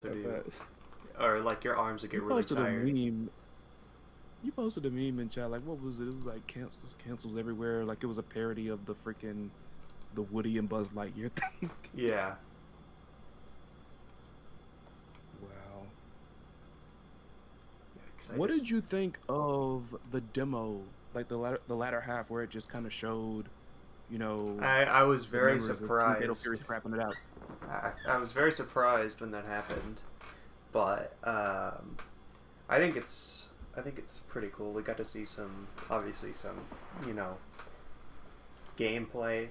to Got do, that. or like your arms would You get really posted a tired. meme. You posted a meme in chat. Like, what was it? It was like cancels everywhere. Like, it was a parody of the freaking the Woody and Buzz Lightyear thing. Yeah. Wow. Yikes! What did you think of the demo? Like the latter half where it just kind of showed, you know, I was the very members of Team Fatal surprised. Fury scrapping it out. I was very surprised when that happened, but I think it's I think it's pretty cool. We got to see some, obviously some, you know, gameplay,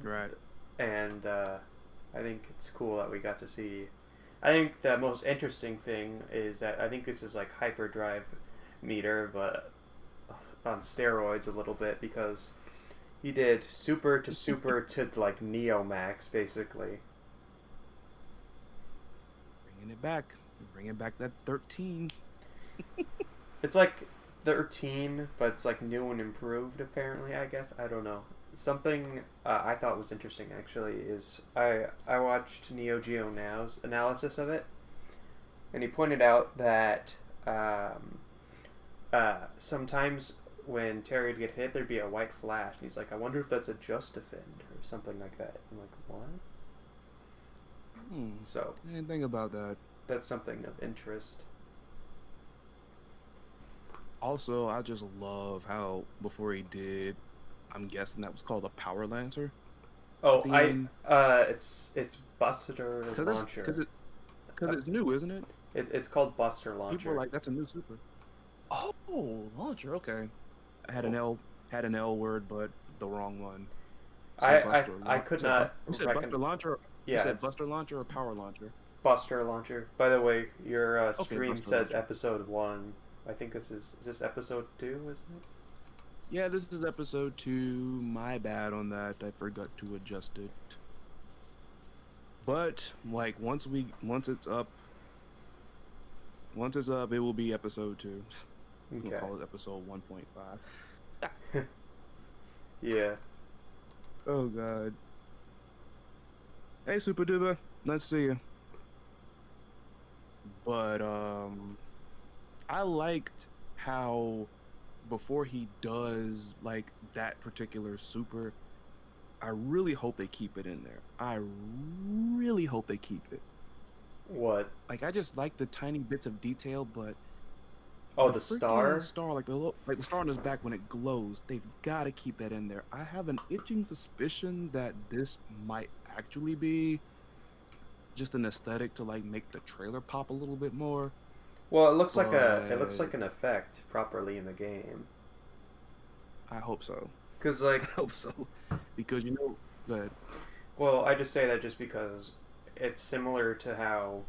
Right. and I think it's cool that we got to see. I think the most interesting thing is that I think this is like hyperdrive meter, but on steroids a little bit, because he did super to super to like Neo Max basically. Bringing it back. Bringing back that 13. It's like 13, but it's like new and improved. Apparently, I guess I don't know. Something I thought was interesting actually is I watched Neo Geo Now's analysis of it, and he pointed out that sometimes when Terry would get hit, there'd be a white flash, and he's like, I wonder if that's a just defend or something like that. I'm like, what? So I didn't think about that. that's something of interest. Also, I just love how before he did, I'm guessing that was called a Power Lancer at Oh, the end. it's Buster Because Launcher. it's new, isn't it? It's called Buster People are Launcher. like, that's a new super. Oh, launcher. Okay, I had an Oh, L word, but the wrong one. I So I Buster I launch. could not You said reckon. Buster launcher. You Yeah, said it's Buster launcher or Power launcher. Buster Launcher. By the way, your Okay, stream Buster says launcher. episode 1. I think this is this episode 2, isn't it? Yeah, this is episode 2. My bad on that. I forgot to adjust it. But like once it's up, it will be episode 2. We'll Okay. call it episode 1.5. Yeah. Oh god. Hey Super Duper, nice to see you. But I liked how before he does like that particular super, I really hope they keep it in there. I really hope they keep it. What? Like I just like the tiny bits of detail, but Oh, the the freaking star. star, like the star on his back when it glows, they've got to keep that in there. I have an itching suspicion that this might actually be just an aesthetic to like make the trailer pop a little bit more. Well, it looks But like an effect properly in the game. I hope so. Cause I like, hope so because that well, I just say that just because it's similar to how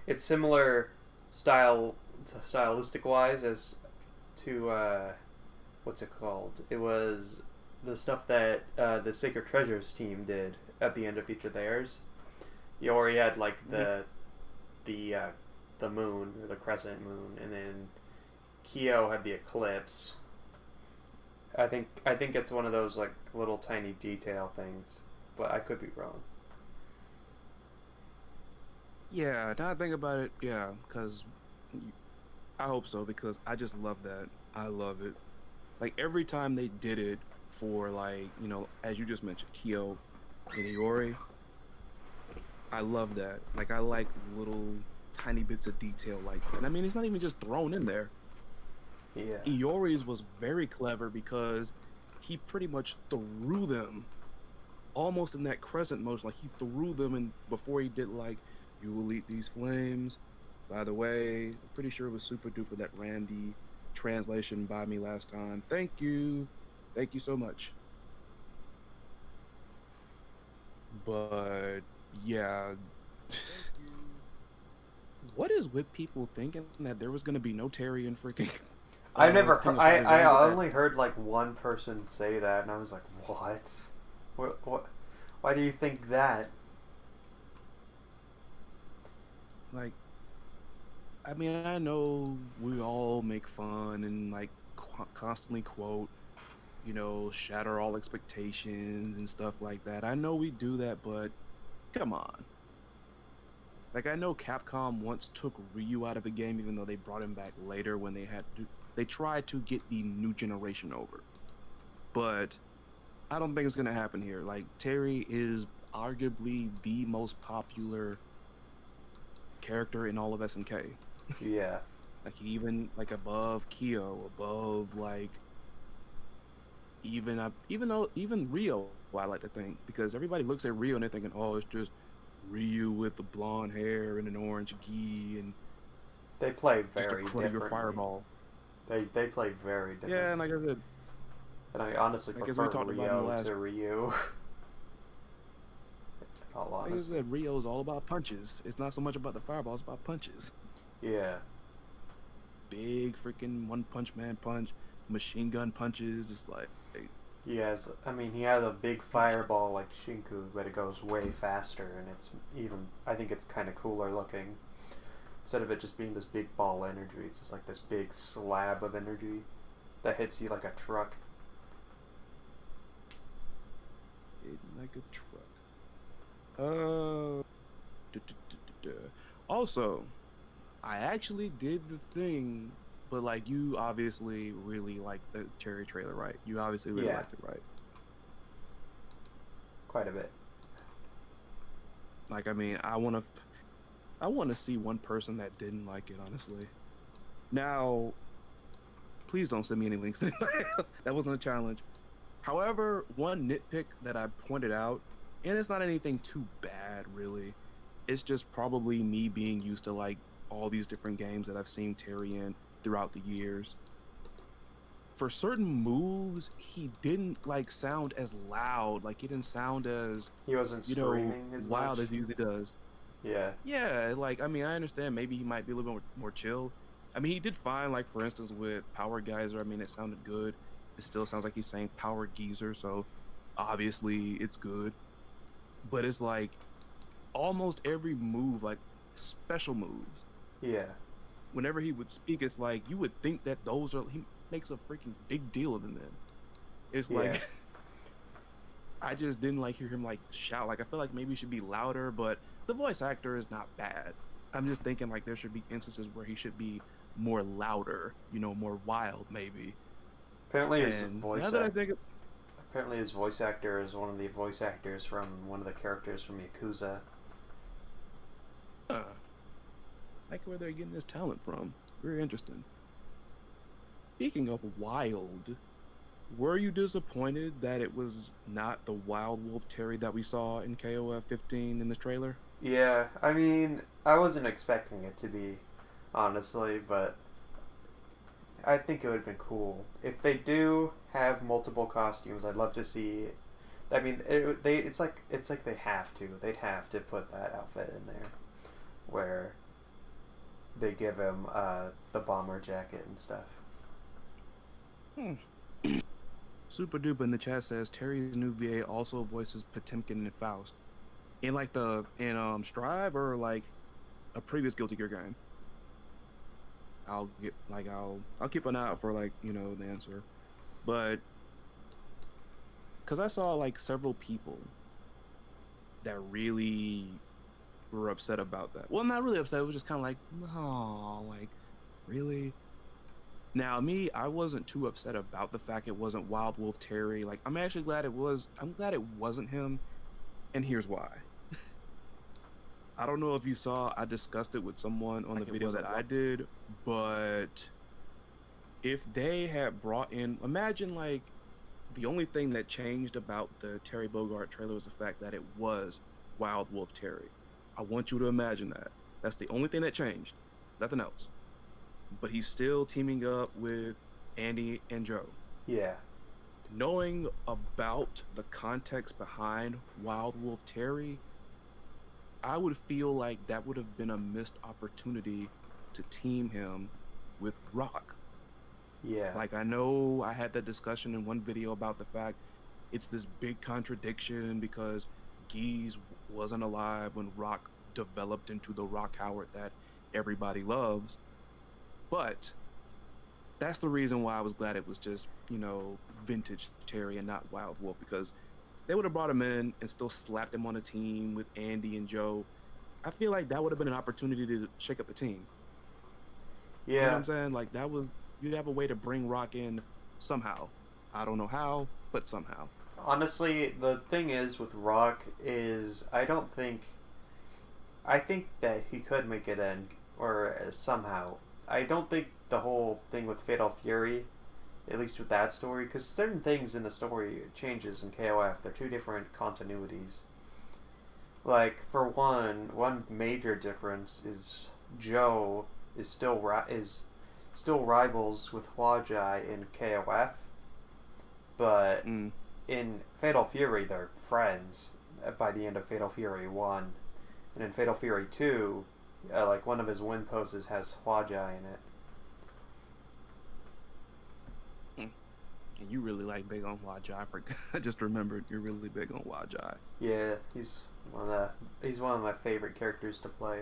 it's similar style stylistic wise as to what's it called? It was the stuff that the Sacred Treasures team did at the end of each of theirs. You already had like the uh, the moon or the crescent moon, and then Kyo had the eclipse. I think it's one of those like little tiny detail things, but I could be wrong. yeah. Now I think about it, yeah, because I hope so because I just love that. I love it. Like every time they did it for like as you just mentioned, Kyo and Iori, I love that. Like I like little tiny bits of detail like that. And I mean, it's not even just thrown in there. Yeah. Iori's was very clever because he pretty much threw them almost in that crescent motion. Like he threw them and before he did like, you will eat these flames. By the way, I'm pretty sure it was Super Duper that ran the translation by me last time. Thank you. Thank you so much. But yeah. What is with people thinking that there was gonna be no Terry and freaking I never. King of Fighters I Remember that? only heard like one person say that, and I was like, "What? What? Why do you think that?" Like, I mean, I know we all make fun and like constantly quote, shatter all expectations and stuff like that. I know we do that, but come on. Like I know Capcom once took Ryu out of a game, even though they brought him back later when they tried to get the new generation over. But I don't think it's gonna happen here. Like Terry is arguably the most popular character in all of SNK. Yeah. Like even like above Kyo, above like even Rio, I like to think, because everybody looks at Rio and they're thinking, oh, it's just Ryu with the blonde hair and an orange gi and They play just a very cruddier differently. fireball. They play very Yeah, and differently. And I honestly like as we prefer talked about in the Rio last, to Ryu. In all like I honesty. said, Rio's all about punches. It's not so much about the fireball; it's about punches. Yeah. Big freaking one punch man punch, machine gun punches. It's like He has a big fireball like Shinku, but it goes way faster, and I think it's kind of cooler looking. Instead of it just being this big ball energy, it's just like this big slab of energy that hits you like a truck. like a truck. Duh, duh, duh, duh, duh. Also, I actually did the thing, but like you obviously really liked the Cherry trailer, right? You obviously really Yeah, liked it, right? quite a bit. Like, I mean, I want to see one person that didn't like it, honestly. Now, please don't send me any links. That wasn't a challenge. However, one nitpick that I pointed out, and it's not anything too bad, really. It's just probably me being used to like all these different games that I've seen Terry in throughout the years. For certain moves, he didn't like sound as loud. Like he didn't sound as, He wasn't screaming as wild much. as he usually does. Yeah, Yeah, like I mean, I understand maybe he might be a little bit more chill. I mean, he did fine. Like for instance, with Power Geyser, I mean, it sounded good. It still sounds like he's saying Power Geyser, so obviously it's good. But it's like almost every move, like special moves. yeah, Whenever he would speak, it's like you would think that those are he makes a freaking big deal of them. Then it's yeah. like I just didn't like hear him like shout. Like I feel like maybe he should be louder, but the voice actor is not bad. I'm just thinking like there should be instances where he should be more louder, more wild maybe. Apparently his And now voice that I act. think, Apparently his voice actor is one of the voice actors from one of the characters from Yakuza. like where they're getting this talent from, very interesting. Speaking of wild, were you disappointed that it was not the Wild Wolf Terry that we saw in KOF 15 in the trailer? Yeah, I wasn't expecting it to be, honestly, but I think it would have been cool if they do have multiple costumes. I'd love to see. It's like they have to. They'd have to put that outfit in there, where they give him the bomber jacket and stuff. Hmm. Super Duper in the chat says Terry's new VA also voices Potemkin and Faust. In like Strive or like a previous Guilty Gear game. I'll keep an eye out for like, the answer. But cause I saw like several people that really were upset about that. Well, not really upset, it was just kinda like, no, like, really? Now me, I wasn't too upset about the fact it wasn't Wild Wolf Terry. Like I'm actually glad I'm glad it wasn't him, and here's why. I don't know if you saw, I discussed it with someone on the video that I did, but if they had brought in, imagine like the only thing that changed about the Terry Bogard trailer was the fact that it was Wild Wolf Terry. I want you to imagine that. That's the only thing that changed, nothing else. But he's still teaming up with Andy and Joe. Yeah. Knowing about the context behind Wild Wolf Terry, I would feel like that would have been a missed opportunity to team him with Rock. Yeah. Like I know I had that discussion in one video about the fact it's this big contradiction because Geese wasn't alive when Rock developed into the Rock Howard that everybody loves. But that's the reason why I was glad it was just, vintage Terry and not Wild Wolf, because they would have brought him in and still slapped him on a team with Andy and Joe. I feel like that would have been an opportunity to shake up the team. You know what Yeah, I'm saying? Like that was you have a way to bring Rock in somehow. I don't know how, but somehow. honestly, the thing is with Rock is I think that he could make it in or somehow. I don't think the whole thing with Fatal Fury, at least with that story, because certain things in the story changes in KOF. They're two different continuities. Like for one major difference is Joe is still rivals with Huajai in KOF, but Mm. in Fatal Fury they're friends by the end of Fatal Fury 1. And in Fatal Fury 2, like one of his win poses has Huajai in it. Mm. And you really like big on Wajai. I just remembered you're really big on Wajai. Yeah, he's one of my favorite characters to play.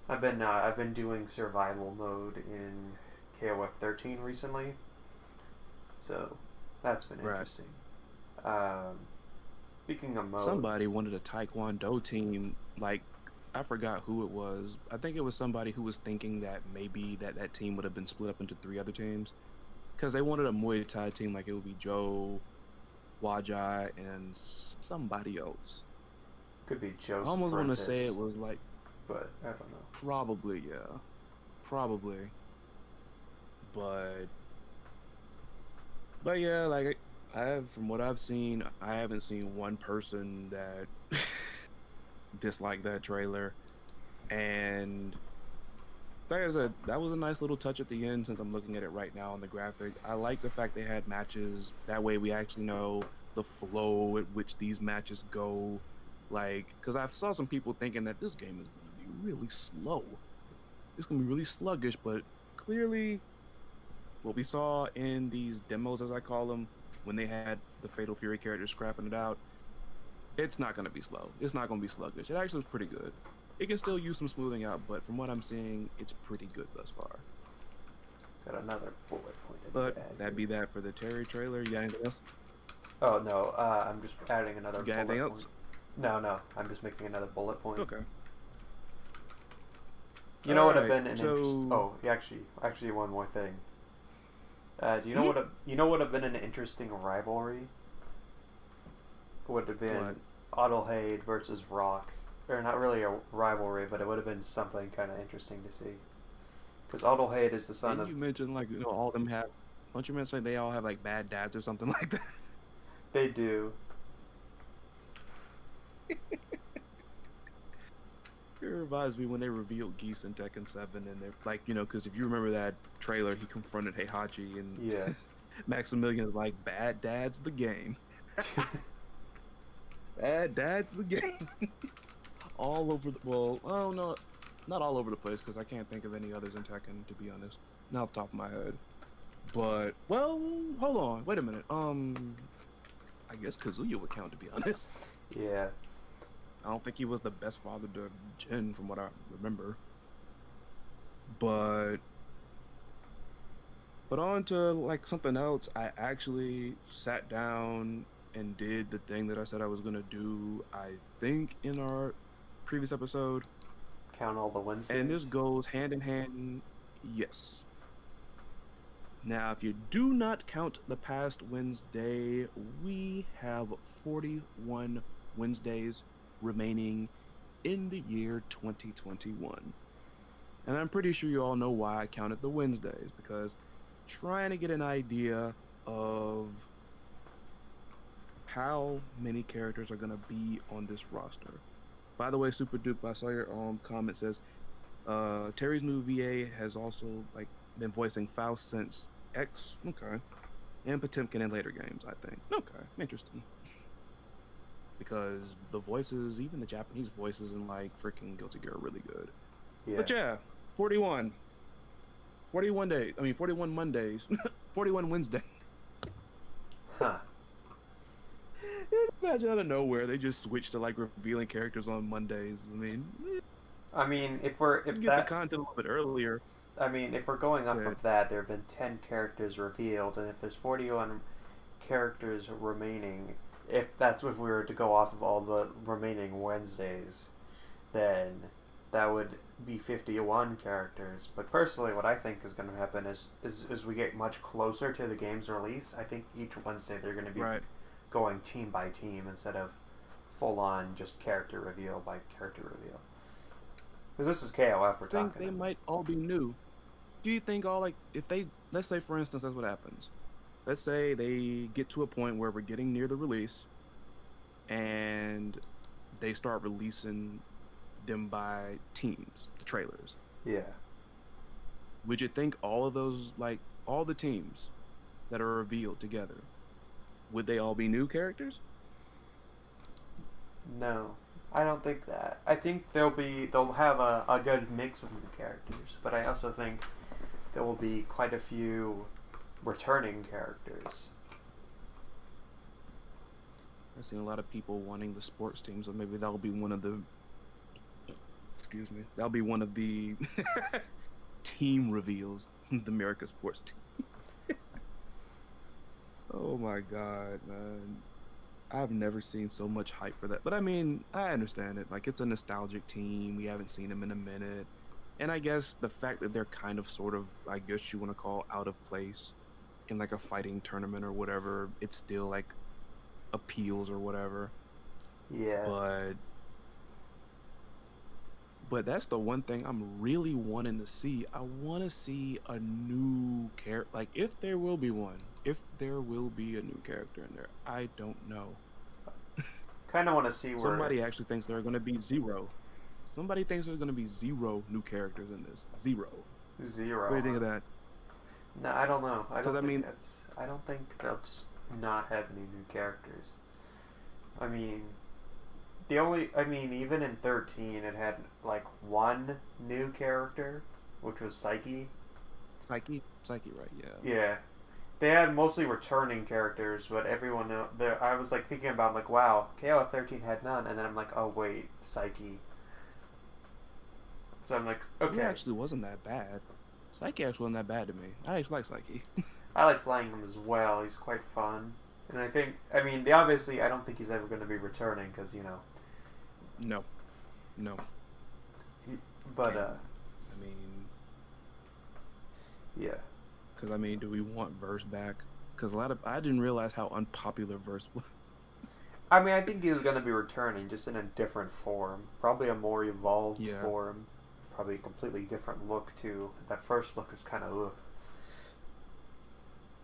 I've been doing survival mode in KOF 13 recently, so that's been Right. interesting. Speaking of Somebody modes, wanted a Taekwondo team. Like I forgot who it was. I think it was somebody who was thinking that maybe that team would have been split up into 3 other teams because they wanted a Muay Thai team. Like it would be Joe, Wajai, and somebody else. could be I Joseph almost want to say it Prentice, was like but I don't know. probably yeah, probably, but yeah, like I have from what I've seen, I haven't seen one person that disliked that trailer. And like I said, that was a nice little touch at the end since I'm looking at it right now on the graphic. I like the fact they had matches. That way we actually know the flow at which these matches go. Like, because I saw some people thinking that this game is going to be really slow. It's going to be really sluggish, but clearly what we saw in these demos, as I call them, when they had the Fatal Fury characters scrapping it out, it's not going to be slow. It's not going to be sluggish. It actually was pretty good. It can still use some smoothing out, but from what I'm seeing, it's pretty good thus far. Got another bullet point I need But to add that'd here. be that for the Terry trailer. You got anything else? Oh no, I'm just adding another You got anything bullet else? point. No, I'm just making another bullet point. Okay. You know All what have right. been an interest? So Oh, actually, one more thing. Do you know mhm. you know what have been an interesting rivalry? Would have What? been Adelheid versus Rock, or not really a rivalry, but it would have been something kind of interesting to see. Because Adelheid is the son Didn't of. you mention like all of them have? Don't you mention like, they all have like bad dads or something like that? They do. It reminds me when they revealed Geese in Tekken 7, and they're like, because if you remember that trailer, he confronted Heihachi, and Yeah. Maximilian's like, "Bad dad's the game. Bad dad's the game." All over the well, oh no, not all over the place because I can't think of any others in Tekken to be honest, not off the top of my head. But well, hold on, wait a minute. I guess Kazuya would count to be honest. Yeah. I don't think he was the best father to Jin from what I remember. But on to like something else. I actually sat down and did the thing that I said I was gonna do. I think in our previous episode. Count all the And this Wednesdays. goes hand in hand, yes. Now, if you do not count the past Wednesday, we have 41 Wednesdays remaining in the year 2021. And I'm pretty sure you all know why I counted the Wednesdays, because trying to get an idea of how many characters are going to be on this roster. By the way, Super Dupe, I saw your comment says Terry's new VA has also like been voicing Faust since X. Okay. And Potemkin in later games, I think. Okay, interesting. Because the voices, even the Japanese voices in like freaking Guilty Gear are really good. Yeah. But yeah, 41. 41 days. I mean 41 Mondays. 41 Wednesday. Huh. Imagine out of nowhere they just switch to like revealing characters on Mondays. I mean, You get the content a little bit earlier. I mean, if we're going off Yeah. of that, there have been 10 characters revealed, and if there's 41 characters remaining, if we were to go off of all the remaining Wednesdays, then that would be 51 characters. But personally, what I think is going to happen is we get much closer to the game's release. I think each Wednesday they're going to be going team by team instead of full on just character reveal by character reveal. Because this is KOF we're talking. I think they might all be new. Do you think if they, let's say for instance, that's what happens. Let's say they get to a point where we're getting near the release and they start releasing them by teams, the trailers. Yeah. Would you think all of those, all the teams that are revealed together, would they all be new characters? No, I don't think that. I think they'll have a good mix of new characters, but I also think there will be quite a few returning characters. I've seen a lot of people wanting the sports teams, so maybe that'll be one of the. Excuse me. That'll be one of the team reveals. The America Sports Team. Oh my god, man! I've never seen so much hype for that. But I mean, I understand it. It's a nostalgic team. We haven't seen them in a minute, and I guess the fact that they're kind of, sort of, I guess you want to call out of place in a fighting tournament or whatever, it still appeals or whatever. Yeah. But that's the one thing I'm really wanting to see. I want to see a new character. If there will be one. If there will be a new character in there. I don't know. Kind of want to see where... Somebody actually thinks there are going to be zero. Somebody thinks there's going to be zero new characters in this. Zero. What do you think of that? No, I don't know. I don't think they'll just not have any new characters. I mean... even in 13, it had, one new character, which was Psyche. Psyche, right, yeah. Yeah. They had mostly returning characters, but everyone there, I was, thinking about, wow, KOF 13 had none, and then I'm like, oh, wait, Psyche. So I'm like, okay. It actually wasn't that bad. Psyche actually wasn't that bad to me. I actually like Psyche. I like playing him as well. He's quite fun. And I think, obviously, I don't think he's ever going to be returning, because, No. But, yeah. Because, do we want Verse back? Because I didn't realize how unpopular Verse was. I think he's going to be returning, just in a different form. Probably a more evolved form. Probably a completely different look, too. That first look is kind of, ugh.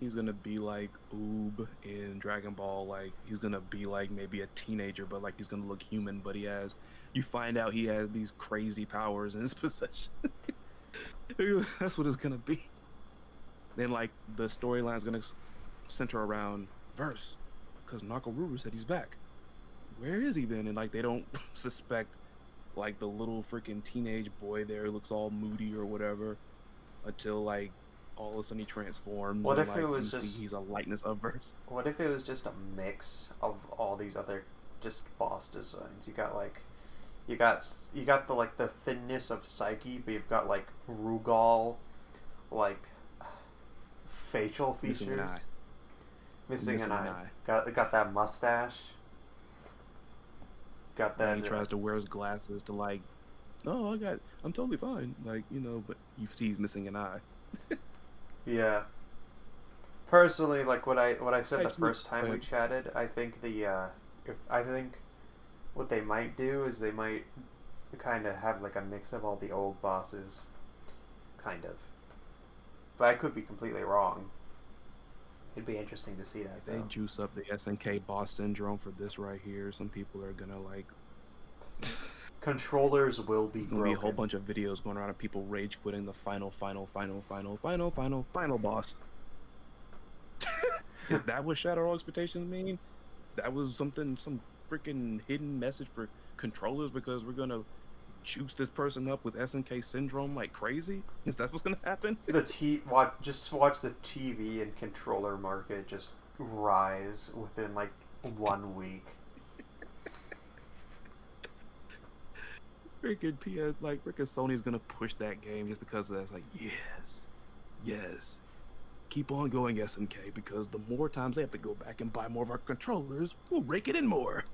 He's going to be like Oob in Dragon Ball. He's going to be maybe a teenager, but he's going to look human. But you find out he has these crazy powers in his possession. That's what it's going to be. Then the storyline is going to center around Verse, because Nakaruru said he's back. Where is he then? And they don't suspect the little freaking teenage boy there looks all moody or whatever until all of a sudden he transforms. What and, if it was just... he's a likeness of Verse. What if it was just a mix of all these other just boss designs? You got you got the thinness of Psyche, but you've got Rugal, facial features. Missing an eye. Got that mustache. Got that. And he tries to wear his glasses to no, I'm totally fine. But you see he's missing an eye. Yeah. Personally, what I said the first time we chatted, I think what they might do is they might kind of have a mix of all the old bosses, kind of. But I could be completely wrong. It'd be interesting to see that. They juice up the SNK boss syndrome for this right here. Some people are gonna Controllers will be broken. There'll be a whole bunch of videos going around of people rage quitting the final boss. Is that what Shatter All Expectations mean? That was some freaking hidden message for controllers because we're gonna juice this person up with SNK syndrome like crazy? Is that what's gonna happen? Just watch the TV and controller market just rise within 1 week. Freaking PS, freaking Sony's gonna push that game just because of that. It's yes, keep on going SNK, because the more times they have to go back and buy more of our controllers, we'll rake it in more.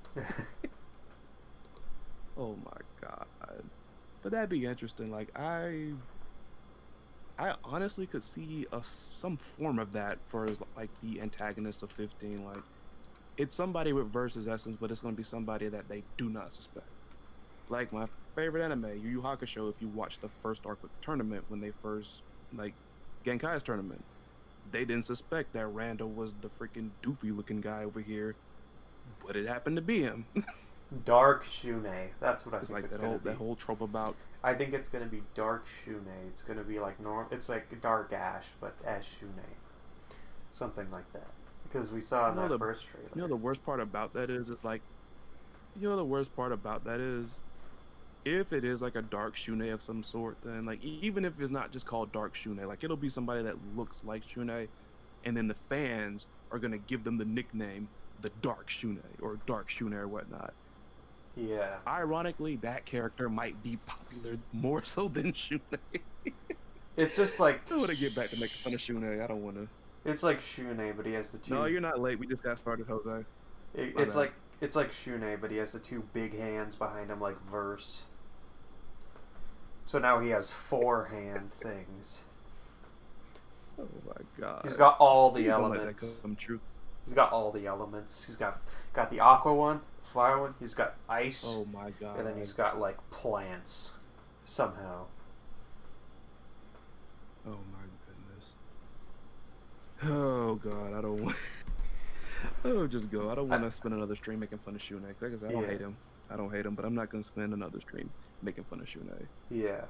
Oh my god. But that'd be interesting. Like I honestly could see some form of that for like the antagonist of 15. Like it's somebody with versus essence, but it's gonna be somebody that they do not suspect. Like my favorite anime, Yu Yu Hakusho. If you watch the first arc with the tournament when they first like Genkai's tournament, they didn't suspect that Randall was the freaking doofy looking guy over here, but it happened to be him. Dark Shune. That's what I It's think like it's gonna be. that whole trope about I think it's gonna be Dark Shune. It's gonna be like It's like Dark Ash, but Ash Shune, something like that. Because we saw in that first trailer. You know the worst part about that is it's like you know the worst part about that is if it is like a dark shune of some sort, then like even if it's not just called dark shune, like it'll be somebody that looks like shune, and then the fans are gonna give them the nickname the dark shune or dark shune or whatnot. Yeah. Ironically, that character might be popular more so than shune. It's just like I want to get back to making fun of shune. I don't want to. It's like Shune, but he has the two. No, you're not late. We just got started, Jose. It's like Shune, but he has the two big hands behind him, like Verse. So now he has 4 hand things. Oh my god! He's got all the Please elements. don't let that come true. He's got all the elements. He's got the aqua one, fire one. He's got ice. Oh my god! And then he's got like plants, somehow. Oh my goodness. Oh god, I don't want. Oh, just go. I don't want to spend another stream making fun of Shune. Like I said, I don't hate him. I don't hate him, but I'm not gonna spend another stream making fun of Shune. Yeah.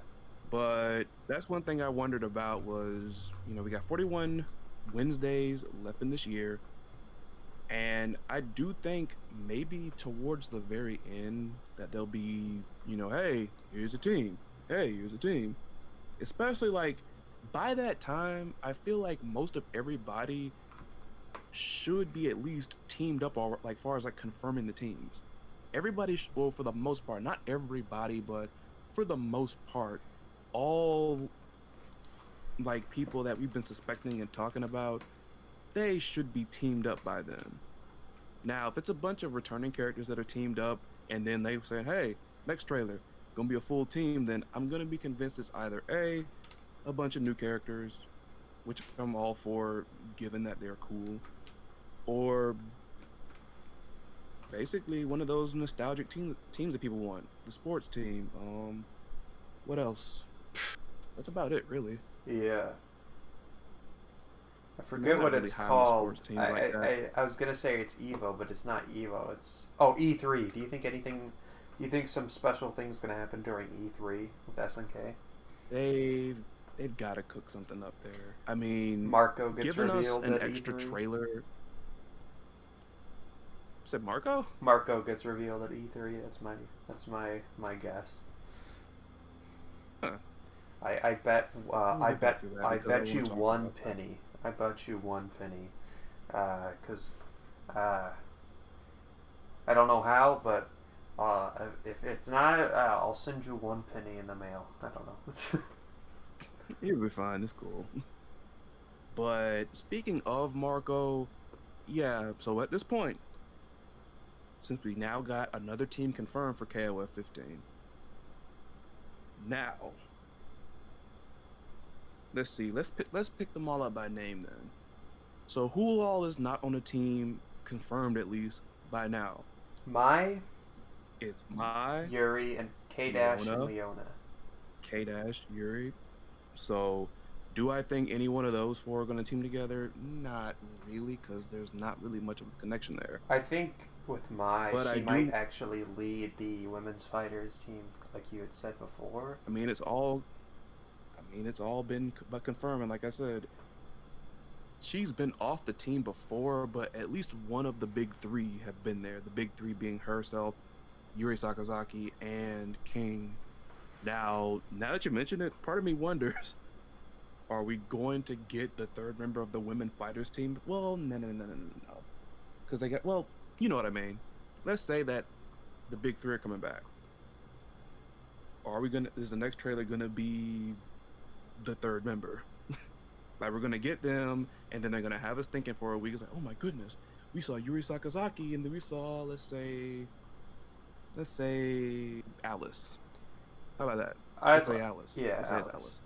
But that's one thing I wondered about was, you know, we got 41 Wednesdays left in this year, and I do think maybe towards the very end that there'll be, you know, hey, here's a team. Hey, here's a team. Especially like by that time, I feel like most of everybody should be at least teamed up, or like far as like confirming the teams. Everybody, well, for the most part, not everybody, but for the most part, all like people that we've been suspecting and talking about, they should be teamed up by then. Now, if it's a bunch of returning characters that are teamed up and then they say, hey, next trailer, gonna be a full team, then I'm gonna be convinced it's either a bunch of new characters, which I'm all for given that they're cool, or basically one of those nostalgic teams that people want. The sports team. What else? That's about it, really. Yeah. I forget what it's called. I was gonna say it's Evo, but it's not Evo. It's E3. Do you think some special thing's gonna happen during E3 with SNK? They've got to cook something up there. I mean, Marco gets giving revealed us an at extra E3. trailer. Said Marco? Marco gets revealed at E3. That's my guess. Huh. I bet you one that. penny. I bet you one penny. Because I don't know how, but if it's not, I'll send you one penny in the mail. I don't know. You'll be fine. It's cool. But speaking of Marco, yeah. So at this point, since we now got another team confirmed for KOF 15, now let's see. Let's pick them all up by name then. So who all is not on the team confirmed at least by now? It's Mai, Yuri, and K-Dash and Leona. K-Dash, Yuri. So, do I think any one of those 4 are going to team together? Not really, because there's not really much of a connection there. I think with Mai, she might actually lead the women's fighters team, like you had said before. I mean, it's all been confirmed, and like I said, she's been off the team before, but at least one of the big 3 have been there. The big 3 being herself, Yuri Sakazaki, and King. Now that you mention it, part of me wonders, are we going to get the 3rd member of the women fighters team? Well, no. Because they got, well, you know what I mean. Let's say that the big 3 are coming back. Is the next trailer gonna be the 3rd member? Like, we're gonna get them, and then they're gonna have us thinking for a week. It's like, oh my goodness, we saw Yuri Sakazaki, and then we saw, let's Let's say Alice. How about that? I Let's say thought, Alice. yeah, Let's say it's Alice. Alice.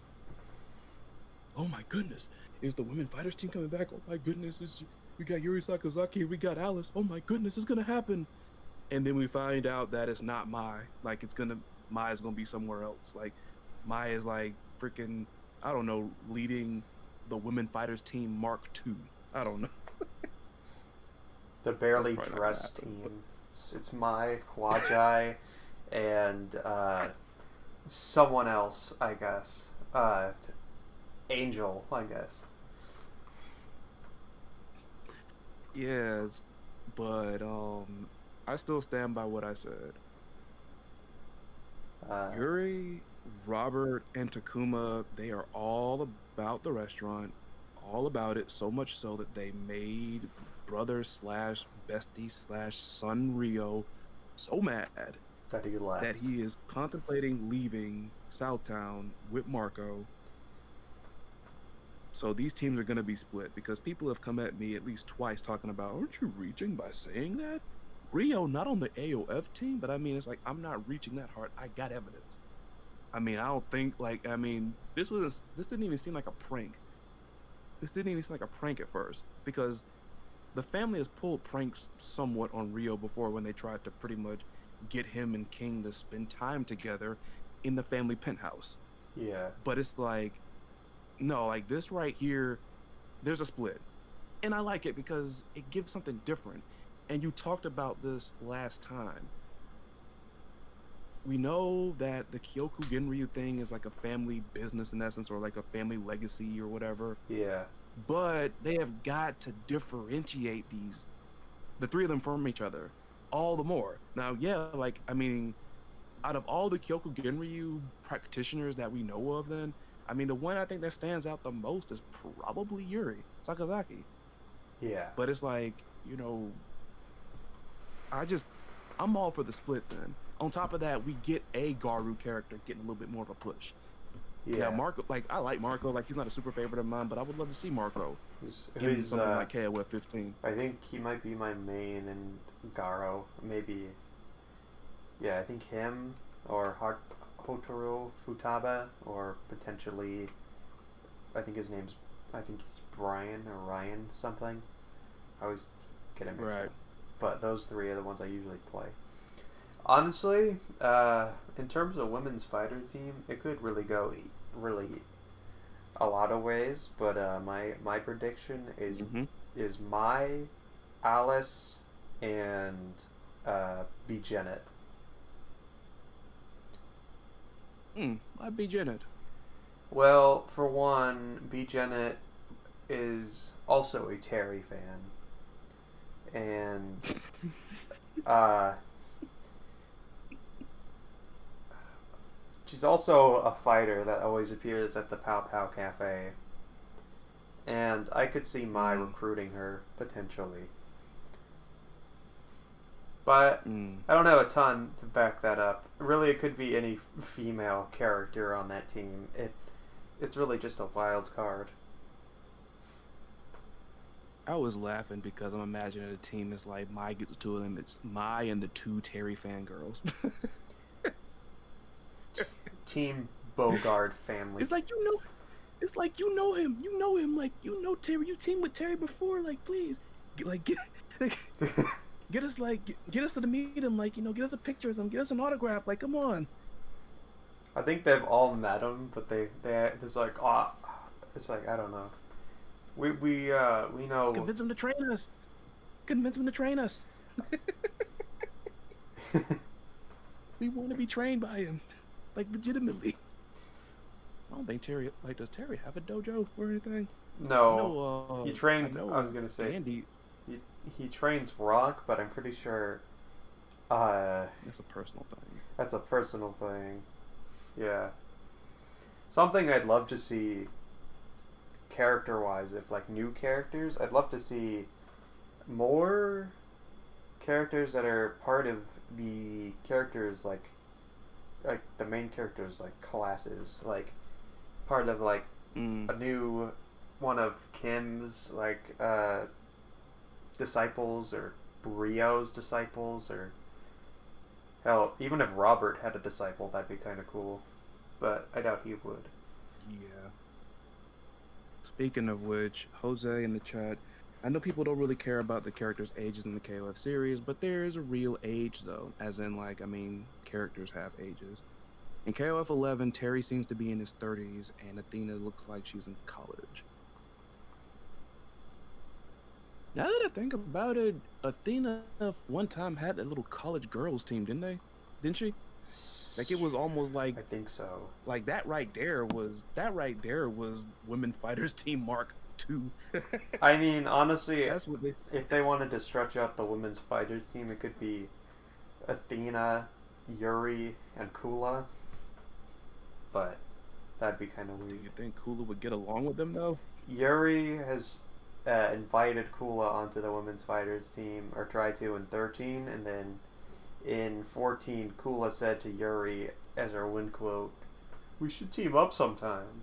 Oh my goodness. Is the women fighters team coming back? Oh my goodness. We got Yuri Sakazaki. We got Alice. Oh my goodness. It's going to happen. And then we find out that it's not Mai. Like Mai's going to be somewhere else. Like Mai is like freaking, I don't know, leading the women fighters team Mark II. I don't know. The barely dressed happen, team. It's Mai, Hwajai, and someone else, I guess. Angel, I guess. Yes, but I still stand by what I said. Yuri, Robert, and Takuma, they are all about the restaurant, all about it, so much so that they made brother slash bestie slash son Rio so mad that he left. that he is contemplating leaving Southtown with Marco. So these teams are going to be split because people have come at me at least twice talking about, aren't you reaching by saying that? Rio, not on the AOF team, but I mean, it's like, I'm not reaching that hard. I got evidence. I mean, I don't think, like, I mean, this didn't even seem like a prank. This didn't even seem like a prank at first because the family has pulled pranks somewhat on Rio before when they tried to pretty much get him and King to spend time together in the family penthouse. Yeah. But it's like, no, like this right here, there's a split. And I like it because it gives something different. And you talked about this last time. We know that the Kyoku Genryu thing is like a family business in essence, or like a family legacy or whatever. Yeah. But they have got to differentiate the three of them from each other all the more. Now, yeah, like, I mean, out of all the Kyoku Genryu practitioners that we know of then, I mean, the one I think that stands out the most is probably Yuri Sakazaki. Yeah. But it's like, you know, I'm all for the split then. On top of that, we get a Garu character getting a little bit more of a push. Yeah, Marco, like, I like Marco. Like, he's not a super favorite of mine, but I would love to see Marco in something like KOF 15. I think he might be my main in Garo. Maybe. Yeah, I think him or Hotaru Futaba, or potentially, I think he's Brian or Ryan something. I always get it mixed up. But those three are the ones I usually play. Honestly, in terms of women's fighter team, it could really go a lot of ways. But my prediction is Mai, Alice, and B. Janet. Why B. Janet? Well, for one, B. Janet is also a Terry fan. And she's also a fighter that always appears at the Pow Pow Cafe. And I could see Mai recruiting her, potentially. But I don't have a ton to back that up. Really, it could be any female character on that team. It's really just a wild card. I was laughing because I'm imagining a team is like Mai gets the two of them. It's Mai and the two Terry fangirls. Team Bogard family. It's like you know him. You know him. Like, you know Terry. You teamed with Terry before. Like, please, get us to the meet him. Like, you know, get us a picture of him. Get us an autograph. Like, come on. I think they've all met him, but it's like I don't know. We know. Convince him to train us. We want to be trained by him, like, legitimately. I don't think Terry, like, does Terry have a dojo or anything? No, he trained. I was gonna say Andy. He trains Rock, but I'm pretty sure. That's a personal thing. That's a personal thing. Yeah. Something I'd love to see. Character-wise, if like new characters, I'd love to see more characters that are part of the characters, like the main characters, like classes, like part of like a new one of Kim's like disciples, or Rio's disciples, or Hell, even if Robert had a disciple, that'd be kind of cool. But I doubt he would. Yeah. Speaking of which, Jose in the chat, I know people don't really care about the characters' ages in the KOF series, but there is a real age though, as in like, I mean, characters have ages. In KOF 11, Terry seems to be in his 30s, and Athena looks like she's in college. Now that I think about it, Athena one time had a little college girls team, didn't they? Didn't she? Like it was almost like I think so. like that right there was Women Fighters Team Mark II. I mean, honestly, That's what they. if they wanted to stretch out the women's fighters team, it could be Athena, Yuri, and Kula. But that'd be kind of Do weird. you think Kula would get along with them though? Yuri has invited Kula onto the women's fighters team, or tried to in 13, and then in 14, Kula said to Yuri as her win quote, "We should team up sometime,"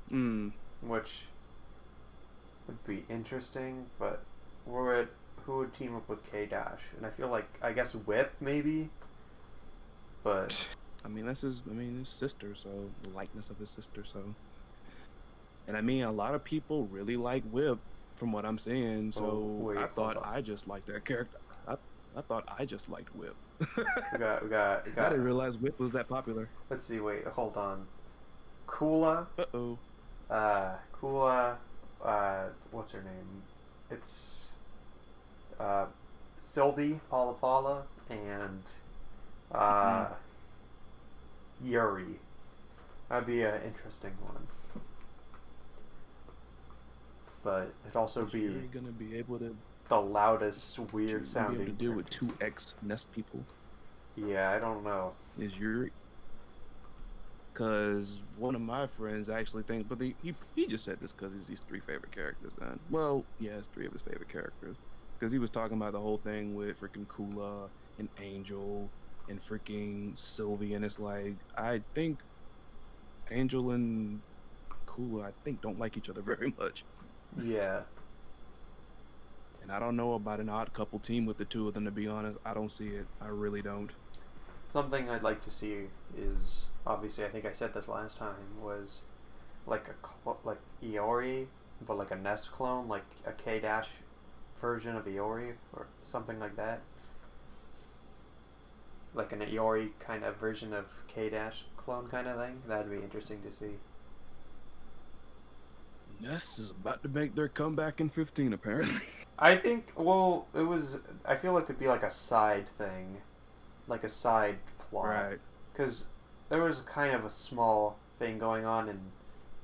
Hmm. which would be interesting. But who would team up with K Dash? And I feel like I guess Whip maybe, but I mean, that's his. I mean, his sister. So the likeness of his sister. So, and I mean, a lot of people really like Whip, from what I'm seeing. So wait, I hold thought on. I just liked that character. I thought I just liked Whip. we got. I didn't realize Whip was that popular. Let's see. Wait, hold on. Kula. Uh-oh. Kula. What's her name? It's Sylvie Palapala and Yuri. That'd be an interesting one. But it'd also be You're gonna be able to the loudest, weird be sounding. able to deal with characters. 2x Nest people. Yeah, I don't know. Is Yuri? Because one of my friends actually thinks, but he just said this because he's these 3 favorite characters. Then, well, yeah, it's 3 of his favorite characters. Because he was talking about the whole thing with freaking Kula and Angel and freaking Sylvie, and it's like I think Angel and Kula, I think, don't like each other very much. Yeah. And I don't know about an odd couple team with the 2 of them. To be honest, I don't see it. I really don't. Something I'd like to see is, obviously, I think I said this last time, was like like Iori, but like a Nest clone, like a K Dash version of Iori or something like that. Like an Iori kind of version of K Dash clone kind of thing. That'd be interesting to see. Nest is about to make their comeback in 15, apparently. I think, well, I feel it could be like a side thing. Like a side plot. Right. Because there was kind of a small thing going on in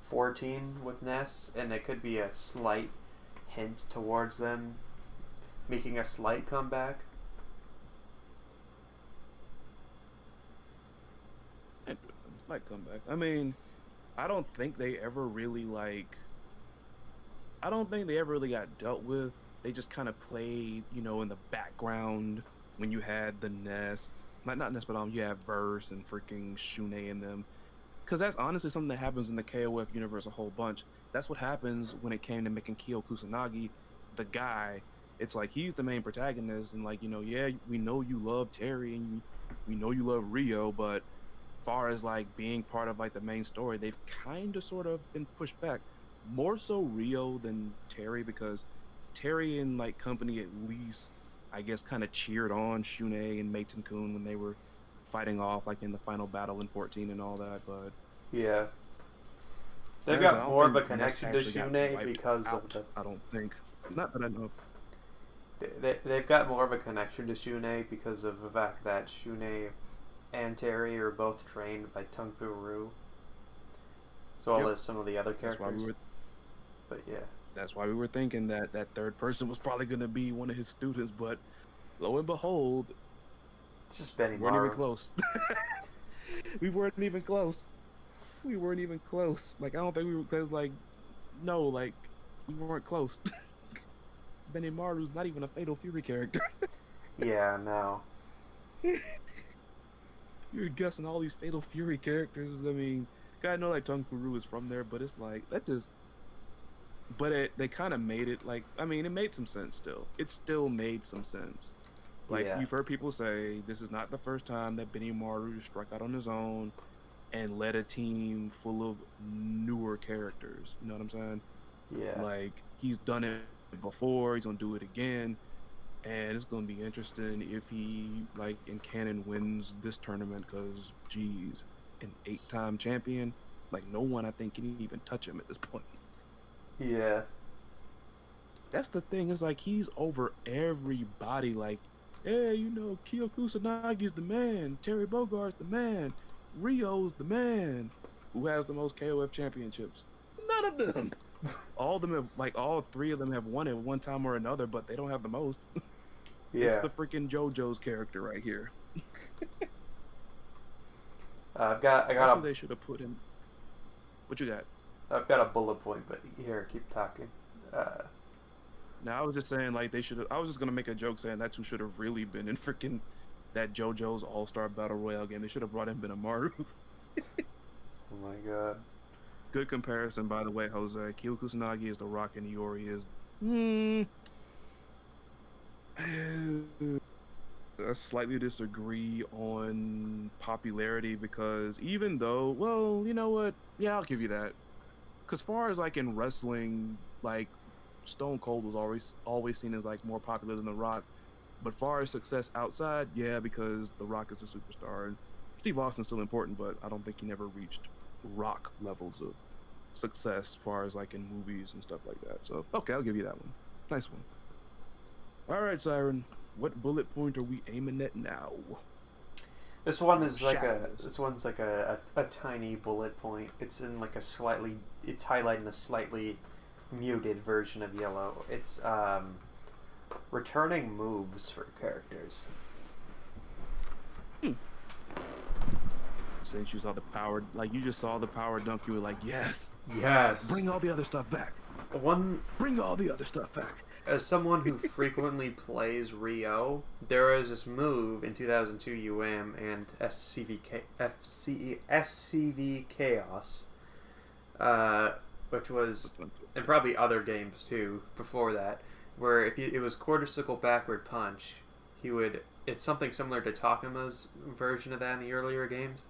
14 with Ness, and it could be a slight hint towards them making a slight comeback. Slight comeback. I mean, I don't think they ever really I don't think they ever really got dealt with. They just kind of played, in the background when you had the Nest, not Nest, but you have Verse and freaking Shune in them. Because that's honestly something that happens in the KOF universe a whole bunch. That's what happens when it came to making Kyo Kusanagi the guy. It's like he's the main protagonist, and yeah, we know you love Terry and we know you love Rio, but far as being part of the main story, they've kind of sort of been pushed back. More so Rio than Terry, because Terry and company at least, I guess, kind of cheered on Shune and Meitan Kun when they were fighting off in the final battle in 14 and all that. But Yeah. They've Honestly, I got don't more of a think Nest connection to actually got Shune wiped because of out. the. I don't think. Not that I know. They've got more of a connection to Shune because of the fact that Shune and Terry are both trained by Tung Fu Ru. So well as some of the other characters. But yeah. That's why we were thinking that that 3rd person was probably going to be one of his students, but lo and behold, It's just Benny we weren't even Maru. close. We weren't even close. We weren't even close. I don't think we were, because no, we weren't close. Benny Maru's not even a Fatal Fury character. Yeah, no. You're guessing all these Fatal Fury characters. I mean, I know Tung Fu Ru is from there, but it's that just. But they kind of made it I mean, it made some sense still. It still made some sense. Like Yeah. you've heard people say, this is not the first time that Benny Maru struck out on his own and led a team full of newer characters. You know what I'm saying? Yeah. Like he's done it before. He's gonna do it again, and it's gonna be interesting if he like in canon wins this tournament. Because geez, an 8-time champion, like no one I think can even touch him at this point. Yeah. That's the thing. Is like he's over everybody. Like, hey, you know, Kyo Kusanagi's the man. Terry Bogart's the man. Rio's the man. Who has the most KOF championships? None of them. All of them have, like, all three of them have won it one time or another, but they don't have the most. It's Yeah. the freaking JoJo's character right here. I That's got who they should have put him. What you got? I've got a bullet point, but here, keep talking. Now I was just saying, like, they should have. I was just gonna make a joke saying that's who should have really been in freaking that JoJo's All-Star Battle Royale game. They should have brought in Benamaru. Oh my god. Good comparison, by the way, Jose. Kyo Kusanagi is the Rock and Iori is. I slightly disagree on popularity because even though, well, you know what? Yeah, I'll give you that. Because far as like in wrestling, like Stone Cold was always seen as like more popular than The Rock. But far as success outside, yeah, because The Rock is a superstar and Steve Austin's still important, but I don't think he never reached Rock levels of success far as like in movies and stuff like that. So okay, I'll give you that one. Nice one. All right, Siren. What bullet point are we aiming at now? This one is like Shadows. this one's like a tiny bullet point. It's in like it's highlighting a slightly muted version of yellow. It's returning moves for characters. Since you saw the power, like you just saw the power dunk, you were like, yes, Yes. bring all the other stuff back. Bring all the other stuff back. As someone who frequently plays Rio, there was this move in 2002 UM and SCV Chaos, which was, and probably other games too before that, where it was quarter circle backward punch, it's something similar to Takuma's version of that in the earlier games.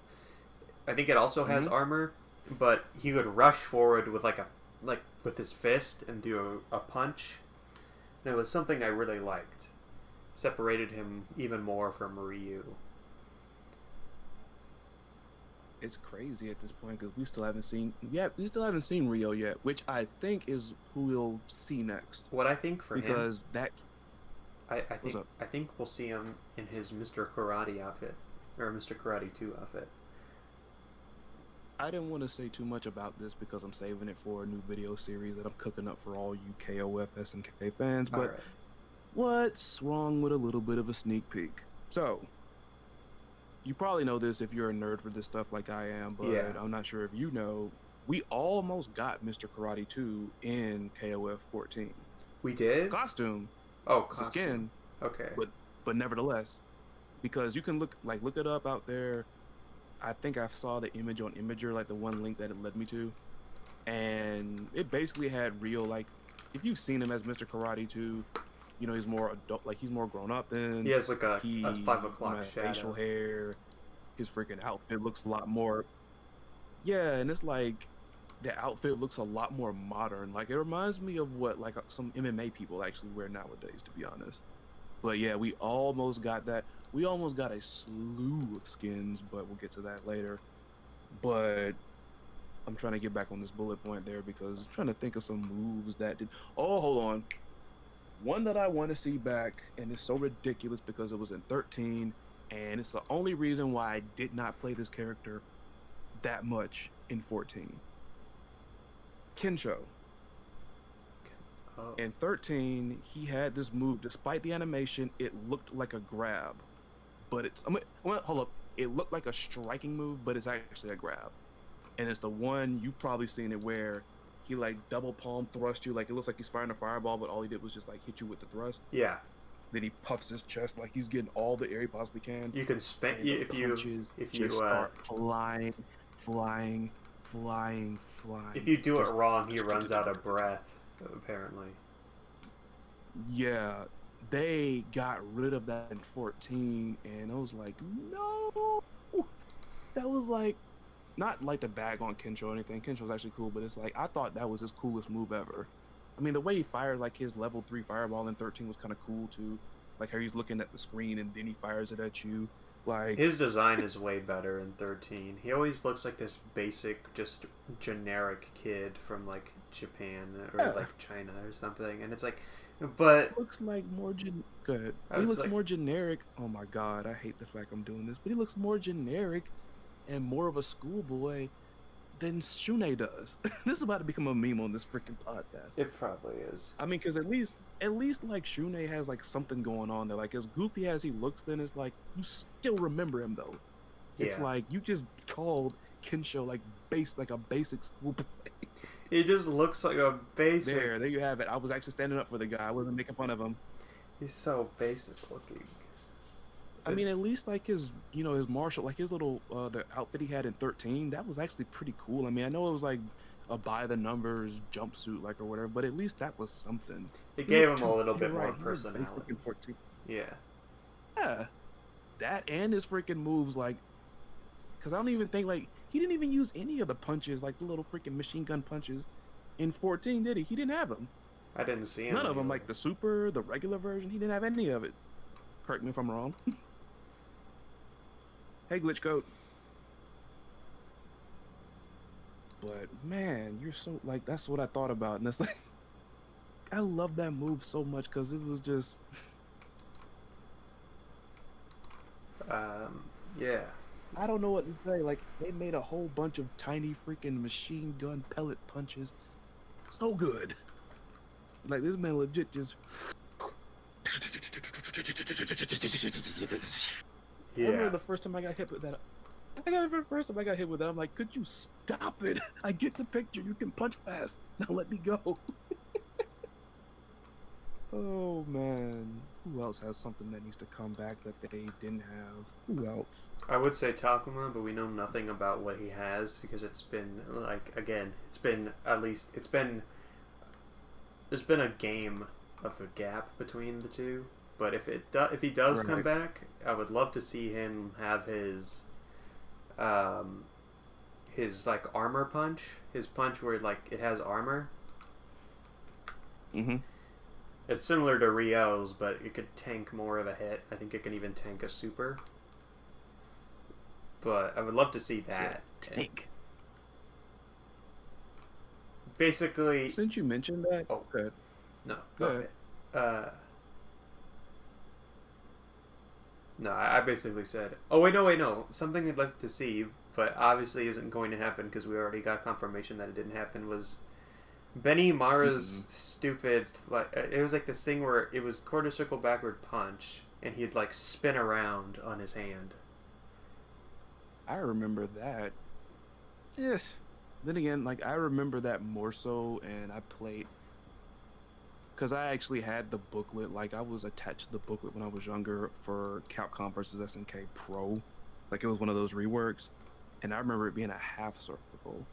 I think it also has armor, but he would rush forward with with his fist and do a punch. And it was something I really liked. Separated him even more from Ryu. It's crazy at this point because we still haven't seen Rio yet, which I think is who we'll see next. What I think for him, because that I think we'll see him in his Mr. Karate outfit, or Mr. Karate 2 outfit. I didn't want to say too much about this because I'm saving it for a new video series that I'm cooking up for all you KOF SNK fans. But Alright. what's wrong with a little bit of a sneak peek? So, you probably know this if you're a nerd for this stuff like I am, but Yeah. I'm not sure if you know. We almost got Mr. Karate 2 in KOF 14. We did? Costume, Oh, it's a costume. skin, Okay. but nevertheless, because you can look it up out there. I think I saw the image on Imager, like the one link that it led me to, and it basically had Rio, like, if you've seen him as Mr. Karate 2, you know, he's more adult, like he's more grown up than He has like a 5 o'clock has shadow. facial hair, his freaking outfit looks a lot more, yeah, and it's like the outfit looks a lot more modern. Like it reminds me of what like some MMA people actually wear nowadays, to be honest. But yeah, we almost got that. We almost got a slew of skins, but we'll get to that later. But I'm trying to get back on this bullet point there because I'm trying to think of some moves that did. Oh, hold on. One that I want to see back, and it's so ridiculous because it was in 13, and it's the only reason why I did not play this character that much in 14. Kensho. Oh. In 13, he had this move. Despite the animation, it looked like a grab. But it's... well, hold up. It looked like a striking move, but it's actually a grab. And it's the one, you've probably seen it, where he, like, double palm thrust you. Like, it looks like he's firing a fireball, but all he did was just, like, hit you with the thrust. Yeah. Then he puffs his chest like he's getting all the air he possibly can. You can spin And the if you punches start flying. If you do it Just- wrong, he runs out of breath. Apparently. Yeah, they got rid of that in 14, and I was like, no, that was like not like to bag on Kensho or anything. Kensho's actually cool, but it's like I thought that was his coolest move ever. I mean, the way he fired like his level 3 fireball in 13 was kind of cool too. Like how he's looking at the screen and then he fires it at you. Like His design is way better in 13. He always looks like this basic, just generic kid from like Japan or yeah, like China or something, and it's like, but looks like more good. He it's looks like, more generic. Oh my god, I hate the fact I'm doing this, but he looks more generic and more of a schoolboy than Shune does. This is about to become a meme on this freaking podcast. it probably is. I mean, because at least like Shune has like something going on there. Like as goofy as he looks, then it's like you still remember him though. It's Yeah, like you just called Kensho like a basic schoolboy. he just looks like a basic. There you have it. I was actually standing up for the guy. I wasn't making fun of him. He's so basic looking. I mean, at It's least like his, his martial, like his little, the outfit he had in 13, that was actually pretty cool. I mean, I know it was like a by the numbers jumpsuit, like or whatever, but at least that was something. it He gave looked him a too, little you're bit more right, he was basic personality. in 14. Yeah, Yeah, that and his freaking moves, like, because I don't even think like he didn't even use any of the punches, like the little freaking machine gun punches in 14, did he? He didn't have them. I didn't see him. None of them, anywhere. like the super, the regular version, he didn't have any of it. Correct me if I'm wrong. Hey, glitch coat. But man, you're so like that's what I thought about, and it's like I love that move so much because it was just Yeah. I don't know what to say. Like they made a whole bunch of tiny freaking machine gun pellet punches, so good. Like this man legit just. I remember Yeah. the first time I got hit with that. I got the first time I got hit with that. I'm like, could you stop it? I get the picture. You can punch fast. Now let me go. Oh man, who else has something that needs to come back that they didn't have? Who else? I would say Takuma, but we know nothing about what he has because it's been like again, it's been at least there's been a game of a gap between the two. But if he does come Right. back, I would love to see him have his like armor punch, his punch where like it has armor. Mm-hmm. It's similar to Ryo's, but it could tank more of a hit. I think it can even tank a super. But I would love to see that. Tank. Basically, Since you mentioned that, Oh. good. no. Go Okay. No, I basically said. Oh wait, no. Something I'd like to see, but obviously isn't going to happen because we already got confirmation that it didn't happen. Was Benny Mara's stupid like it was like this thing where it was quarter circle backward punch, and he'd like spin around on his hand. I remember that. Yes. Then again, like I remember that more so, and I played because I actually had the booklet. Like I was attached to the booklet when I was younger for Capcom versus SNK Pro. Like it was one of those reworks, and I remember it being a half circle.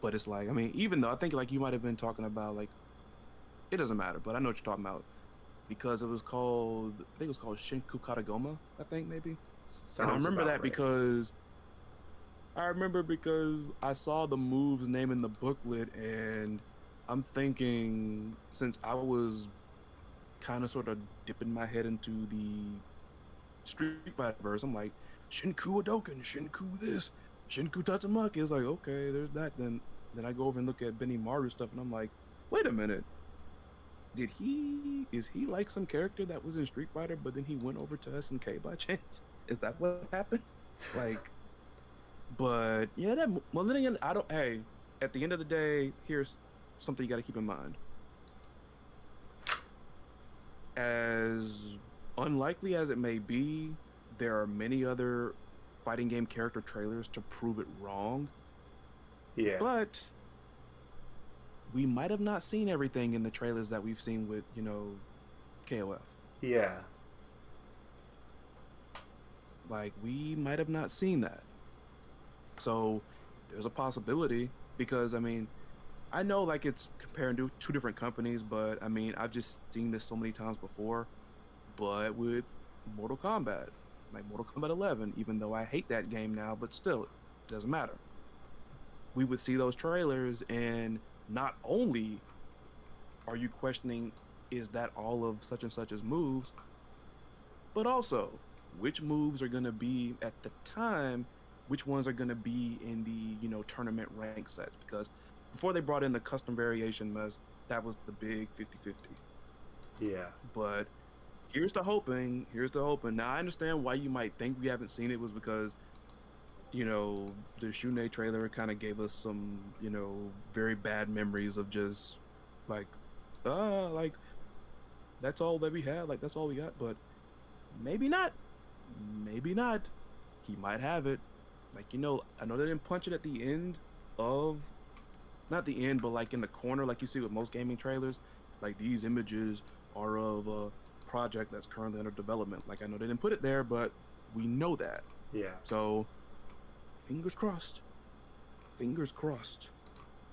But it's like, I mean, even though I think like you might have been talking about like, it doesn't matter. But I know what you're talking about because it was called, I think it was called Shinku Katagoma. I think maybe. And I Sounds remember about that right. because I saw the moves name in the booklet, and I'm thinking since I was kind of sort of dipping my head into the Street Fighter verse, I'm like Shinku Hadoken, Shinku this, Shinku Tatsumaki. It's like okay, there's that. Then I go over and look at Benny Maru stuff, and I'm like, wait a minute. Is he like some character that was in Street Fighter, but then he went over to SNK by chance? Is that what happened? Like, but yeah, well then again, hey, at the end of the day, here's something you got to keep in mind. As unlikely as it may be, there are many other fighting game character trailers to prove it wrong. Yeah. But we might have not seen everything in the trailers that we've seen with, KOF. Yeah. Like, we might have not seen that. So, there's a possibility because, I mean, I know, like, it's comparing to two different companies, but, I mean, I've just seen this so many times before. but with Mortal Kombat, like Mortal Kombat 11. Even though I hate that game now, but still, it doesn't matter. We would see those trailers, and not only are you questioning, is that all of such and such's moves, but also which moves are going to be at the time, which ones are going to be in the tournament rank sets, because before they brought in the custom variation mess, that was the big 50-50. Yeah. But here's the hoping. Now I understand why you might think we haven't seen it was because the Shunei trailer kind of gave us some very bad memories of just like that's all that we had, like that's all we got. But maybe not. He might have it. Like, I know they didn't punch it at the end of, not the end, but like in the corner, like you see with most gaming trailers. Like, these images are of a project that's currently under development. Like, I know they didn't put it there, but we know that. Yeah. So, fingers crossed.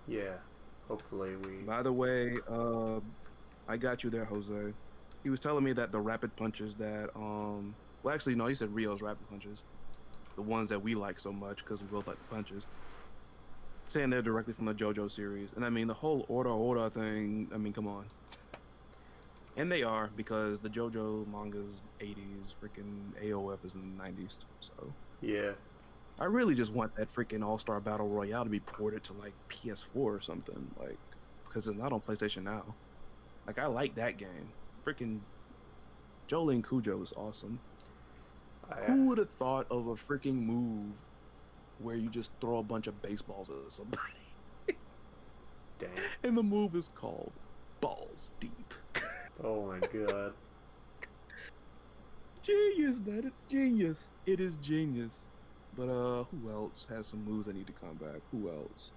Yeah. Hopefully we. By the way, I got you there, Jose. He was telling me that the rapid punches that well, actually no, he said Rio's rapid punches, the ones that we like so much because we both like the punches, saying they're directly from the JoJo series. And I mean, the whole Order thing, I mean, come on. And they are, because the JoJo manga's 80s, freaking AOF is in the 90s. So Yeah. I really just want that freaking All-Star Battle Royale to be ported to like PS4 or something, like, because it's not on PlayStation now. Like, I like that game. Freaking Jolene Cujo is awesome. Who would have thought of a freaking move where you just throw a bunch of baseballs at somebody? Damn. And the move is called Balls Deep. Oh my god. Genius, man. It's genius. It is genius. But who else has some moves that need to come back? Who else?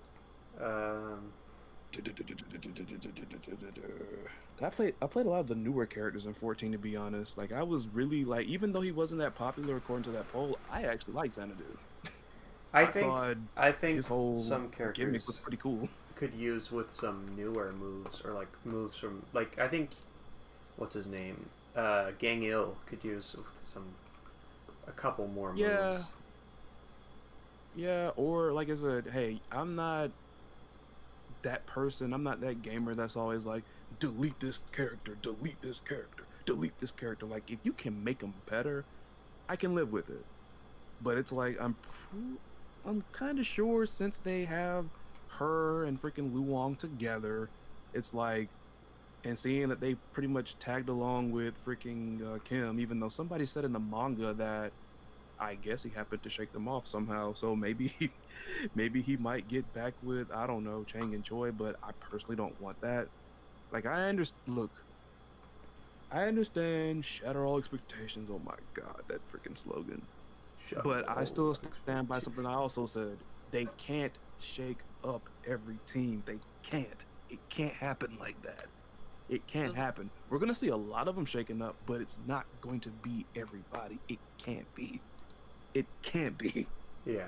I played a lot of the newer characters in 14, to be honest. Like, I was really like, even though he wasn't that popular according to that poll, I actually liked Xanadu. I think his whole some gimmick characters was pretty cool. could use with some newer moves, or like moves from, like, I think, what's his name? Gang Il could use with a couple more moves. Yeah, or like I said, hey, I'm not that person. I'm not that gamer that's always like, delete this character. Like, if you can make them better, I can live with it. But it's like, I'm kind of sure, since they have her and freaking Lu Wang together, it's like, and seeing that they pretty much tagged along with freaking Kim, even though somebody said in the manga that I guess he happened to shake them off somehow. So maybe he might get back with, I don't know, Chang and Choi, but I personally don't want that. Like, I understand shatter all expectations. Oh my god, that freaking slogan. But I still stand by something I also said. They can't shake up every team. They can't. It can't happen like that. It can't happen. We're going to see a lot of them shaking up, but it's not going to be everybody. It can't be. It can't be. Yeah.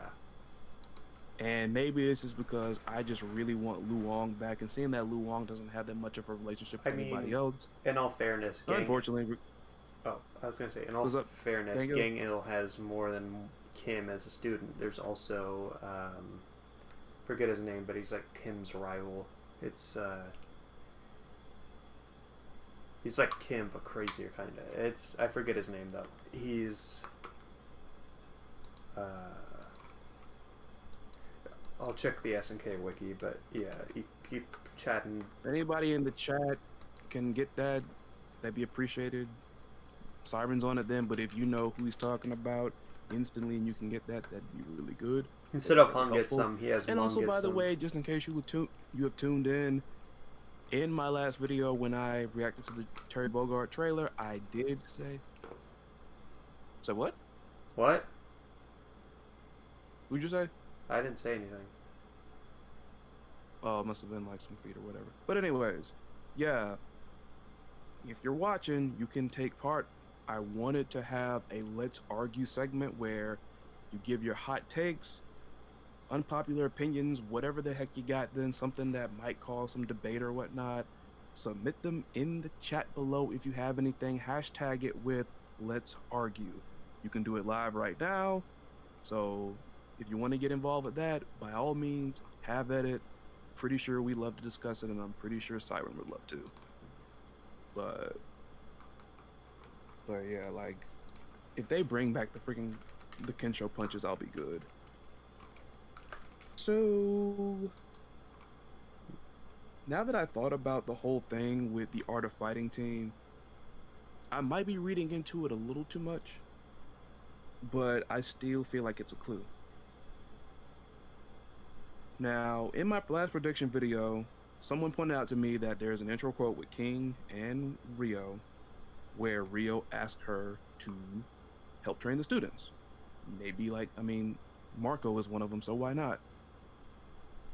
And maybe it's just because I just really want Lu Wang back, and seeing that Lu Wang doesn't have that much of a relationship with anybody else. In all fairness, unfortunately. I was going to say, in all fairness, Gang Il has more than Kim as a student. There's also, forget his name, but he's like Kim's rival. It's, he's like Kim, but crazier, kind of. I forget his name, though. He's, I'll check the SNK wiki, but yeah, you keep chatting. Anybody in the chat can get that, that'd be appreciated. Siren's on it then, but if you know who he's talking about instantly and you can get that, that'd be really good. Instead of Hung gets some, he has And Mung also, gets by the some. way, just in case you have tuned in my last video when I reacted to the Terry Bogard trailer, I did say... So what? What? What'd you say? I didn't say anything. Oh, it must have been like some feed or whatever. But anyways, yeah. If you're watching, you can take part. I wanted to have a Let's Argue segment where you give your hot takes, unpopular opinions, whatever the heck you got, then something that might cause some debate or whatnot. submit them in the chat below if you have anything. Hashtag it with Let's Argue. You can do it live right now. So if you want to get involved with that, by all means, have at it. Pretty sure we'd love to discuss it, and I'm pretty sure Siren would love to. But yeah, like, if they bring back the Kensho punches, I'll be good. So now that I thought about the whole thing with the Art of Fighting team, I might be reading into it a little too much, but I still feel like it's a clue. Now, in my last prediction video, someone pointed out to me that there's an intro quote with King and Rio where Rio asked her to help train the students. Maybe, like, I mean, Marco is one of them, so why not?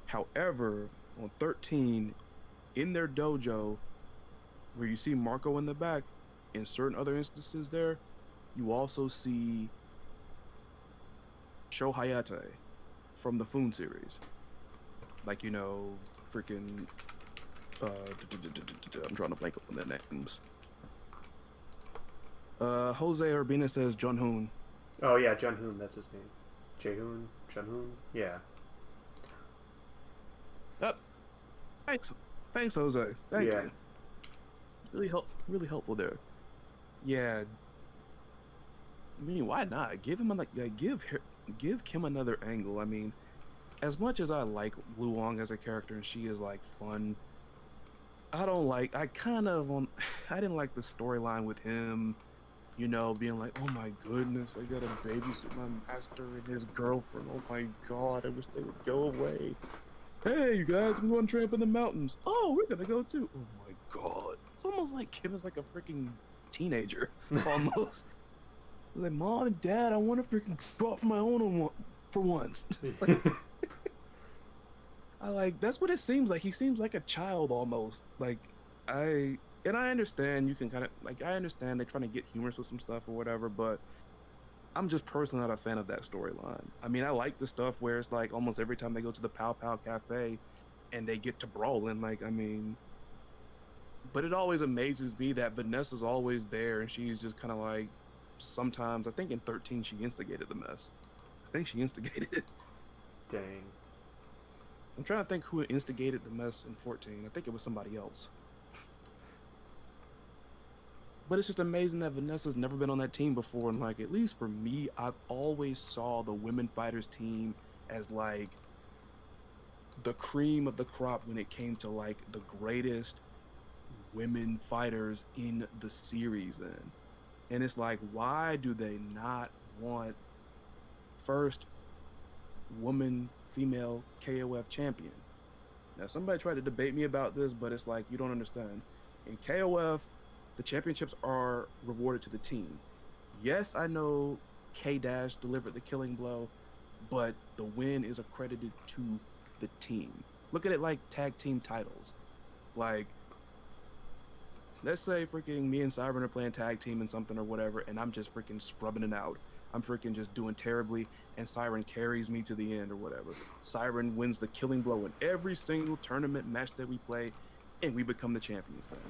However, on 13, in their dojo, where you see Marco in the back, in certain other instances there, you also see Sho Hayate from the Foon series. Like, you know, freaking, I'm trying to blank on their names. Jose Urbina says Jun Hoon. Oh yeah, Jun Hoon, that's his name. Jae-hoon, Jun Hoon, yeah. Yep. Thanks, Jose. Thank you. Really helpful there. Yeah. I mean, why not? Give him give Kim another angle. I mean, as much as I like Luong as a character and she is like fun, I didn't like the storyline with him, you know, being like, oh my goodness, I gotta babysit my master and his girlfriend. Oh my god, I wish they would go away. Hey, you guys, I'm going to tramp in the mountains. Oh, we're gonna go too. Oh my god. It's almost like Kim is like a freaking teenager, almost. Like, Mom and Dad, I want to freaking go out for my own for once. That's what it seems like. He seems like a child almost. Like, I understand you can kind of, like, I understand they're trying to get humorous with some stuff or whatever, but I'm just personally not a fan of that storyline. I mean, I like the stuff where it's like almost every time they go to the Pow Pow Cafe and they get to brawling, like, I mean, but it always amazes me that Vanessa's always there and she's just kind of like, sometimes, I think in 13 she instigated the mess. I think she instigated it. Dang. I'm trying to think who instigated the mess in 14. I think it was somebody else. But it's just amazing that Vanessa's never been on that team before, and like, at least for me, I've always saw the women fighters team as like the cream of the crop when it came to like the greatest women fighters in the series then. And it's like, why do they not want first woman female KOF champion? Now, somebody tried to debate me about this, but it's like, you don't understand. In KOF, the championships are rewarded to the team. Yes, I know K-Dash delivered the killing blow, but the win is accredited to the team. Look at it like tag team titles. Like, let's say freaking me and Siren are playing tag team in something or whatever, and I'm just freaking scrubbing it out. I'm freaking just doing terribly, and Siren carries me to the end or whatever. Siren wins the killing blow in every single tournament match that we play, and we become the champions then.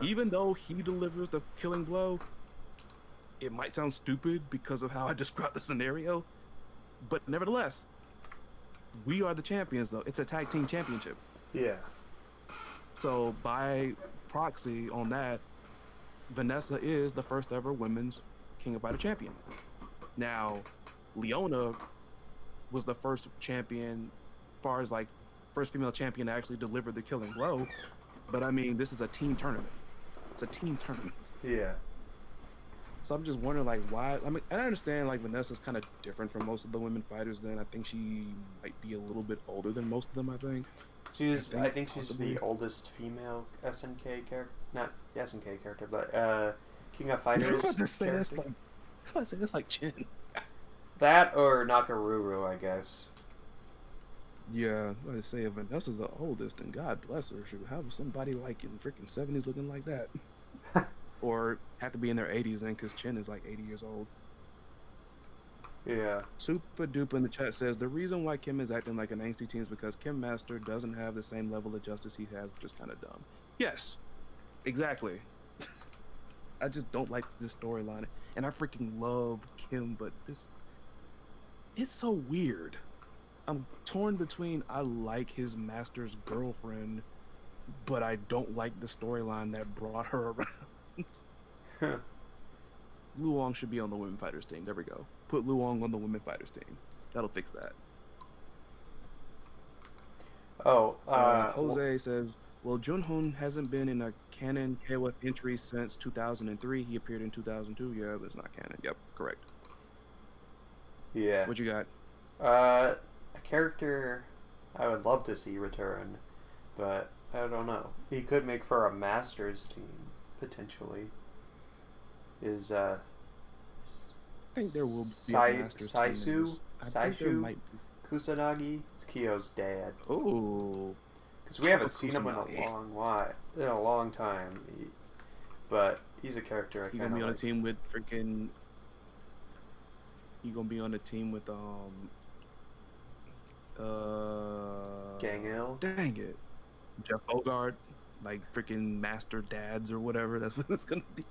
Even though he delivers the killing blow, it might sound stupid because of how I described the scenario, but nevertheless, we are the champions though. It's a tag team championship. Yeah. So by proxy on that, Vanessa is the first ever women's King of Fighter champion. Now, Leona was the first champion, as far as like first female champion to actually deliver the killing blow. But I mean, this is a team tournament. It's a team tournament. Yeah. So I'm just wondering, like, why? I mean, I understand, like, Vanessa's kind of different from most of the women fighters. Then I think she might be a little bit older than most of them. I think. I think she's the oldest female SNK character. Not SNK character, but King of Fighters. I was about to say that's like Chin. That or Nakaruru, I guess. Yeah, I was say if Vanessa's the oldest, and God bless her, should have somebody like in freaking 70s looking like that. Or have to be in their 80s then, because Chin is like 80 years old. Yeah. Super Duper in the chat says, the reason why Kim is acting like an angsty teen is because Kim Master doesn't have the same level of justice he has, which is kind of dumb. Yes, exactly. I just don't like this storyline, and I freaking love Kim, but it's so weird. I'm torn between I like his master's girlfriend, but I don't like the storyline that brought her around. Luong should be on the women fighters team. There we go. Put Luong on the women fighters team. That'll fix that. Oh, Jose says, well, Junhoon hasn't been in a canon KOF entry since 2003. He appeared in 2002. Yeah, but it's not canon. Yep, correct. yeah. What you got? A character I would love to see return, but I don't know. He could make for a Masters team, potentially. Is, I think there will be a Masters team. Saisu? I think there might be. Kusanagi? It's Kyo's dad. Oh. Because we haven't seen him in a long time. But he's a character I kind of gonna be on like. a team with freaking. You gonna be on a team with Gang Ill? Dang it. Jeff Bogard, like freaking Master Dads or whatever. That's what it's gonna be.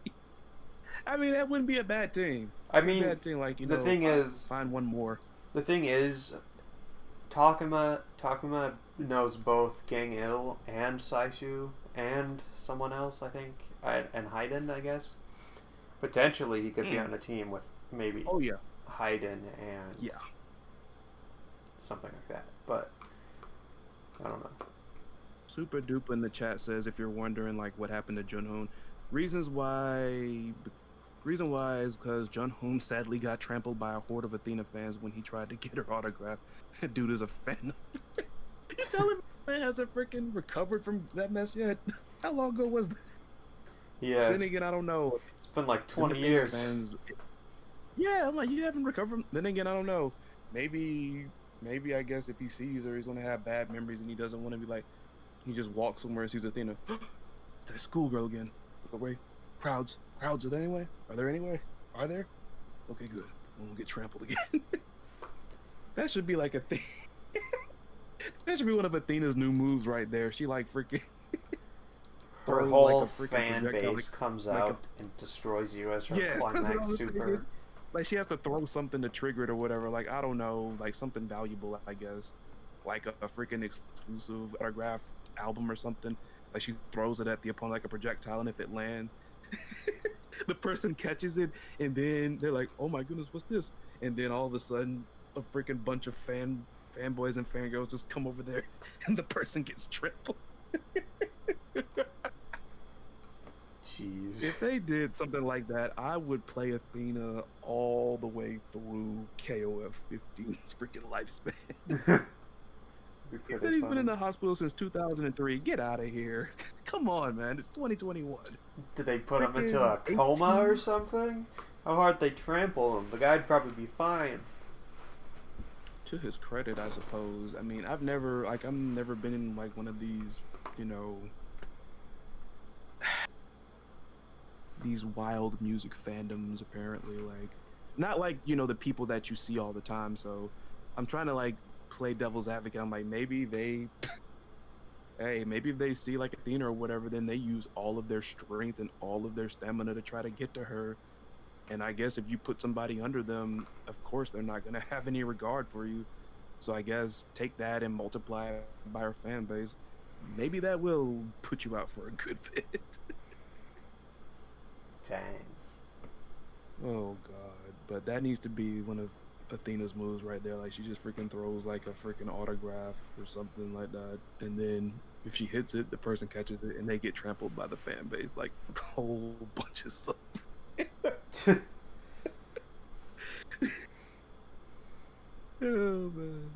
I mean, that wouldn't be a bad team. I mean, bad team, like, the thing is, find one more. The thing is, Takuma knows both Gang Il and Saishu and someone else, I think, and Haiden, I guess. Potentially, he could be on a team with maybe Haiden and something like that. But I don't know. Super Duper in the chat says, if you're wondering like what happened to Junhoon, reason why is because Junhoon sadly got trampled by a horde of Athena fans when he tried to get her autograph. That dude is a fan. You telling me man hasn't freaking recovered from that mess yet? How long ago was that? Yeah. Then again, I don't know. It's been like 20 years. Fans, yeah, I'm like, you haven't recovered from. Then again, I don't know. Maybe I guess if he sees her, he's gonna have bad memories and he doesn't want to be like. He just walks somewhere and sees Athena. That schoolgirl again. Look away. Crowds. Are there anyway? Are there anyway? Are there? Okay, good. We won't get trampled again. That should be like a thing. That should be one of Athena's new moves right there. She like freaking. Her whole fan base comes out and destroys you as her climax super. Like she has to throw something to trigger it or whatever. Like I don't know, like something valuable, I guess. Like a freaking exclusive autograph album or something. Like she throws it at the opponent like a projectile, and if it lands, the person catches it, and then they're like, "Oh my goodness, what's this?" And then all of a sudden, a freaking bunch of fanboys and fangirls just come over there, and the person gets trampled. Jeez. If they did something like that, I would play Athena all the way through KOF 15's freaking lifespan. He said he's been in the hospital since 2003. Get out of here. Come on, man. It's 2021. Did they put him into a coma or something? How hard they trample him? The guy'd probably be fine. To his credit, I suppose. I mean, I've never been in like one of these, you know, these wild music fandoms, apparently. Like, not like, you know, the people that you see all the time. So I'm trying to like play devil's advocate. I'm like, maybe if they see like Athena or whatever, then they use all of their strength and all of their stamina to try to get to her. And I guess if you put somebody under them, of course they're not gonna have any regard for you. So I guess take that and multiply it by her fan base. Maybe that will put you out for a good bit. Dang. Oh god. But that needs to be one of Athena's moves right there. Like she just freaking throws like a freaking autograph or something like that, and then if she hits it, the person catches it and they get trampled by the fan base like a whole bunch of stuff. Oh man,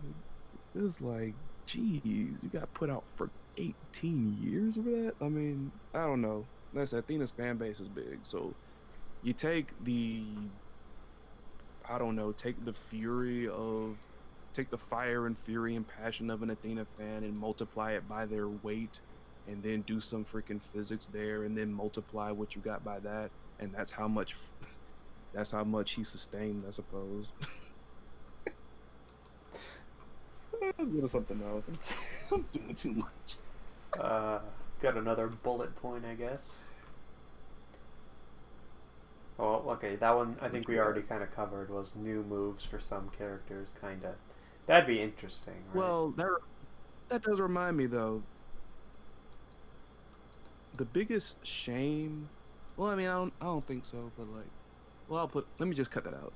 it's like, geez, you got put out for 18 years for that. I mean, I don't know. That's Athena's fan base is big, so you take the take the fire and fury and passion of an Athena fan and multiply it by their weight, and then do some freaking physics there, and then multiply what you got by that, and that's how much he sustained, I suppose. I was doing something else. I'm doing too much. got another bullet point, I guess. Oh, okay, that one I think we already kind of covered was new moves for some characters, kind of. That'd be interesting, right? Well, that does remind me though. The biggest shame. Well, I mean, I don't think so, but like, well, let me just cut that out.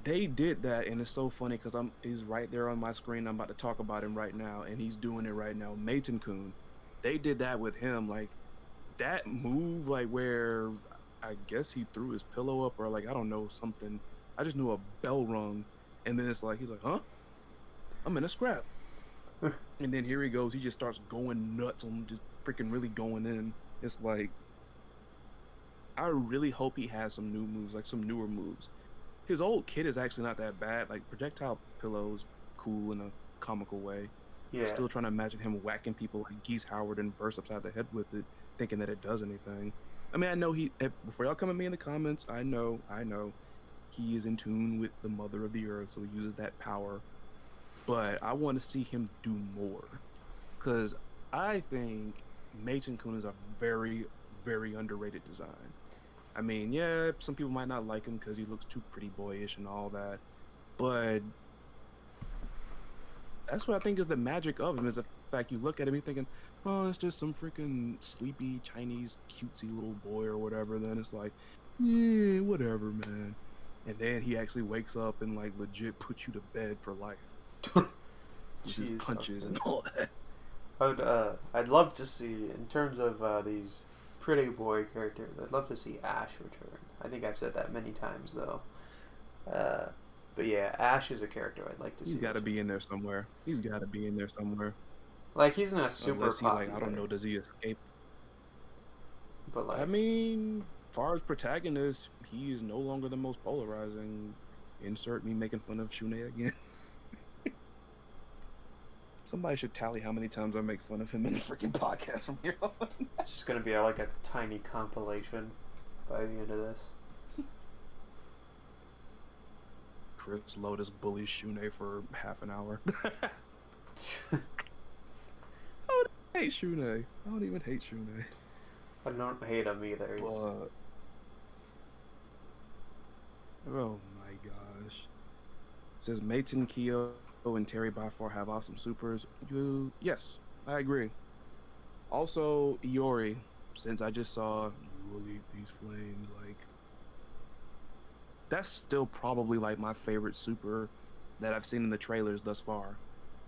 They did that, and it's so funny because he's right there on my screen. I'm about to talk about him right now, and he's doing it right now. Maton Kun, they did that with him, like that move, like where I guess he threw his pillow up or like I don't know something. I just knew a bell rung, and then it's like he's like, huh? I'm in a scrap, and then here he goes. He just starts going nuts on just freaking really going in. It's like I really hope he has some new moves, like some newer moves. His old kit is actually not that bad. Like projectile pillows, cool in a comical way. Yeah. Still trying to imagine him whacking people like Geese Howard and burst upside the head with it, thinking that it does anything. I mean, I know before y'all come at me in the comments, I know, he is in tune with the Mother of the Earth, so he uses that power. But I want to see him do more, because I think Maton Kun is a very, very underrated design. I mean, yeah, some people might not like him because he looks too pretty boyish and all that, but that's what I think is the magic of him, is the fact you look at him, you're thinking, oh, it's just some freaking sleepy Chinese cutesy little boy or whatever. Then it's like, yeah, whatever, man. And then he actually wakes up and like legit puts you to bed for life. With his punches and all that. I'd love to see, in terms of these pretty boy characters, I'd love to see Ash return. I think I've said that many times, though. But yeah, Ash is a character I'd like to see. He's got to be in there somewhere. He's got to be in there somewhere. Like, he's not super popular. Like, I don't know, does he escape? But like, I mean, as far as protagonist, he is no longer the most polarizing. Insert me making fun of Shune again. Somebody should tally how many times I make fun of him in the freaking podcast from here on. It's just gonna be like a tiny compilation by the end of this. Chris Lotus bullies Shune for half an hour. I don't hate Shune. I don't even hate Shune. I don't hate him either. But, oh my gosh. It says Maton, Kyo, and Terry by far have awesome supers. Yes, I agree. Also, Iori, since I just saw you will eat these flames, like that's still probably like my favorite super that I've seen in the trailers thus far.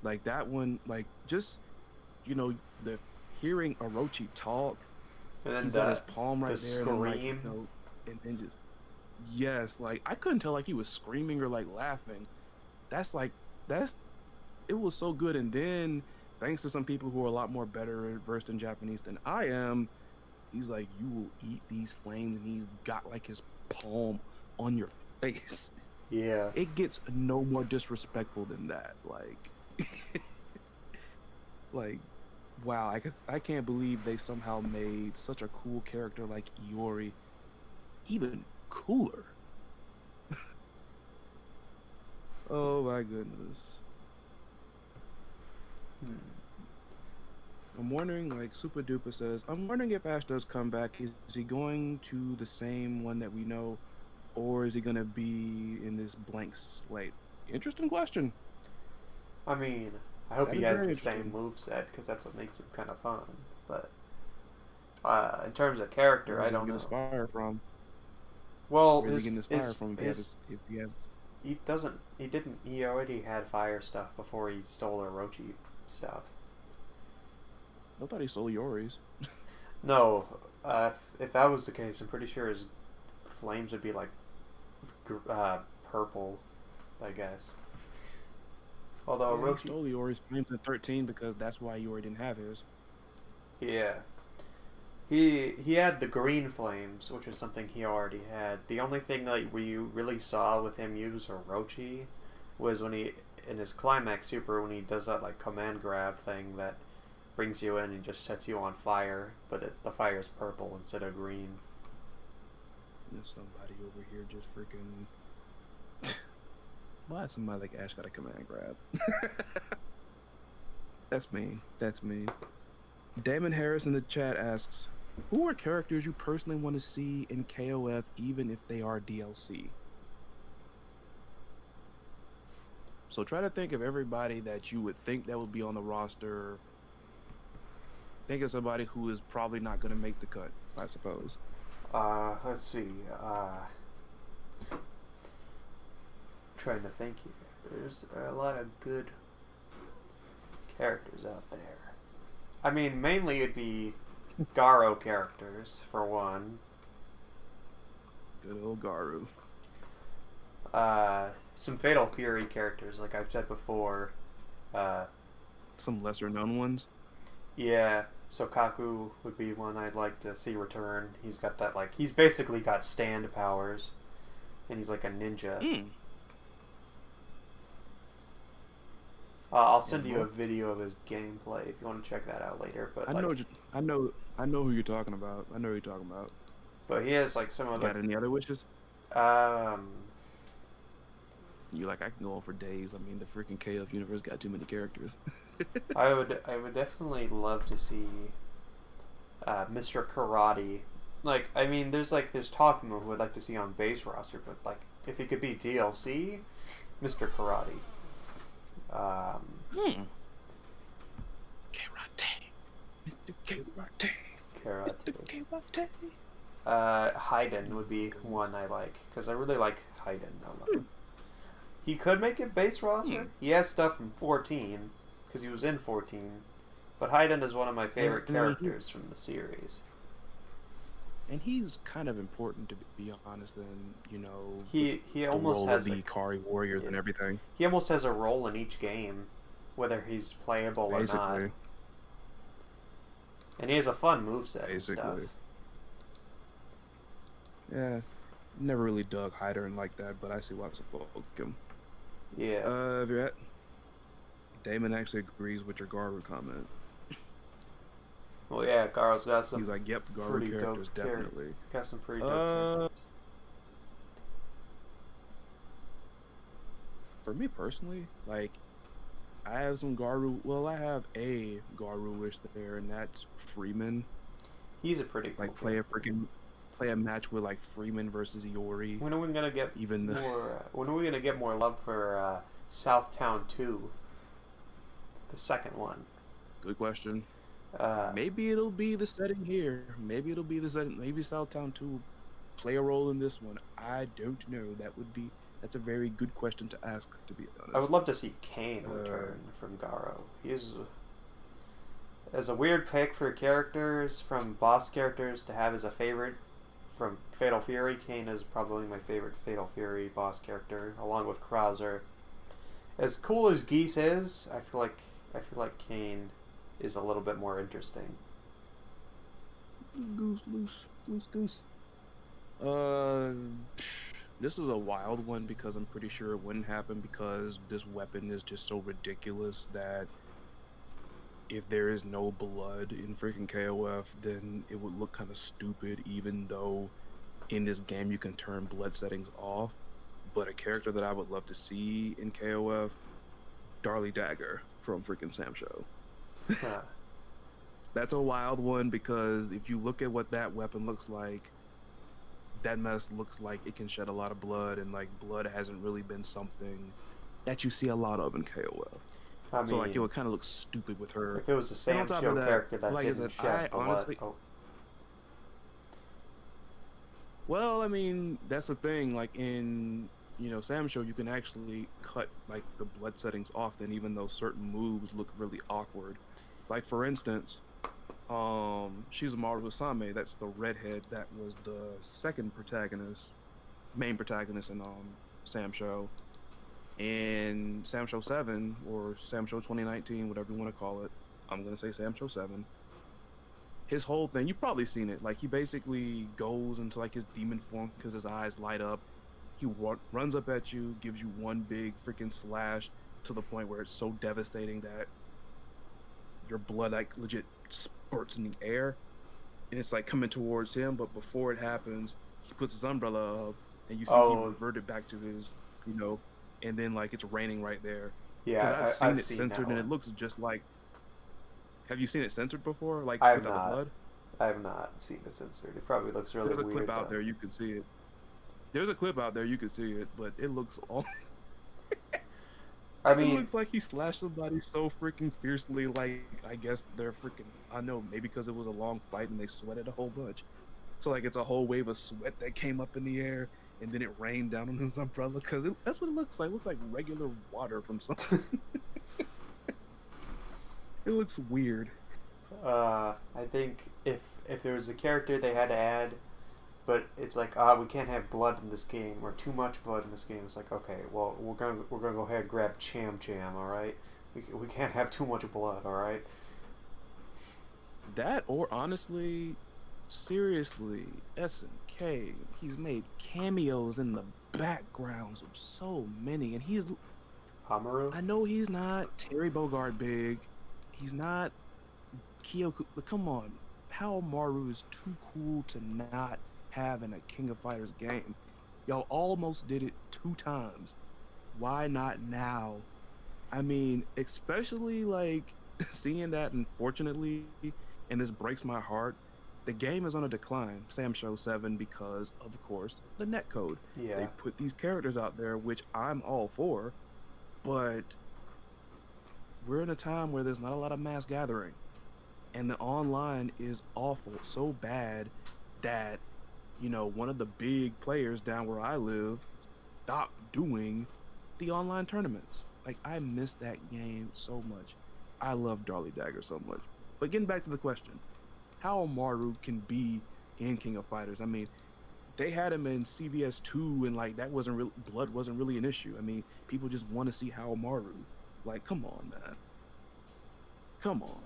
Like that one, like just the hearing Orochi talk, and then he's got his palm right there, scream, and then just yes, like I couldn't tell like he was screaming or like laughing. It was so good. And then thanks to some people who are a lot more better versed in Japanese than I am, he's like, you will eat these flames, and he's got like his palm on your face. Yeah, it gets no more disrespectful than that. Like like wow, I can't believe they somehow made such a cool character like Iori even cooler. Oh my goodness. I'm wondering, like Super Duper says, I'm wondering if Ash does come back, is he going to the same one that we know, or is he going to be in this blank slate? Interesting question. I mean, I hope he has the same moveset, because that's what makes him kind of fun. But in terms of character, I don't know. Where's he getting his fire from? Well, where's he getting his fire from? He already had fire stuff before he stole Orochi stuff. I thought he stole Yori's. No, if that was the case, I'm pretty sure his flames would be like purple, I guess. Although Orochi stole Yori's flames in 13 because that's why Yori didn't have his. Yeah. He had the green flames, which is something he already had. The only thing that we really saw with him use Orochi was when he, in his climax super, when he does that like command grab thing that brings you in and just sets you on fire, but the fire is purple instead of green. There's somebody over here just freaking... Why is somebody like Ash got a command grab? That's mean. That's mean. Damon Harris in the chat asks, "Who are characters you personally want to see in KOF, even if they are DLC?" So try to think of everybody that you would think that would be on the roster. Think of somebody who is probably not going to make the cut, I suppose. Let's see. Trying to think here. There's a lot of good characters out there. I mean, mainly it'd be Garo characters, for one. Good old Garu. Some Fatal Fury characters, like I've said before. Some lesser known ones. Yeah, Sokaku would be one I'd like to see return. He's got that, like, he's basically got stand powers, and he's like a ninja. I'll send you a video of his gameplay if you want to check that out later. But I know who you're talking about. I know who you're talking about. But he has like some of the. Got any other wishes? You like, I can go on for days. I mean, the freaking KOF universe got too many characters. I would definitely love to see Mr. Karate. Like, I mean, there's Takuma who I'd like to see on base roster, but like if he could be DLC, Mr. Karate. Karate. Mr. Karate. Karate. Mr. Karate. Haydn would be one I like, because I really like Haydn a lot. He could make it base roster. He has stuff from 14, because he was in 14. But Haydn is one of my favorite characters from the series. And he's kind of important, to be honest, and he almost has the Kari Warriors and everything. He almost has a role in each game, whether he's playable or not. And he has a fun moveset and stuff. Yeah, never really dug Haydn like that, but I see why some folks like him. Yeah. Damon actually agrees with your Garu comment. Well, yeah, Garo's got some. He's like, yep, Garu characters definitely. Got some pretty dope characters. For me personally, like, I have some Garu. Well, I have a Garu wish there, and that's Freeman. He's a pretty cool play a match with like Freeman versus Iori. When are we gonna get more? When are we gonna get more love for Southtown 2? The second one. Good question. Maybe it'll be the setting here. Maybe it'll be the setting. Maybe Southtown 2 play a role in this one. I don't know. That's a very good question to ask, to be honest. I would love to see Kane return from Garo. He's as a weird pick for characters, from boss characters to have as a favorite from Fatal Fury. Kane is probably my favorite Fatal Fury boss character, along with Krauser. As cool as Geese is, I feel like Kane is a little bit more interesting. Goose. This is a wild one because I'm pretty sure it wouldn't happen, because this weapon is just so ridiculous that if there is no blood in freaking KOF, then it would look kind of stupid, even though in this game you can turn blood settings off. But a character that I would love to see in KOF, Darlie Dagger from freaking Sam Show. Huh. That's a wild one, because if you look at what that weapon looks like, that mess looks like it can shed a lot of blood, and like blood hasn't really been something that you see a lot of in KOF. I mean, so like it would kind of look stupid with her. If it was a Sam Show character that like didn't shed blood. Honestly, well, I mean, that's the thing. Like in Sam Show, you can actually cut like the blood settings off. Then even though certain moves look really awkward, like for instance, Shizumaru Usame, that's the redhead that was the second main protagonist in Sam Show. In Sam Show 7, or Sam Show 2019, whatever you want to call it, I'm going to say Sam Show 7. His whole thing, you've probably seen it, like he basically goes into like his demon form because his eyes light up. He runs up at you, gives you one big freaking slash to the point where it's so devastating that your blood like legit spurts in the air, and it's like coming towards him. But before it happens, he puts his umbrella up, and you see he reverted back to his, and then like it's raining right there. Yeah, I've seen it censored, and it looks just like Have you seen it censored before, like I have without the not. blood? I have not seen it censored. It probably looks really There's a clip weird out though. there you could see it. There's a clip out there you could see it, but it looks all. I It mean, looks like he slashed somebody so freaking fiercely. Like I guess they're freaking. I know maybe because it was a long fight and they sweated a whole bunch. So like it's a whole wave of sweat that came up in the air and then it rained down on his umbrella because that's what it looks like. It looks like regular water from something. It looks weird. I think if there was a character they had to add, but it's like we can't have blood in this game or too much blood in this game. It's like okay, well we're gonna go ahead and grab Cham Cham. All right, we can't have too much blood. All right. That or honestly, seriously, SNK, he's made cameos in the backgrounds of so many, and he's. Hamaru. I know he's not Terry Bogard big. He's not Kyoku, but come on, Hao Maru is too cool to not have in a King of Fighters game. Y'all almost did it 2 times. Why not now? I mean, especially like seeing that, unfortunately, and this breaks my heart. The game is on a decline, Sam Show 7, because of course the netcode. Yeah. They put these characters out there, which I'm all for, but we're in a time where there's not a lot of mass gathering. And the online is awful, so bad that, one of the big players down where I live stopped doing the online tournaments. Like, I miss that game so much. I love Darlie Dagger so much. But getting back to the question, how Maru can be in King of Fighters? I mean, they had him in CVS 2 and like that wasn't real, blood wasn't really an issue. I mean, people just want to see how Maru. Like, come on, man. Come on.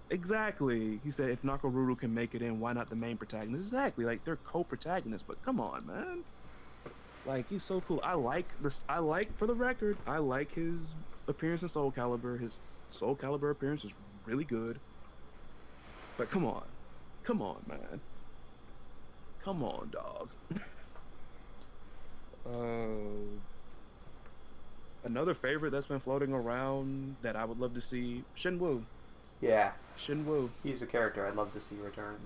Exactly. He said if Nakaruru can make it in, why not the main protagonist? Exactly. Like they're co-protagonists, but come on, man. Like he's so cool. I like this. For the record, I like his appearance in Soul Calibur. His Soul Calibur appearance is really good. But come on, man. Come on, dog. Another favorite that's been floating around that I would love to see, Shenwu. Yeah. Shenwu. He's a character I'd love to see return.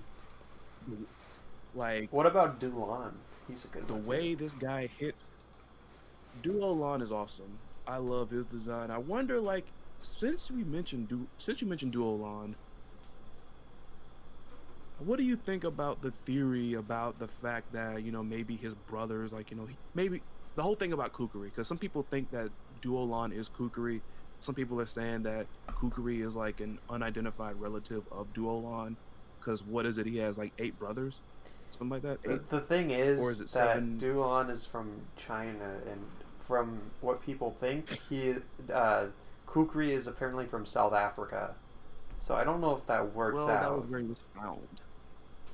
Like, what about Dulan? He's a good the one way too. this guy hits. Duolan is awesome. I love his design. I wonder, like, since you mentioned Duolan, what do you think about the theory about the fact that maybe his brothers, like maybe the whole thing about Kukuri? Because some people think that Duolan is Kukuri. Some people are saying that Kukuri is like an unidentified relative of Duolan. Because what is it? He has like 8 brothers, something like that. 8? The thing is, or is it that 7? Dulan is from China, and from what people think, Kukri is apparently from South Africa. So I don't know if that works Well, out. that was where he was found.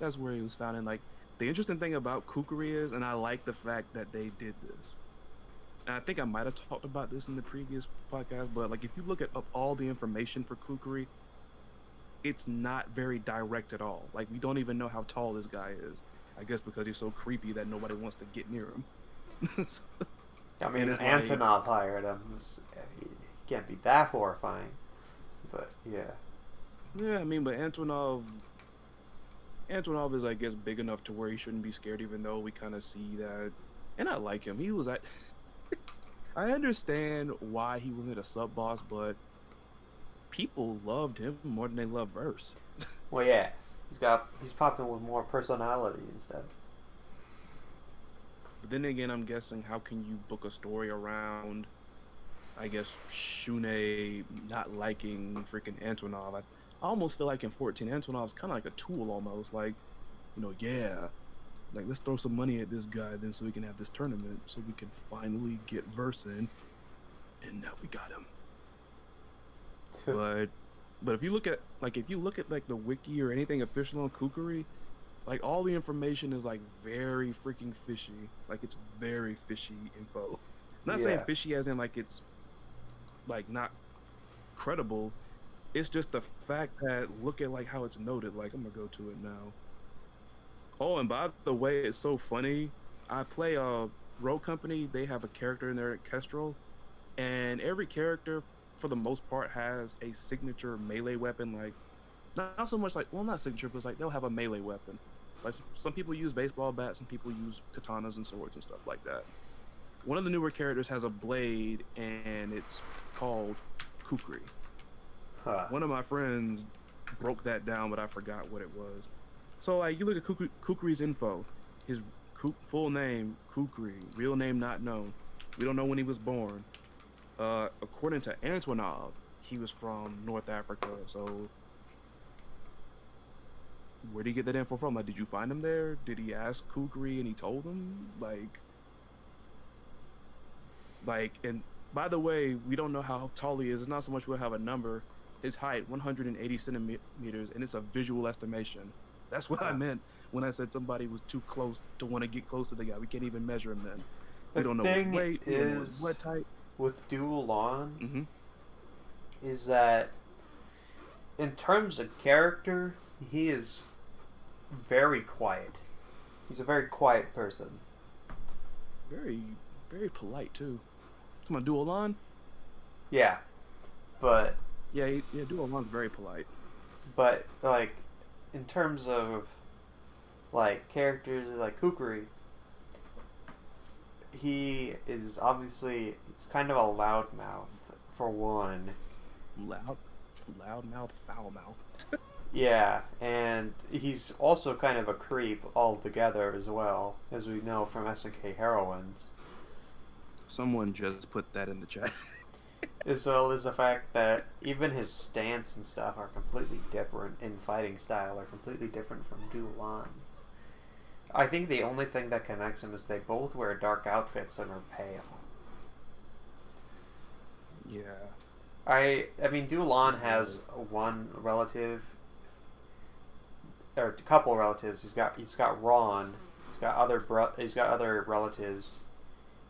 That's where he was found. And like the interesting thing about Kukuri is, and I like the fact that they did this. And I think I might have talked about this in the previous podcast, but like if you look at up all the information for Kukuri, it's not very direct at all. Like we don't even know how tall this guy is. I guess because he's so creepy that nobody wants to get near him. So, I mean, like, Antonov hired him. He can't be that horrifying. But yeah. Yeah, I mean, but Antonov is, I guess, big enough to where he shouldn't be scared, even though we kind of see that. And I like him. He was at. I understand why he wasn't a sub boss, but people loved him more than they love Verse. Well, yeah, he's popping with more personality instead. But then again, I'm guessing how can you book a story around, I guess, Shune not liking freaking Antonov? I almost feel like in 14, Antonov's kind of like a tool almost. Like, yeah, like let's throw some money at this guy then so we can have this tournament so we can finally get Verse in, and now we got him. But if you look at the wiki or anything official on Kukuri, like all the information is like very freaking fishy. Like it's very fishy info. I'm not saying fishy as in like it's like not credible. It's just the fact that look at like how it's noted. Like I'm gonna go to it now. Oh, and by the way, it's so funny. I play Road Company. They have a character in their Kestrel, and every character, for the most part, has a signature melee weapon. Like not so much like, well, not signature, but it's like they'll have a melee weapon. Like some people use baseball bats, some people use katanas and swords and stuff like that. One of the newer characters has a blade, and it's called kukri. Huh. One of my friends broke that down, but I forgot what it was. So like you look at Kukri's info, his full name Kukri, real name not known. We don't know when he was born. According to Antonov, he was from North Africa. So where did he get that info from? Like, did you find him there? Did he ask Kukri and he told him? And by the way, we don't know how tall he is. It's not so much we'll have a number. His height, 180 centimeters, and it's a visual estimation. That's what I meant when I said somebody was too close to want to get close to the guy. We can't even measure him then. We don't know his weight, we don't know his blood type. With Dulan, is that in terms of character, he is very quiet. He's a very quiet person. Very, very polite too. Come on, Dulan? Yeah, but yeah, Dulan's very polite. But like, in terms of like characters like Kukri, he is obviously, it's kind of a loudmouth for one. Loudmouth, foul mouth. Yeah, and he's also kind of a creep altogether as well, as we know from SNK Heroines. Someone just put that in the chat. As well as the fact that even his stance and stuff are completely different in fighting style, are completely different from Dulan's. I think the only thing that connects them is they both wear dark outfits and are pale. Yeah. I mean, Dulan has one relative, or a couple relatives. He's got Ron. He's got other relatives.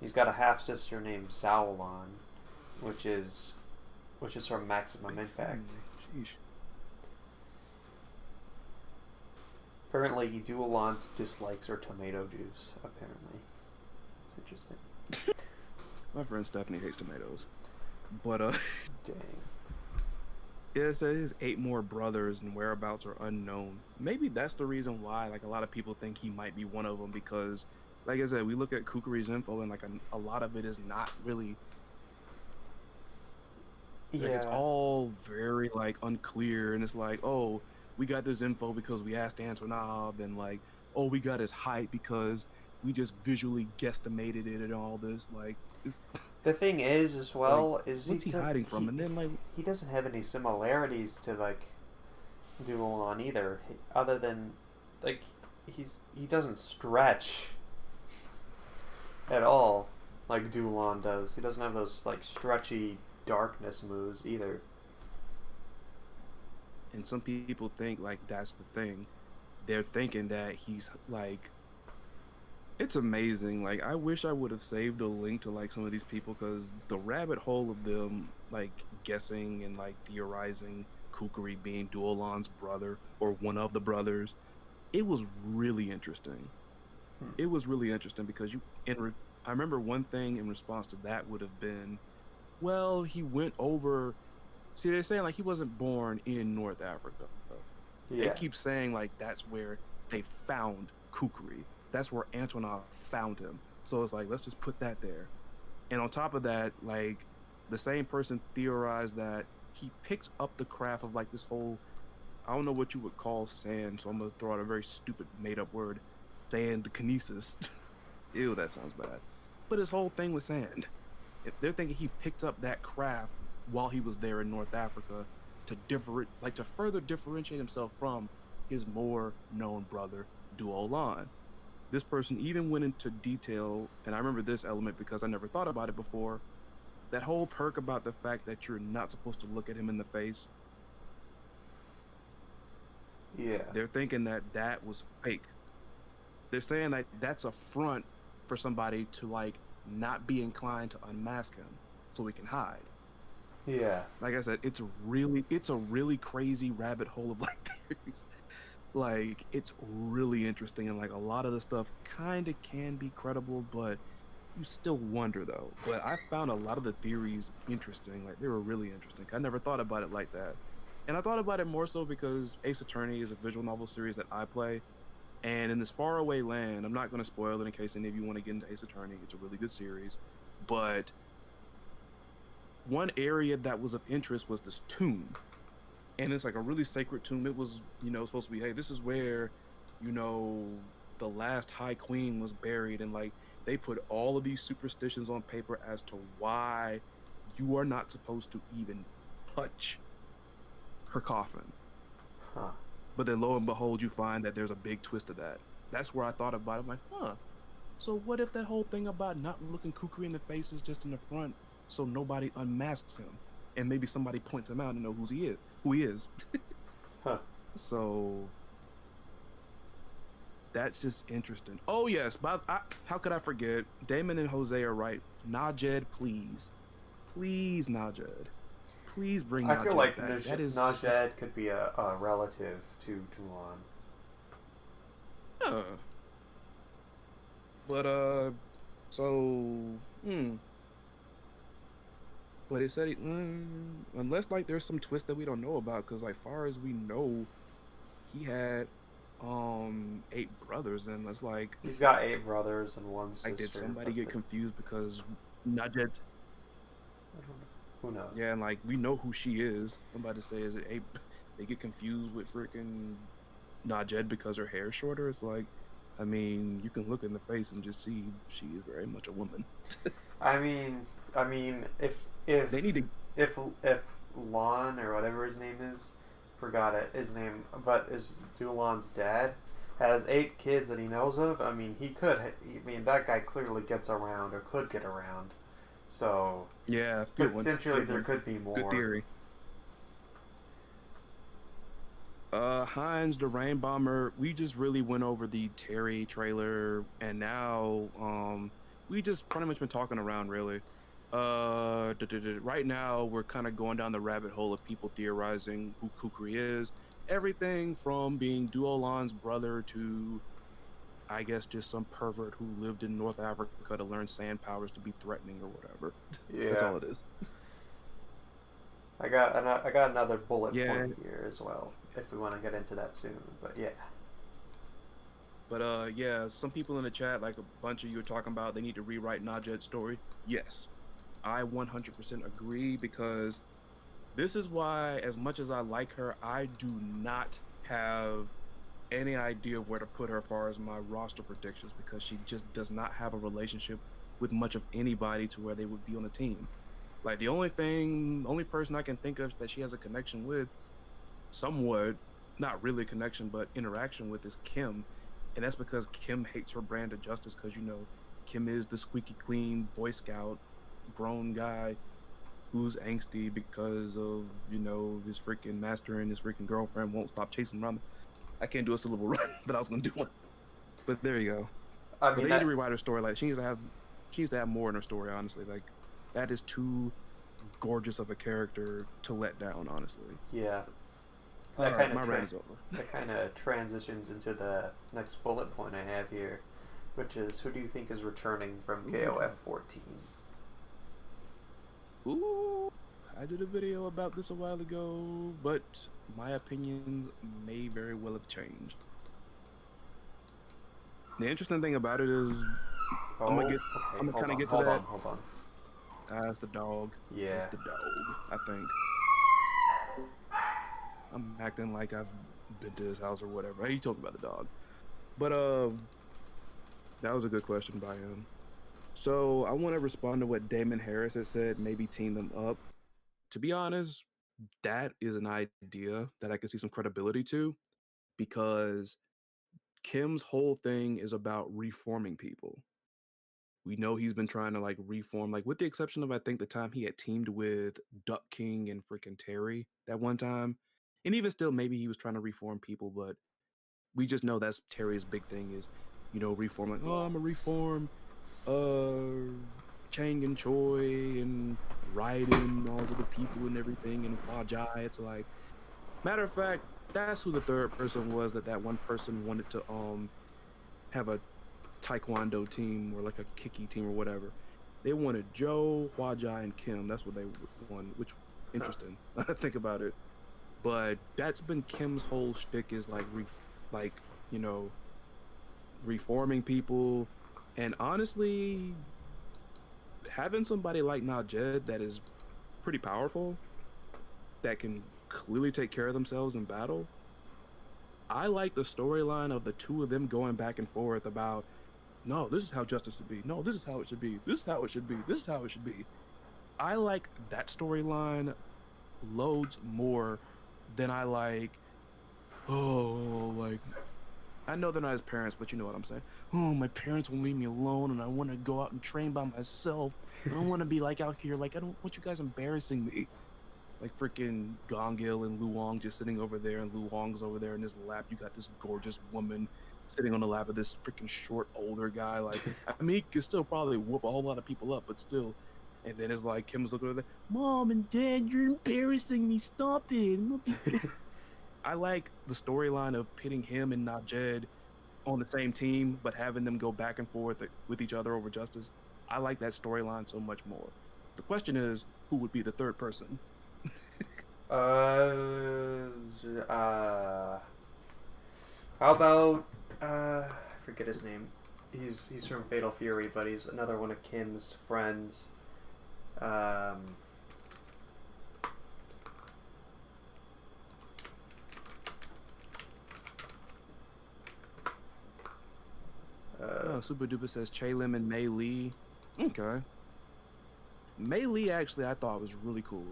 He's got a half sister named Sauron, which is from Maximum Impact. Sheesh. Apparently, Dulan's dislikes her tomato juice. Apparently, it's interesting. My friend Stephanie hates tomatoes, but Dang. yeah, it says 8 more brothers and whereabouts are unknown. Maybe that's the reason why, like, a lot of people think he might be one of them, because, like I said, we look at Kukri's info and like a lot of it is not really. Like, it's all very like unclear, and it's like, oh, we got this info because we asked Antonov, and like, oh, we got his height because we just visually guesstimated it and all this. Like, the thing is, as well, like, is what's he hiding from? And then like, he doesn't have any similarities to like Dulan either, other than like he doesn't stretch at all like Dulan does. He doesn't have those like stretchy darkness moves either. And some people think like that's the thing. They're thinking that he's like, it's amazing. Like, I wish I would have saved a link to like some of these people, because the rabbit hole of them like guessing and like theorizing Kukri being Dulan's brother or one of the brothers, it was really interesting. It was really interesting because I remember one thing in response to that would have been, well, he went over. See, they're saying like he wasn't born in North Africa. Yeah. They keep saying like that's where they found Kukri. That's where Antonov found him. So it's like, let's just put that there. And on top of that, like, the same person theorized that he picked up the craft of like this whole, I don't know what you would call sand, so I'm gonna throw out a very stupid made up word, sand kinesis. Ew, that sounds bad. But his whole thing was sand. If they're thinking he picked up that craft while he was there in North Africa to further differentiate himself from his more known brother Dulan. This person even went into detail, and I remember this element because I never thought about it before, that whole perk about the fact that you're not supposed to look at him in the face. Yeah. They're thinking that was fake. They're saying that that's a front for somebody to like not be inclined to unmask him so he can hide. Yeah. Like I said, it's a really crazy rabbit hole of like theories. Like, it's really interesting, and like a lot of the stuff kind of can be credible, but you still wonder though. But I found a lot of the theories interesting. Like, they were really interesting. I never thought about it like that. And I thought about it more so because Ace Attorney is a visual novel series that I play. And in this faraway land, I'm not going to spoil it in case any of you want to get into Ace Attorney. It's a really good series. But one area that was of interest was this tomb. And it's like a really sacred tomb. It was, supposed to be, hey, this is where, the last High Queen was buried. And like, they put all of these superstitions on paper as to why you are not supposed to even touch her coffin. Huh. But then lo and behold, you find that there's a big twist to that. That's where I thought about it. I'm like, so what if that whole thing about not looking kukri in the face is just in the front so nobody unmasks him? And maybe somebody points him out and know who he is. Huh. So that's just interesting. Oh yes, but how could I forget? Damon and Jose are right. Najed, please, Najed, please bring. I feel like back. Najed could be a relative to Toulon. But But it said unless like there's some twist that we don't know about, because like far as we know, he had 8 brothers, and that's like he's got 8 brothers and 1 sister. Like, did somebody get confused because Najed? I don't know. Who knows? Yeah, and like we know who she is. Somebody says it. They get confused with freaking Najed because her hair is shorter. It's like, I mean, you can look in the face and just see she is very much a woman. I mean, if they need to, if Lon or whatever his name is, forgot it his name, but is Dulon's dad has 8 kids that he knows of. I mean, that guy clearly gets around or could get around. So yeah, potentially there could be more. Good theory. Heinz the Rain Bomber, we just really went over the Terry trailer, and now we just pretty much been talking around really. Right now we're kind of going down the rabbit hole of people theorizing who Kukri is. Everything from being Duolan's brother to, I guess, just some pervert who lived in North Africa to learn sand powers to be threatening or whatever. Yeah, that's all it is. I got another bullet point here as well, if we want to get into that soon. But yeah. But yeah, some people in the chat, like a bunch of you, are talking about they need to rewrite Najed's story. Yes, I 100% agree, because this is why, as much as I like her, I do not have any idea of where to put her as far as my roster predictions, because she just does not have a relationship with much of anybody to where they would be on the team. Like, the only person I can think of that she has a connection with, somewhat, not really connection, but interaction with, is Kim. And that's because Kim hates her brand of justice, because, Kim is the squeaky clean Boy Scout grown guy who's angsty because of, his freaking master and his freaking girlfriend won't stop chasing him around. I can't do a syllable run, but I was gonna do one. But there you go. I mean, they need to rewrite her story. Like, she needs to have more in her story, honestly. Like, that is too gorgeous of a character to let down, honestly. Yeah. My rant is over. That kind of transitions into the next bullet point I have here, which is, who do you think is returning from KOF 14? Ooh, I did a video about this a while ago, but my opinions may very well have changed. The interesting thing about it is, I'm gonna kind of get to that. Hold on. That's the dog. Yeah. That's the dog, I think. I'm acting like I've been to his house or whatever. He told me about the dog. But that was a good question by him. So I want to respond to what Damon Harris had said, maybe team them up. To be honest, that is an idea that I can see some credibility to, because Kim's whole thing is about reforming people. We know he's been trying to like reform, like with the exception of, I think, the time he had teamed with Duck King and freaking Terry that one time. And even still, maybe he was trying to reform people, but we just know that's Terry's big thing is, reform. Like, oh, I'm a reform Chang and Choi and Raiden, all of the people and everything, and Wajai. It's like, matter of fact, that's who the third person was that one person wanted to have a Taekwondo team or like a Kiki team or whatever. They wanted Joe, Wajai, and Kim. That's what they wanted, which interesting. Think about it. But that's been Kim's whole shtick is like like you know reforming people, and honestly, having somebody like Najed that is pretty powerful, that can clearly take care of themselves in battle. I like the storyline of the two of them going back and forth about, no, this is how justice should be. No, this is how it should be. This is how it should be. This is how it should be. I like that storyline loads more than I like, oh, like, I know they're not his parents, but you know what I'm saying. Oh, my parents will leave me alone and I want to go out and train by myself. I don't want to be like out here. Like, I don't want you guys embarrassing me. Like freaking Gongil and Luong just sitting over there, and Luong's over there in his lap. You got this gorgeous woman sitting on the lap of this freaking short older guy. Like, I mean, he could still probably whoop a whole lot of people up, but still. And then it's like Kim's looking over there, Mom and Dad, you're embarrassing me. Stop it. I like the storyline of pitting him and Najed on the same team, but having them go back and forth with each other over justice. I like that storyline so much more. The question is, who would be the third person? Uh, how about I forget his name. He's from Fatal Fury, but he's another one of Kim's friends. Um, Super Duper says Che Lim and Mei Lee. Okay. Mei Lee actually I thought was really cool.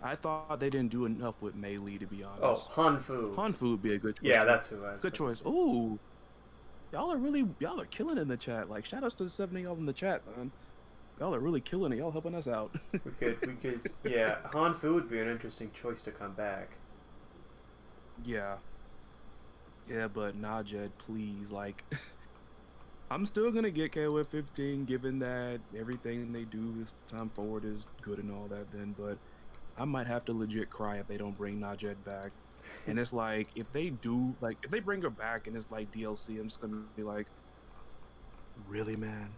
I thought they didn't do enough with Mei Lee, to be honest. Oh, Han Fu. Han Fu would be a good choice. Yeah, that's who I was. Good choice. Ooh, y'all are killing in the chat. Like, shout outs to the 7 of y'all in the chat, man. Y'all are really killing it. Y'all helping us out. we could. Yeah, Han Fu would be an interesting choice to come back. Yeah. Yeah, but Najed, please, like, I'm still gonna get KOF 15, given that everything they do this time forward is good and all that. Then, but I might have to legit cry if they don't bring Najed back. And it's like, if they do, like, if they bring her back and it's like DLC, I'm just gonna be like, really, man?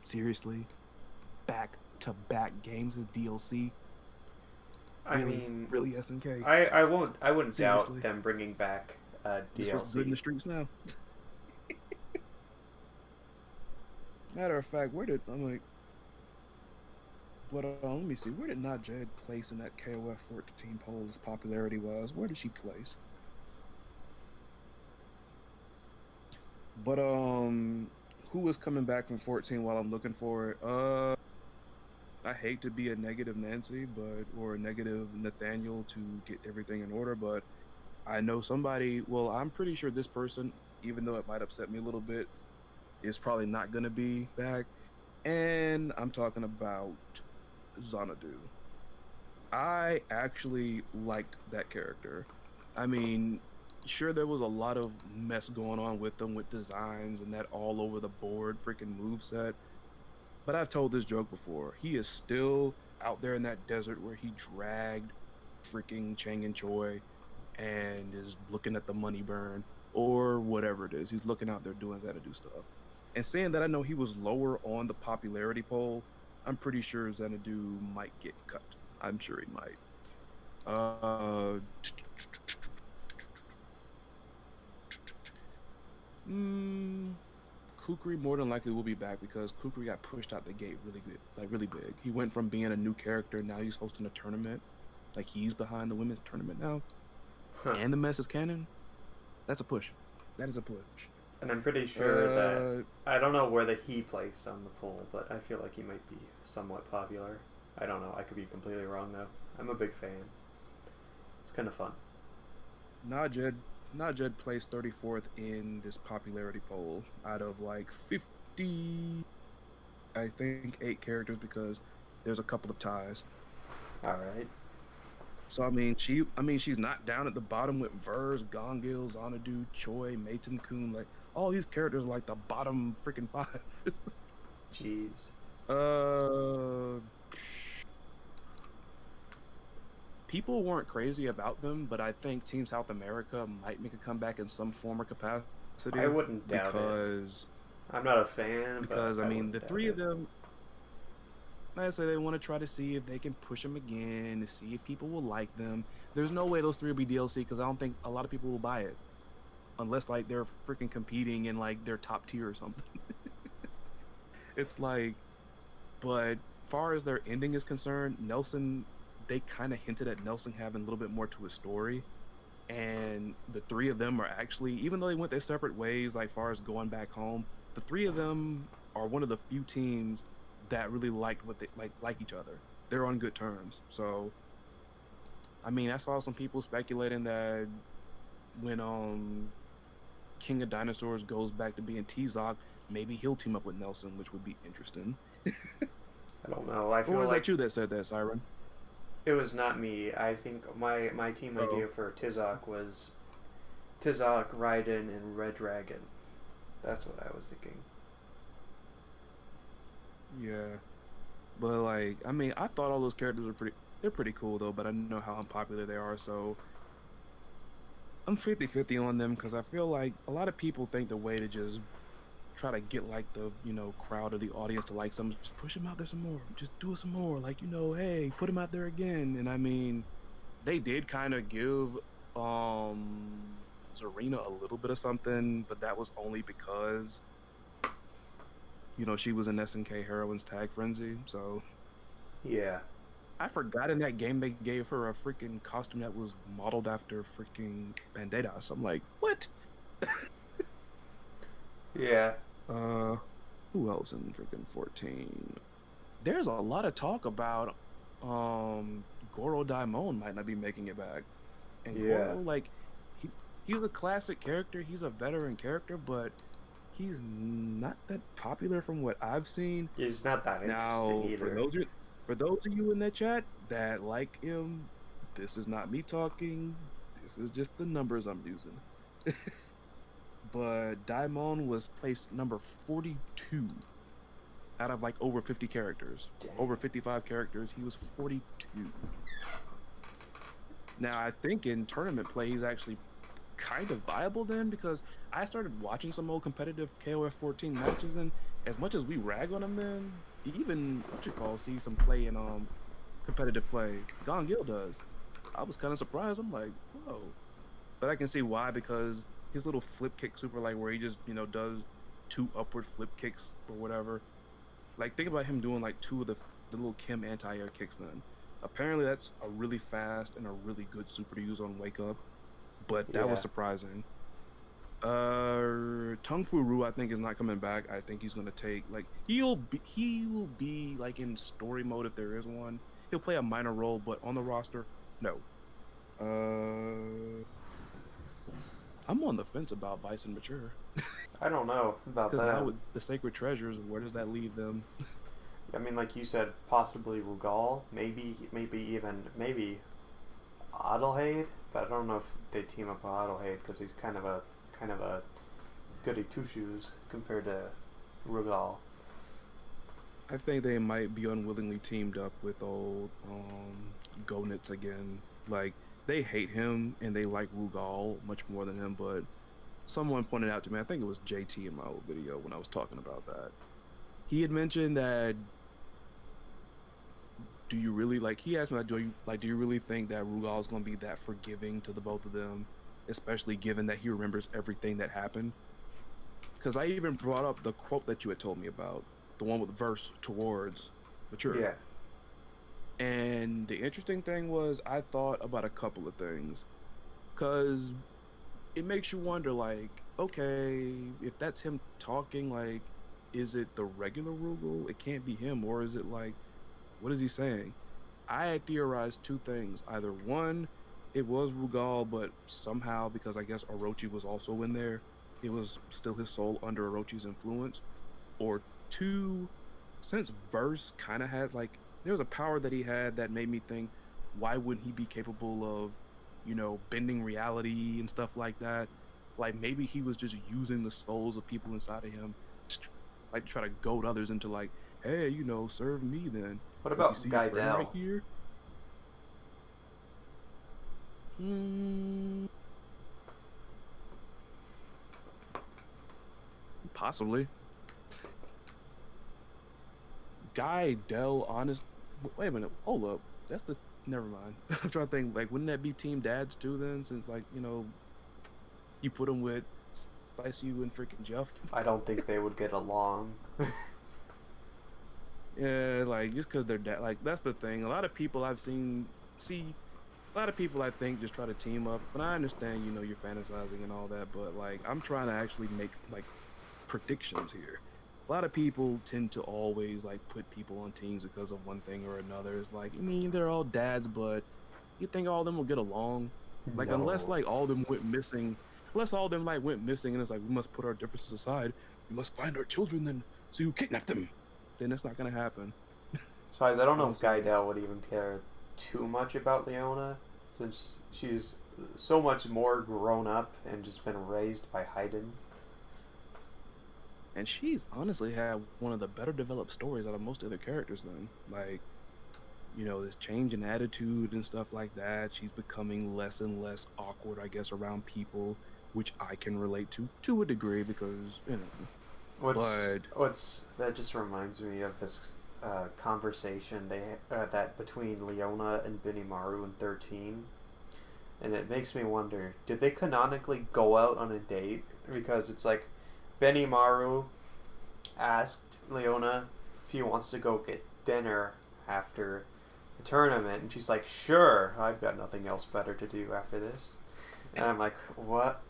Seriously? Back-to-back games as DLC? I mean, really SNK? I wouldn't Seriously? doubt them bringing back DLC. This was good in the streets now. Matter of fact, let me see, where did Najed place in that KOF 14 poll as popularity was? Where did she place? But who was coming back from 14 while I'm looking for it? I hate to be a negative Nancy, or a negative Nathaniel to get everything in order, but I know somebody, well, I'm pretty sure this person, even though it might upset me a little bit, is probably not gonna be back. And I'm talking about Xanadu. I actually liked that character. I mean, sure, there was a lot of mess going on with them with designs and that all over the board freaking moveset. But I've told this joke before. He is still out there in that desert where he dragged freaking Chang and Choi and is looking at the money burn or whatever it is. He's looking out there doing Xanadu stuff. And saying that, I know he was lower on the popularity poll, I'm pretty sure Xanadu might get cut. I'm sure he might. Kukri more than likely will be back because Kukri got pushed out the gate really good, like really big. He went from being a new character, now he's hosting a tournament. Like, he's behind the women's tournament now. And the mess is canon. That's a push. That is a push. And I'm pretty sure that I don't know where he placed on the poll, but I feel like he might be somewhat popular. I don't know. I could be completely wrong though. I'm a big fan. It's kind of fun. Najed placed 34th in this popularity poll out of like 50, I think 8 characters because there's a couple of ties. All right. So I mean, she's not down at the bottom with Verse, Gongil, Xanadu, Choi, Meitan Kun. Like, all these characters are like the bottom freaking 5. Jeez. People weren't crazy about them, but I think Team South America might make a comeback in some form or capacity. I wouldn't doubt it. Because I'm not a fan. Because but I mean, the 3 of them. like I say, they want to try to see if they can push them again to see if people will like them. There's no way those three will be DLC because I don't think a lot of people will buy it unless like they're freaking competing in like their top tier or something. It's like, but far as their ending is concerned, Nelson, they kind of hinted at Nelson having a little bit more to his story. And the three of them are actually, even though they went their separate ways, like far as going back home, the three of them are one of the few teams that really liked what they like each other. They're on good terms. So, I mean, I saw some people speculating that when King of Dinosaurs goes back to being T-Zoc, maybe he'll team up with Nelson, which would be interesting. I don't know. I Or feel was like that you that said that, Siren? it was not me. I think my team Oh, idea for Tizok was Tizok, Raiden, and Red Dragon. That's what I was thinking. yeah. But like, I mean, I thought all those characters were they're pretty cool though, but I know how unpopular they are, so I'm 50-50 on them because I feel like a lot of people think the way to just try to get like the, crowd or the audience to like some, just push them out there some more, just do it some more, like, hey, put them out there again. And I mean, they did kind of give Zarina a little bit of something, but that was only because she was in SNK Heroines Tag Frenzy. So Yeah. I forgot in that game they gave her a freaking costume that was modeled after freaking Banditas. I'm like, what? Yeah. Uh, who else in freaking 14? There's a lot of talk about Goro Daimon might not be making it back. And Yeah. Goro, like, he's a classic character, he's a veteran character, but he's not that popular from what I've seen. He's not that interesting Now, either. for those of you in that chat that like him, this is not me talking. This is just the numbers I'm using. But Daimon was placed number 42 out of like over 50 characters. Dang. Over 55 characters, he was 42. Now, I think in tournament play, he's actually kind of viable then because I started watching some old competitive KOF 14 matches, and as much as we rag on him, then he even see some play in competitive play. Don Gill does. I was kind of surprised. I'm like, whoa. But I can see why, because his little flip kick super, like where he just does 2 upward flip kicks or whatever. Like, think about him doing like 2 of the little Kim anti-air kicks then. Apparently that's a really fast and a really good super to use on Wake Up, but that was surprising. Tung Fu Ru, I think, is not coming back. I think he's gonna take like he will be like in story mode if there is one. He'll play a minor role, but on the roster, no. I'm on the fence about Vice and Mature. I don't know about Because that. now with the Sacred Treasures, where does that leave them? I mean, like you said, possibly Rugal, maybe even Adelheid, but I don't know if they team up with Adelheid because he's kind of a goody two shoes compared to Rugal. I think they might be unwillingly teamed up with old Gonitz again. Like, they hate him and they like Rugal much more than him, but someone pointed out to me, I think it was JT in my old video when I was talking about that. He had mentioned that he asked me, do you really think that Rugal is going to be that forgiving to the both of them, especially given that he remembers everything that happened? Because I even brought up the quote that you had told me about, the one with verse towards Mature. Yeah. And the interesting thing was, I thought about a couple of things, because it makes you wonder, like, okay, if that's him talking, like, is it the regular Rugal? It can't be him, or is it like, what is he saying? I had theorized 2 things. Either one, it was Rugal, but somehow, because I guess Orochi was also in there, it was still his soul under Orochi's influence. Or 2, since Verse kind of had, like, there was a power that he had that made me think, why wouldn't he be capable of, bending reality and stuff like that? Like, maybe he was just using the souls of people inside of him, like, to try to goad others into, like, hey, serve me then. What Like, about you see your friend right Gaidel? here? Possibly. Guy Dell, honest. Wait a minute. Hold up. That's the. Never mind. I'm trying to think. Like, wouldn't that be Team Dads too? Then, since like you put them with Slice You and freaking Jeff. I don't think they would get along. Yeah, like just because they're dad. Like that's the thing. A lot of people I've seen see. A lot of people I think just try to team up, and I understand you're fantasizing and all that, but like I'm trying to actually make like predictions here. A lot of people tend to always like put people on teams because of one thing or another. It's like, I mean, they're all dads, but you think all of them will get along? Like, unless No. like all of them went missing, unless all of them like went missing, and it's like we must put our differences aside. We must find our children, then so you kidnap them. Then it's not gonna happen. So I don't I know don't if see that. Guidel would even care too much about Leona, since she's so much more grown up and just been raised by Haydn. And she's honestly had one of the better developed stories out of most other characters. Then, like, this change in attitude and stuff like that. She's becoming less and less awkward, I guess, around people, which I can relate to a degree because. But What's that just reminds me of this conversation that between Leona and Benimaru in 13, and it makes me wonder: did they canonically go out on a date? Because it's like Benimaru asked Leona if he wants to go get dinner after the tournament, and she's like, "Sure, I've got nothing else better to do after this." And I'm like, "What?"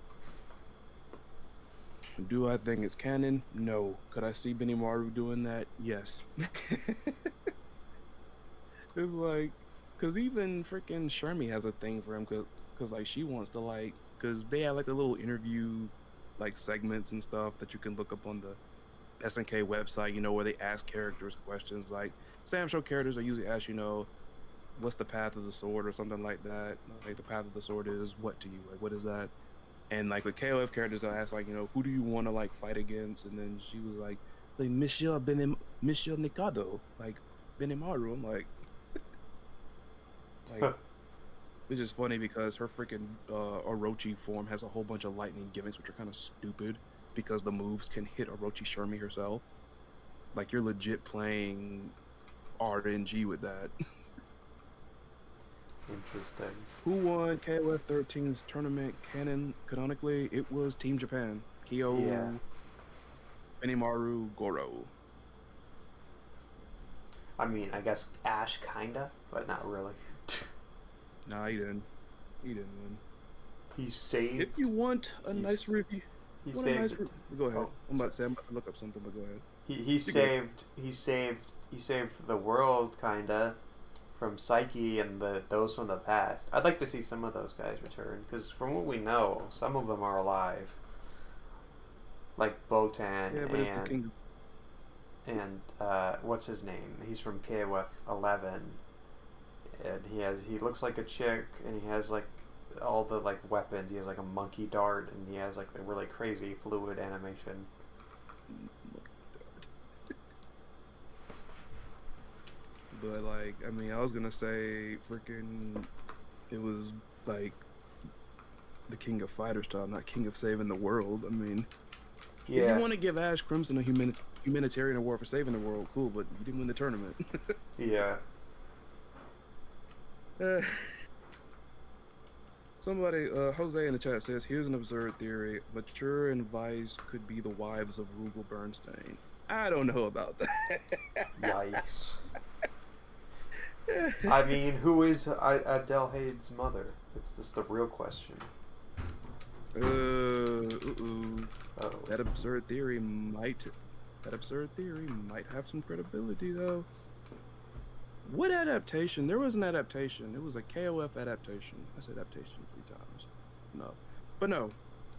do I think it's canon? No. Could I see Benimaru doing that? Yes. It's like, cause even freaking Shermie has a thing for him, cause like she wants to like, cause they have like a little interview, like segments and stuff that you can look up on the SNK website. Where they ask characters questions. Like Sam Show characters are usually ask, what's the path of the sword or something like that. Like the path of the sword is what to you? Like what is that? And like with KOF characters, they'll ask like, who do you want to like fight against? And then she was like Monsieur Nikado, like Benimaru. I'm like it's just funny because her freaking Orochi form has a whole bunch of lightning gimmicks, which are kind of stupid because the moves can hit Orochi Shermie herself. Like you're legit playing RNG with that. Interesting. Who won KOF 13's tournament canonically? It was Team Japan. Kyo, Yeah. Benimaru, Goro. I mean, I guess Ash kinda, but not really. Nah, he didn't. He didn't win. He saved. If you want a nice review, He want a nice saved. go ahead. Oh, I'm about to say I'm about to look up something, but go ahead. He saved. He saved the world kinda from Psyche and those from the past. I'd like to see some of those guys return because from what we know, some of them are alive. Like Botan Yeah, but it's the king. and what's his name? He's from KOF 11, and he looks like a chick, and he has like all the like weapons. He has like a monkey dart, and he has like the really crazy fluid animation. But like, I mean, I was gonna say freaking, it was like the king of fighters style, not king of saving the world. I mean, if you want to give Ash Crimson a humanitarian award for saving the world, cool, but you didn't win the tournament. Yeah. Somebody, Jose in the chat says, here's an absurd theory. Mature and Vice could be the wives of Rugal Bernstein. I don't know about that. Yikes. I mean, who is Adele Hade's mother? It's the real question. That absurd theory might have some credibility though. What adaptation? There was an adaptation. It was a KOF adaptation. I said adaptation 3 times. No. But no.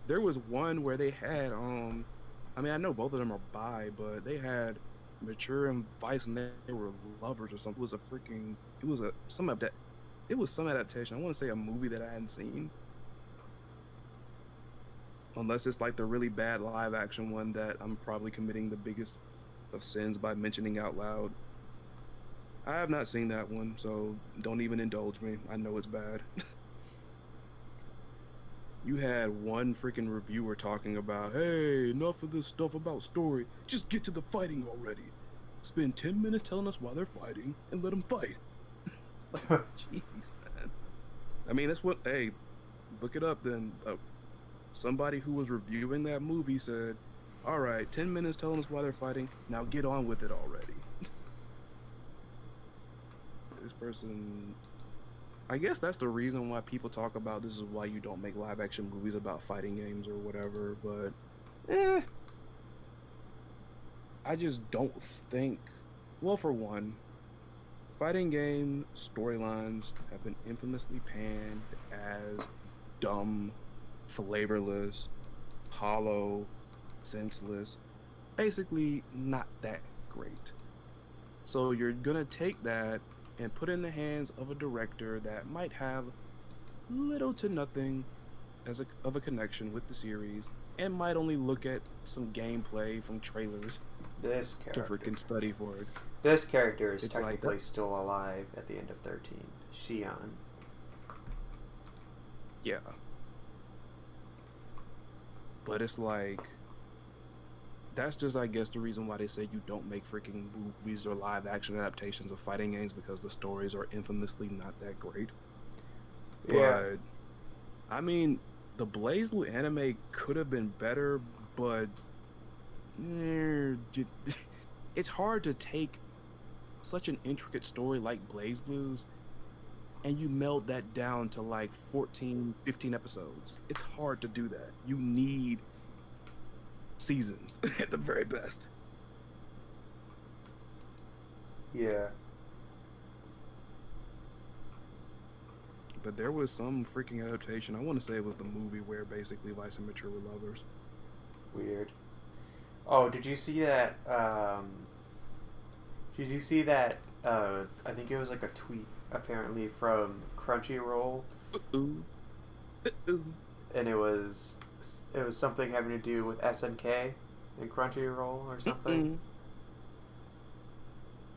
There was one where they had I mean I know both of them are bi, but they had Mature and Vice and they were lovers or something. It was some adaptation. I want to say a movie that I hadn't seen. Unless it's like the really bad live action one that I'm probably committing the biggest of sins by mentioning out loud. I have not seen that one, so don't even indulge me. I know it's bad. You had one freaking reviewer talking about, hey, enough of this stuff about story. Just get to the fighting already. Spend 10 minutes telling us why they're fighting and let them fight. Like, jeez, man. I mean, that's what. Hey, look it up then. Somebody who was reviewing that movie said, "All right, 10 minutes telling us why they're fighting. Now get on with it already." This person, I guess that's the reason why people talk about this is why you don't make live action movies about fighting games or whatever. But, I just don't think. Well, for one, fighting game storylines have been infamously panned as dumb, flavorless, hollow, senseless, basically not that great. So you're gonna take that and put in the hands of a director that might have little to nothing of a connection with the series and might only look at some gameplay from trailers This to character. freaking study for it. This character is It's like technically that. still alive at the end of 13. Shion. Yeah. But it's like, that's just, I guess, the reason why they say you don't make freaking movies or live action adaptations of fighting games, because the stories are infamously not that great. Yeah. But I mean, the Blaze Blue anime could have been better, but it's hard to take such an intricate story like Blaze Blues and you meld that down to like 14, 15 episodes. It's hard to do that. You need seasons at the very best. Yeah. But there was some freaking adaptation. I want to say it was the movie where basically Vice and Mature were lovers. Weird. Oh, did you see that? Did you see that? I think it was like a tweet apparently from Crunchyroll, Ooh. Ooh. and it was something having to do with SNK and Crunchyroll or something.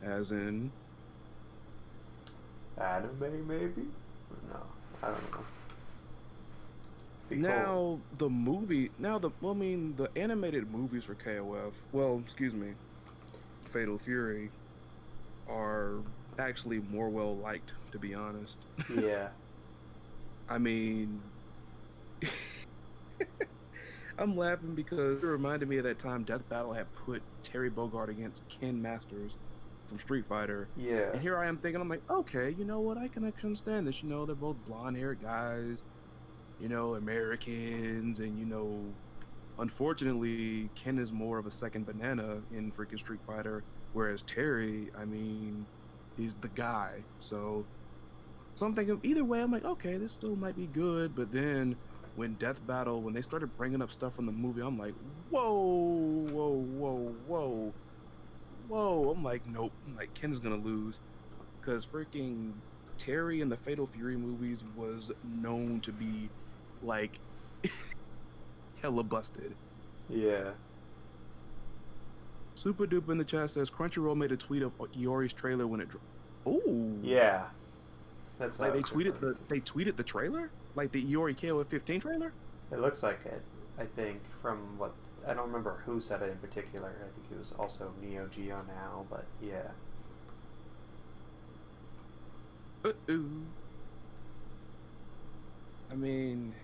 As in, Anime, maybe? No, I don't know. Be now cool. the movie, well, I mean, the animated movies for KOF, well, excuse me, Fatal Fury, are actually more well liked, to be honest. Yeah. I mean, I'm laughing because it reminded me of that time Death Battle had put Terry Bogard against Ken Masters from Street Fighter. Yeah. And here I am thinking, I'm like, okay, you know what? I can actually understand this. You know, they're both blonde-haired guys, you know, Americans, and, you know, unfortunately, Ken is more of a second banana in freaking Street Fighter, whereas Terry, I mean, he's the guy. So I'm thinking, either way, I'm like, okay, this still might be good. But then when Death Battle, when they started bringing up stuff from the movie, I'm like, whoa, whoa, whoa, whoa, whoa. I'm like, nope. I'm like, Ken is gonna lose, because freaking Terry in the Fatal Fury movies was known to be like hella busted. Yeah. Super Duper in the chat says Crunchyroll made a tweet of Iori's trailer when it dropped. Oh, Yeah. That's like what I they was tweeted referring to. they tweeted the trailer, like the Iori KOF 15 trailer. It looks like it. I think from what I don't remember who said it in particular. I think it was also Neo Geo now, but yeah. I mean,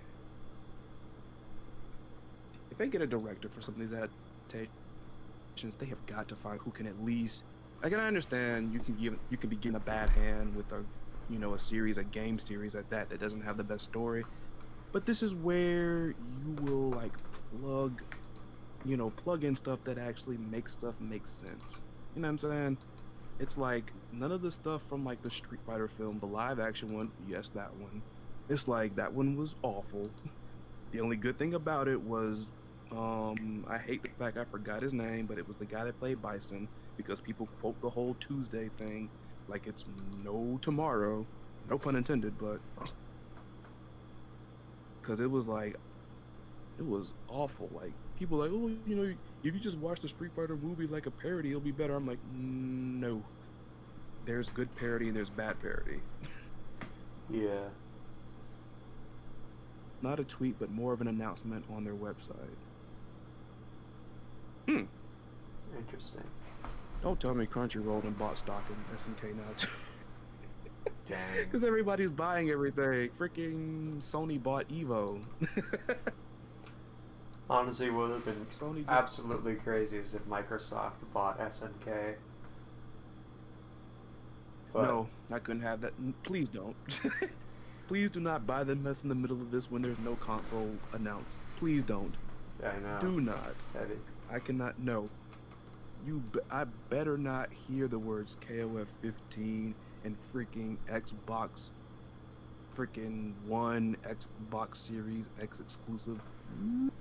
if they get a director for some of these adaptations, they have got to find who can at least. Like, and I understand you can be given a bad hand with a, you know, a game series at that doesn't have the best story, but this is where you will like plug in stuff that actually makes stuff make sense. You know what I'm saying? It's like none of the stuff from like the Street Fighter film, the live action one, yes, that one. It's like that one was awful. The only good thing about it was, I hate the fact I forgot his name, but it was the guy that played Bison, because people quote the whole Tuesday thing like it's no tomorrow, no pun intended, but because it was awful. Like, people like, oh, you know, if you just watch the Street Fighter movie like a parody, it'll be better. I'm like, no. There's good parody and there's bad parody. Yeah. Not a tweet, but more of an announcement on their website. Interesting. Don't tell me Crunchyroll and bought stock in SNK now too. Dang. Because everybody's buying everything. Freaking Sony bought Evo. Honestly, would have been Sony did. absolutely crazy as if Microsoft bought SNK. But No, I couldn't have that. Please don't. Please do not buy the mess in the middle of this when there's no console announced. Please don't. I know. Do not. Heavy. I cannot. No. I better not hear the words KOF 15 and freaking Xbox freaking One, Xbox Series X exclusive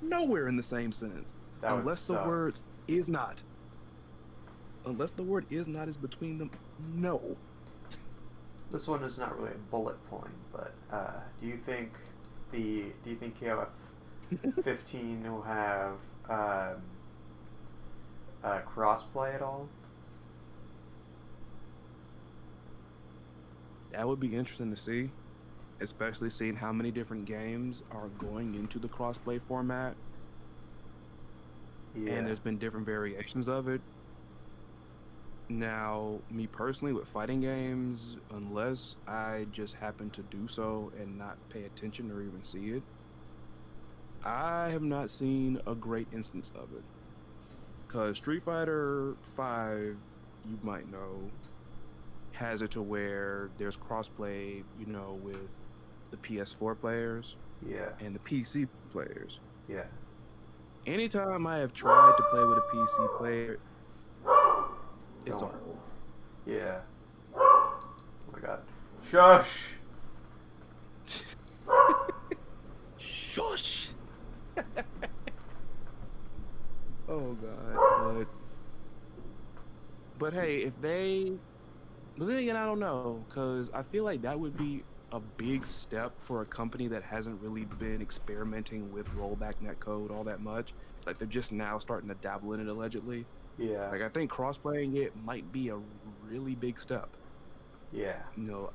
nowhere in the same sentence. That would Unless the suck. word is not. Unless the word is not is between them. No. This one is not really a bullet point, but do you think KOF 15 will have crossplay at all? That would be interesting to see, especially seeing how many different games are going into the crossplay format. Yeah. And there's been different variations of it. Now, me personally, with fighting games, unless I just happen to do so and not pay attention or even see it, I have not seen a great instance of it. Because Street Fighter 5, you might know, has it to where there's crossplay, you know, with the PS4 players Yeah. and the PC players. Yeah. Anytime I have tried to play with a PC player, it's Oh. awful. Yeah. Oh my god. Shush! Shush! Oh god. But hey, if they, but then again, I don't know, because I feel like that would be a big step for a company that hasn't really been experimenting with rollback netcode all that much. Like they're just now starting to dabble in it allegedly. Yeah. Like I think crossplaying it might be a really big step. Yeah. You know,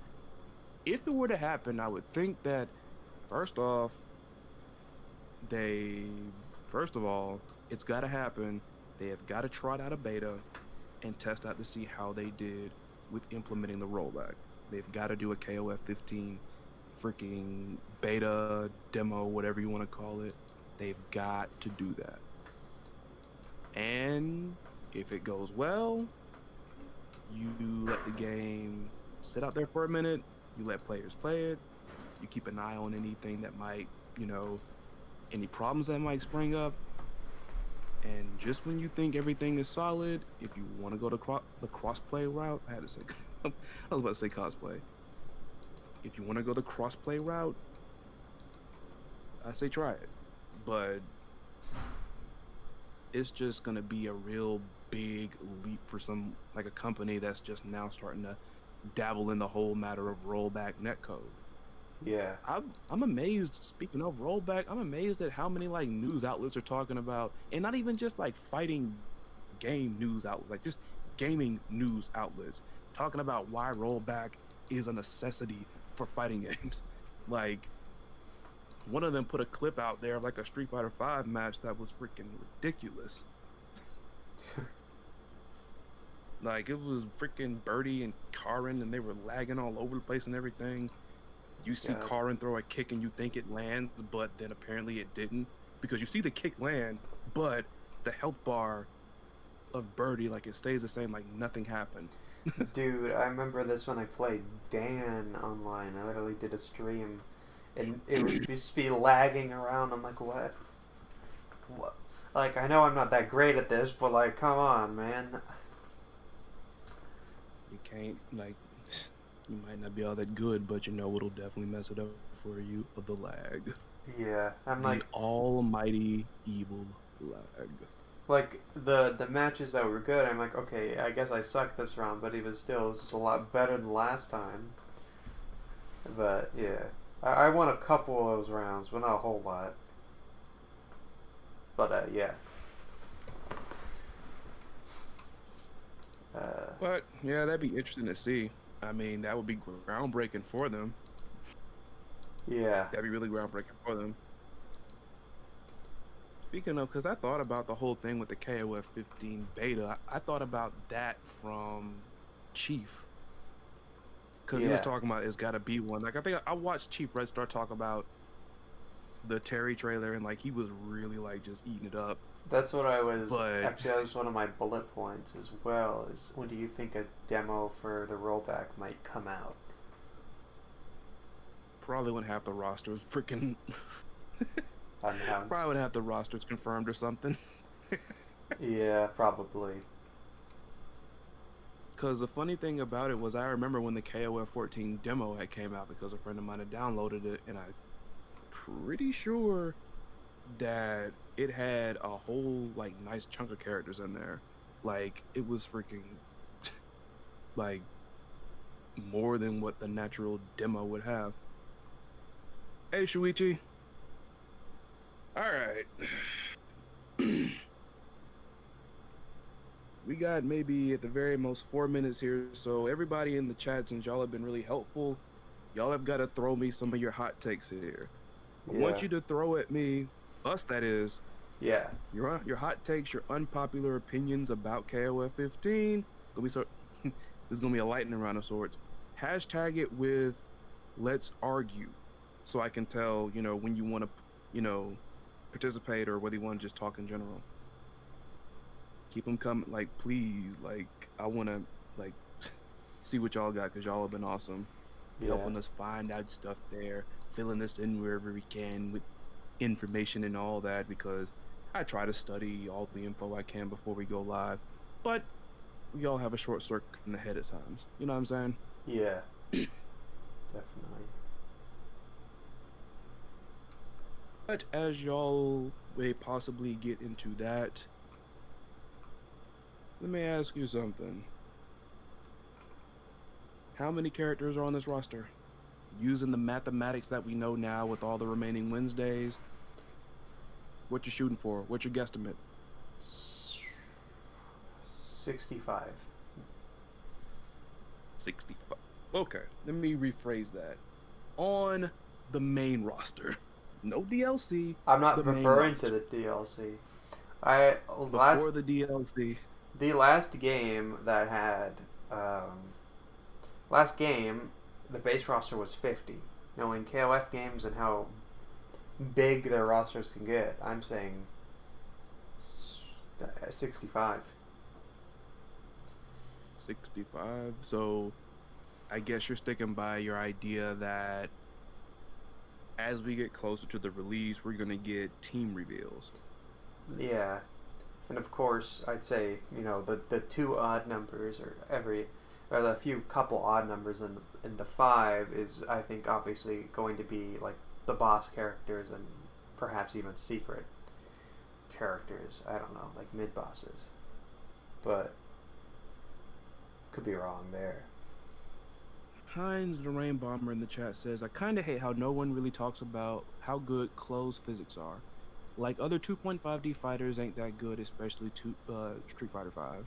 if it were to happen, I would think that first off, first of all, it's got to happen. They have got to trot out a beta and test out to see how they did with implementing the rollback. They've got to do a KOF 15 freaking beta, demo, whatever you want to call it. They've got to do that. And if it goes well, you let the game sit out there for a minute, you let players play it, you keep an eye on anything that might, you know, any problems that might spring up. And just when you think everything is solid, if you want to go to the crossplay route, I had to say, I was about to say cosplay. If you want to go the crossplay route, I say try it. But it's just going to be a real big leap for like a company that's just now starting to dabble in the whole matter of rollback netcode. Yeah. I'm amazed, speaking of rollback, I'm amazed at how many like news outlets are talking about, and not even just like fighting game news outlets, like just gaming news outlets talking about why rollback is a necessity for fighting games. Like one of them put a clip out there of like a Street Fighter 5 match that was freaking ridiculous. Like it was freaking Birdie and Karin, and they were lagging all over the place and everything. You see Karin throw a kick and you think it lands, but then apparently it didn't, because you see the kick land, but the health bar of Birdie, like it stays the same, like nothing happened. Dude, I remember this when I played Dan online. I literally did a stream, and it would just be lagging around. I'm like, what? What? Like, I know I'm not that great at this, but like, come on, man. You can't, like, you might not be all that good, but you know it'll definitely mess it up for you, the lag. Yeah, I'm the like almighty evil lag. Like the matches that were good, I'm like, okay, I guess I sucked this round, but even still, this is a lot better than last time. But yeah, I won a couple of those rounds, but not a whole lot. But yeah. But yeah, that'd be interesting to see. I mean, that would be groundbreaking for them. Yeah. That'd be really groundbreaking for them. Speaking of, because I thought about the whole thing with the KOF 15 beta. I thought about that from Chief, because he was Yeah, talking about it's got to be one. Like I think I watched Chief Red Star talk about the Terry trailer, and like he was really like just eating it up. that's what I was. But Actually, that was one of my bullet points as well. Is when do you think a demo for the rollback might come out? probably when half the rosters freaking probably Announced. when half the rosters confirmed or something. Yeah, probably. Because the funny thing about it was I remember when the KOF 14 demo had came out because a friend of mine had downloaded it, and I'm pretty sure that it had a whole like nice chunk of characters in there. Like it was freaking like more than what the natural demo would have. Hey Shuichi. Alright. We got maybe at the very most 4 minutes here, so everybody in the chat, since y'all have been really helpful, y'all have got to throw me some of your hot takes here. I Yeah. want you to throw at me, us that is, Yeah. your hot takes, your unpopular opinions about KOF 15. This is gonna be a lightning round of sorts. Hashtag it with "Let's argue," so I can tell when you want to, participate or whether you want to just talk in general. Keep them coming, like please. Like I want to like see what y'all got because y'all have been awesome, helping us find out stuff there, filling us in wherever we can with information and all that, because I try to study all the info I can before we go live, but we all have a short circuit in the head at times. You know what I'm saying? Yeah. Definitely. But as y'all may possibly get into that, let me ask you something. How many characters are on this roster? Using the mathematics that we know now with all the remaining Wednesdays, what you shooting for? What's your guesstimate? 65. 65. Okay, let me rephrase that. On the main roster. No DLC. I'm not the main referring to roster. the DLC. Before the DLC. The last game that had last game, the base roster was 50. Knowing KOF games and how big their rosters can get, I'm saying 65. 65. So I guess you're sticking by your idea that as we get closer to the release, we're gonna get team reveals. Yeah, and of course, I'd say the two odd numbers or the few couple odd numbers in the five is, I think, obviously going to be like the boss characters and perhaps even secret characters. I don't know, like mid bosses, but could be wrong there. Heinz the Rain Bomber in the chat says, I kind of hate how no one really talks about how good closed physics are. Like other 2.5D fighters ain't that good, especially Street Fighter 5.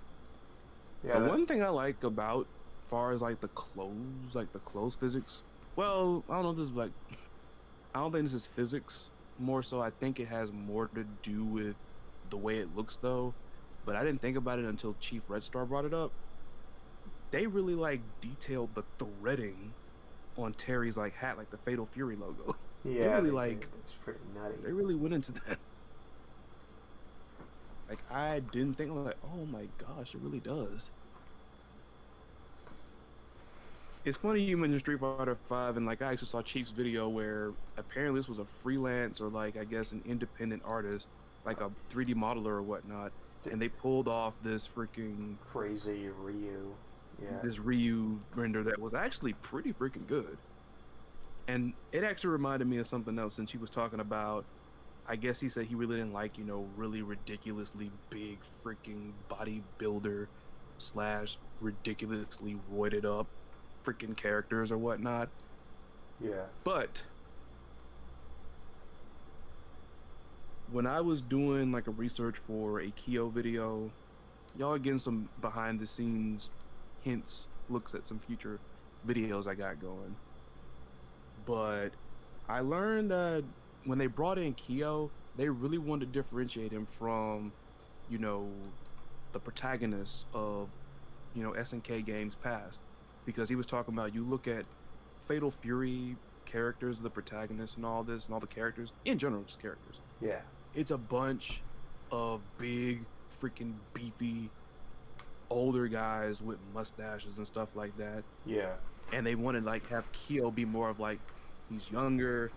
Yeah, The one thing I like about, far as like the closed physics, well, I don't know if this is like, I don't think this is physics. More so, I think it has more to do with the way it looks though. But I didn't think about it until Chief Red Star brought it up. They really like detailed the threading on Terry's like hat, like the Fatal Fury logo. Yeah, really like it's pretty nutty. they really went into that. Like I didn't think, like, oh my gosh, it really does. It's funny you mentioned Street Fighter 5, and like I actually saw Chief's video where apparently this was a freelance or like I guess an independent artist, like a 3D modeler or whatnot, and they pulled off this freaking crazy Ryu. Yeah. This Ryu render that was actually pretty freaking good. And it actually reminded me of something else, since he was talking about, I guess he said he really didn't like, really ridiculously big freaking bodybuilder / ridiculously roided up freaking characters or whatnot. Yeah. But when I was doing like a research for a Kyo video, y'all are getting some behind the scenes hints, looks at some future videos I got going. But I learned that when they brought in Kyo, they really wanted to differentiate him from, you know, the protagonist of, SNK games past, because he was talking about, you look at Fatal Fury characters, the protagonists and all this and all the characters in general, just characters. Yeah. It's a bunch of big, freaking beefy, older guys with mustaches and stuff like that. Yeah. And they wanted like have Kyo be more of like he's younger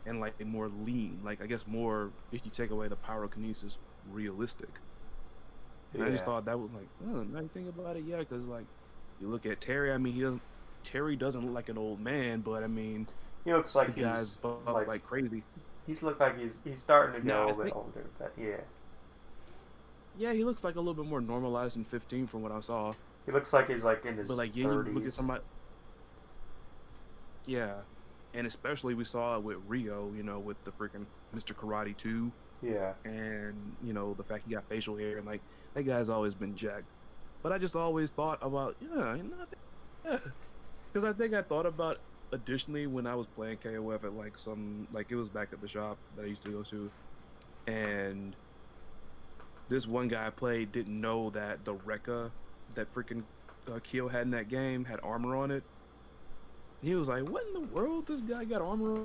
and like more lean, like I guess more, if you take away the pyrokinesis, realistic. And I just thought that was like, now you think about it, yeah, because like you look at Terry, I mean Terry doesn't look like an old man, but I mean He looks like the guy's buff like crazy. He's look like he's starting to get a little bit think, older, but yeah. Yeah, he looks like a little bit more normalized in 15 from what I saw. He looks like he's like in his but like 30s. you look at somebody. Yeah, and especially we saw it with Rio, with the freaking Mr. Karate 2. Yeah. And the fact he got facial hair, and like that guy's always been jacked. But I just always thought about because I think I thought about additionally when I was playing KOF at like it was back at the shop that I used to go to, and this one guy I played didn't know that the Rekka that freaking Kyo had in that game had armor on it. He was like, "What in the world? This guy got armor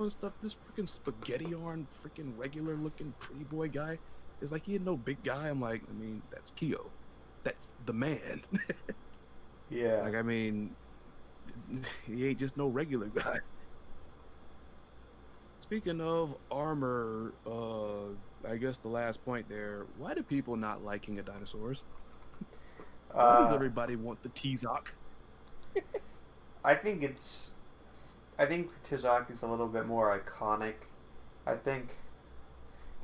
on stuff? This freaking spaghetti on freaking regular looking pretty boy guy is like he ain't no big guy." I'm like, I mean, that's Kyo. That's the man. Yeah. Like, I mean, he ain't just no regular guy. Speaking of armor, I guess the last point there, why do people not like King of Dinosaurs? Why does everybody want the T-Zoc? I think Tizak is a little bit more iconic. I think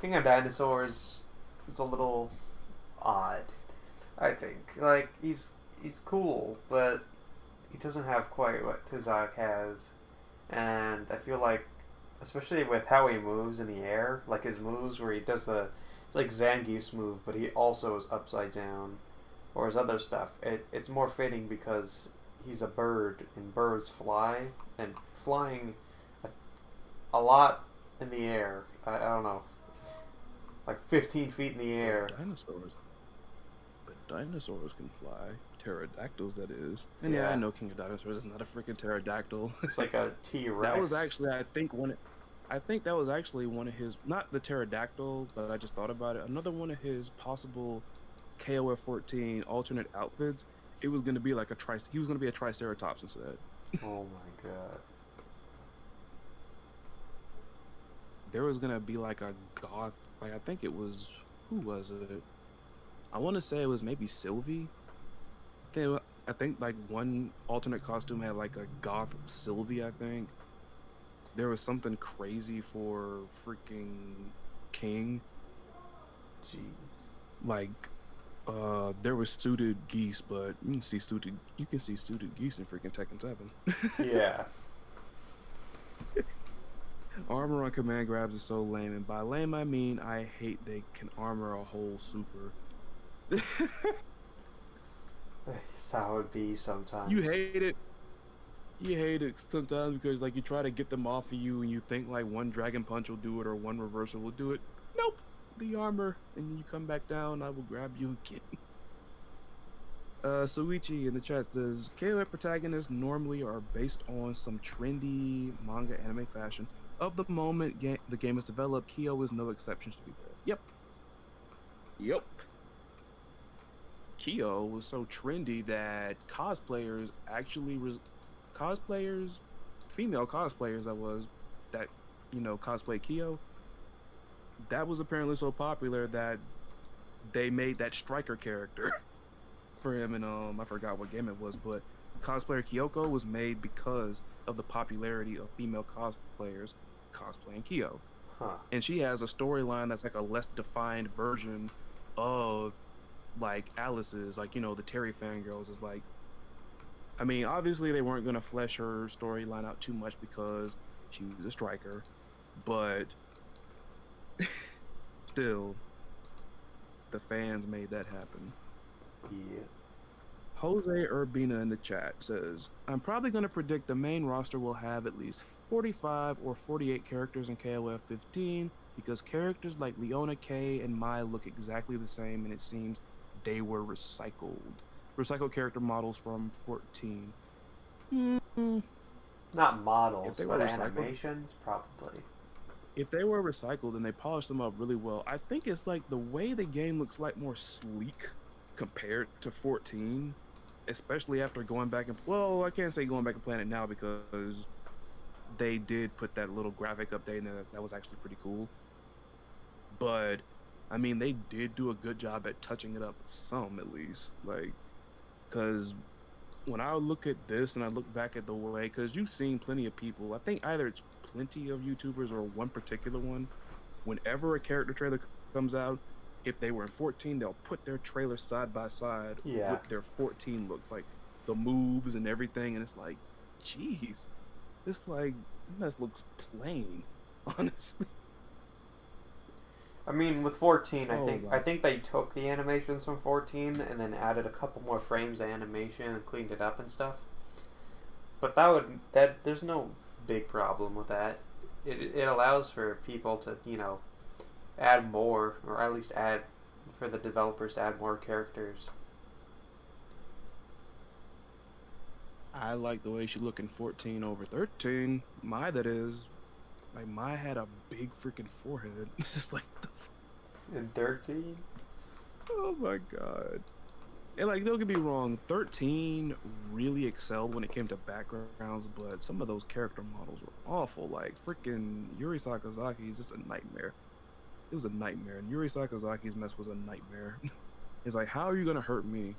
King of Dinosaurs is a little odd. I think like he's cool, but he doesn't have quite what Tizak has, and I feel like, especially with how he moves in the air, like his moves where he does it's like Zangief's move, but he also is upside down, or his other stuff. It's more fitting because he's a bird, and birds fly, and flying a lot in the air. I don't know, like 15 feet in the air. But dinosaurs can fly. Pterodactyls, that is. And yeah, I know King of Dinosaurs is not a freaking pterodactyl. It's like a T-Rex. That was actually, I think that was actually one of his, not the pterodactyl, but I just thought about it. Another one of his possible KOF 14 alternate outfits. It was going to be like he was going to be a Triceratops instead. Oh my god. There was going to be like a goth, like I think it was, who was it? I want to say it was maybe Sylvie. I think like one alternate costume had like a goth Sylvie, I think. There was something crazy for freaking King. Jeez. Like, there was suited geese, but you can see suited geese in freaking Tekken 7. Yeah. Armor on command grabs is so lame, and by lame I mean I hate they can armor a whole super. That's how it be sometimes. You hate it sometimes because like you try to get them off of you and you think like one dragon punch will do it or one reversal will do it. Nope. The armor, and then you come back down, I will grab you again. Suichi in the chat says KOF protagonists normally are based on some trendy manga anime fashion. Of the moment the game is developed, Kyo is no exception to be fair. Yep. Kyo was so trendy that female cosplayers that cosplay Kyo, that was apparently so popular that they made that striker character for him, and I forgot what game it was, but cosplayer Kyoko was made because of the popularity of female cosplayers cosplaying Kyo. Huh. And she has a storyline that's like a less defined version of like Alice's, like the Terry fangirls is like, I mean, obviously they weren't gonna flesh her storyline out too much because she was a striker, but still, the fans made that happen. Yeah. Jose Urbina in the chat says, I'm probably going to predict the main roster will have at least 45 or 48 characters in KOF 15 because characters like Leona K and Mai look exactly the same, and it seems they were recycled character models from 14. Mm, Not if models, they were but recycled, animations, probably. if they were recycled and they polished them up really well, I think it's like the way the game looks like more sleek compared to 14, especially after going back and well, I can't say going back and playing it now because they did put that little graphic update in there that was actually pretty cool. But I mean, they did do a good job at touching it up some at least, like because when I look at this and I look back at the way, because you've seen plenty of people, I think either it's plenty of YouTubers or one particular one, whenever a character trailer comes out, if they were in 14, they'll put their trailer side by side Yeah. with their 14 looks, like the moves and everything, and it's like, jeez, this looks plain, honestly. I mean, with 14, Oh I wow. think they took the animations from 14 and then added a couple more frames of animation and cleaned it up and stuff. But there's no big problem with that. It allows for people to, add more, or at least add for the developers to add more characters. I like the way she look in 14 over 13. My that is. Like Mai had a big freaking forehead. It's just like In 13? oh my god. And like don't get me wrong, 13 really excelled when it came to backgrounds, but some of those character models were awful. Like freaking Yuri Sakazaki is just a nightmare. It was a nightmare, and Yuri Sakazaki's mess was a nightmare. It's like, how are you gonna hurt me?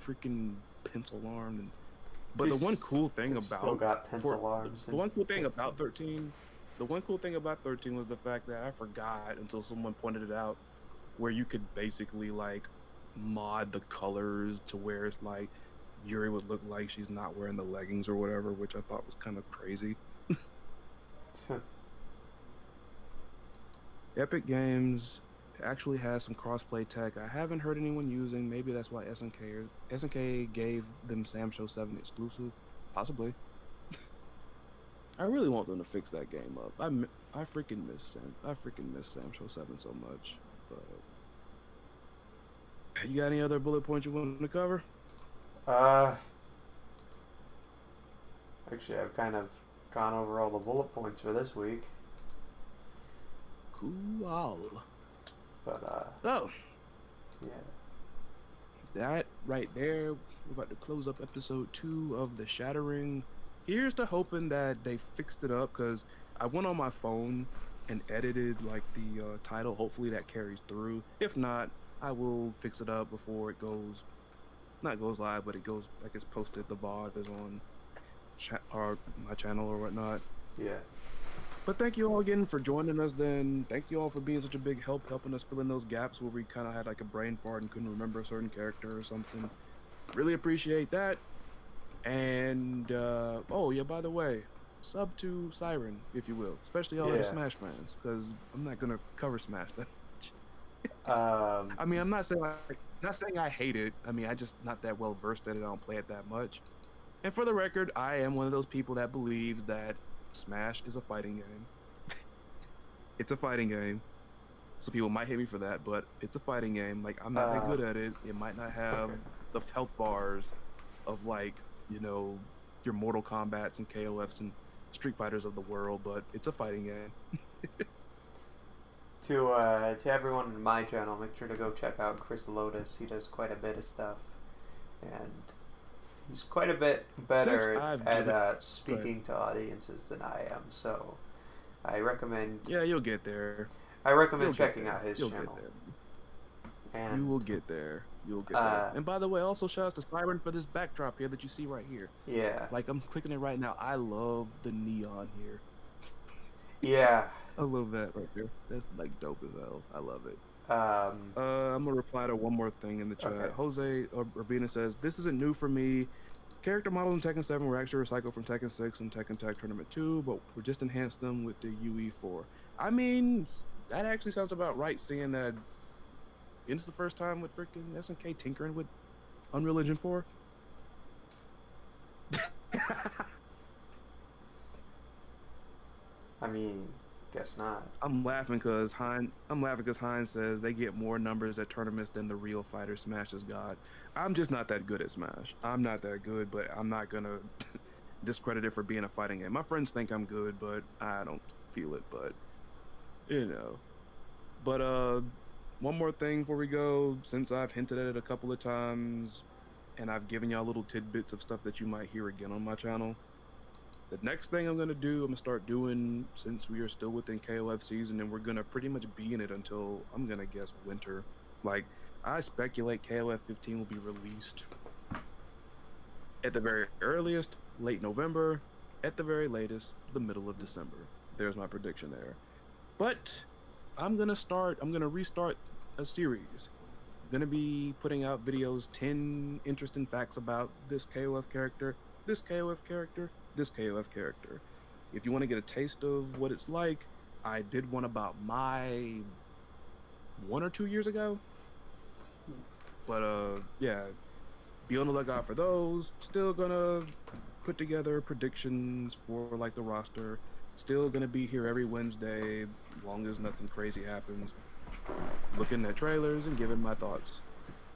Freaking pencil armed and but the one cool thing Still about got pencil arms. the one cool thing about 13 the one cool thing about 13 was the fact that I forgot until someone pointed it out, where you could basically like mod the colors to where it's like Yuri would look like she's not wearing the leggings or whatever, which I thought was kind of crazy. Epic Games actually has some crossplay tech I haven't heard anyone using. Maybe that's why SNK gave them Sam Show 7 exclusive. Possibly. I really want them to fix that game up. I freaking miss Sam Show 7 so much. But you got any other bullet points you want to cover? Uh, Actually, I've kind of gone over all the bullet points for this week. Cool. But, Oh, yeah. that right there, we're about to close up episode 2 of the Shattering. Here's to hoping that they fixed it up, because I went on my phone and edited like the title. Hopefully that carries through. If not, I will fix it up before it not goes live, but it goes like it's posted. The VOD is on or my channel or whatnot. Yeah. But thank you all again for joining us. Then thank you all for being such a big help, helping us fill in those gaps where we kind of had like a brain fart and couldn't remember a certain character or something. Really appreciate that. And oh yeah, by the way, sub to Siren if you will, especially all the Smash fans, because I'm not gonna cover Smash that much. I mean, I'm not saying I hate it. I mean, I just not that well versed in it. I don't play it that much. And for the record, I am one of those people that believes that Smash is a fighting game. It's a fighting game. Some people might hate me for that, but it's a fighting game. Like, I'm not that good at it. It might not have the health bars of like, your Mortal Kombats and KOFs and Street Fighters of the world, but it's a fighting game. To everyone on my channel, make sure to go check out Chris Lotus. He does quite a bit of stuff, and he's quite a bit better at speaking to audiences than I am. So I recommend. Yeah, you'll get there. I recommend checking out his channel. Get there. And you will get there. You'll get there. And by the way, also shout out to Siren for this backdrop here that you see right here. Yeah. Like, I'm clicking it right now. I love the neon here. Yeah. I love that right there. That's like dope as hell. I love it. I'm gonna reply to one more thing in the chat. Okay. Jose Urbina says, "This isn't new for me. Character models in Tekken 7 were actually recycled from Tekken 6 and Tekken Tag Tournament 2, but we just enhanced them with the UE4. I mean, that actually sounds about right, seeing that it's the first time with freaking SNK tinkering with Unreal Engine 4. I mean, Guess not. I'm laughing because Heinz says they get more numbers at tournaments than the real fighter Smash has got. I'm just not that good at Smash. I'm not that good, but I'm not gonna discredit it for being a fighting game. My friends think I'm good, but I don't feel it. But you know. But one more thing before we go, since I've hinted at it a couple of times, and I've given y'all little tidbits of stuff that you might hear again on my channel. The next thing I'm gonna do, I'm gonna start doing, since we are still within KOF season, and we're gonna pretty much be in it until, I'm gonna guess, winter. Like, I speculate KOF 15 will be released at the very earliest, late November, at the very latest, the middle of December. There's my prediction there. But I'm gonna restart a series. I'm gonna be putting out videos, 10 interesting facts about this KOF character, this KOF character, this KOF character. If you want to get a taste of what it's like, I did one about my 1 or 2 years ago. But yeah, be on the lookout for those. Still gonna put together predictions for like the roster. Still gonna be here every Wednesday, as long as nothing crazy happens. Looking at trailers and giving my thoughts.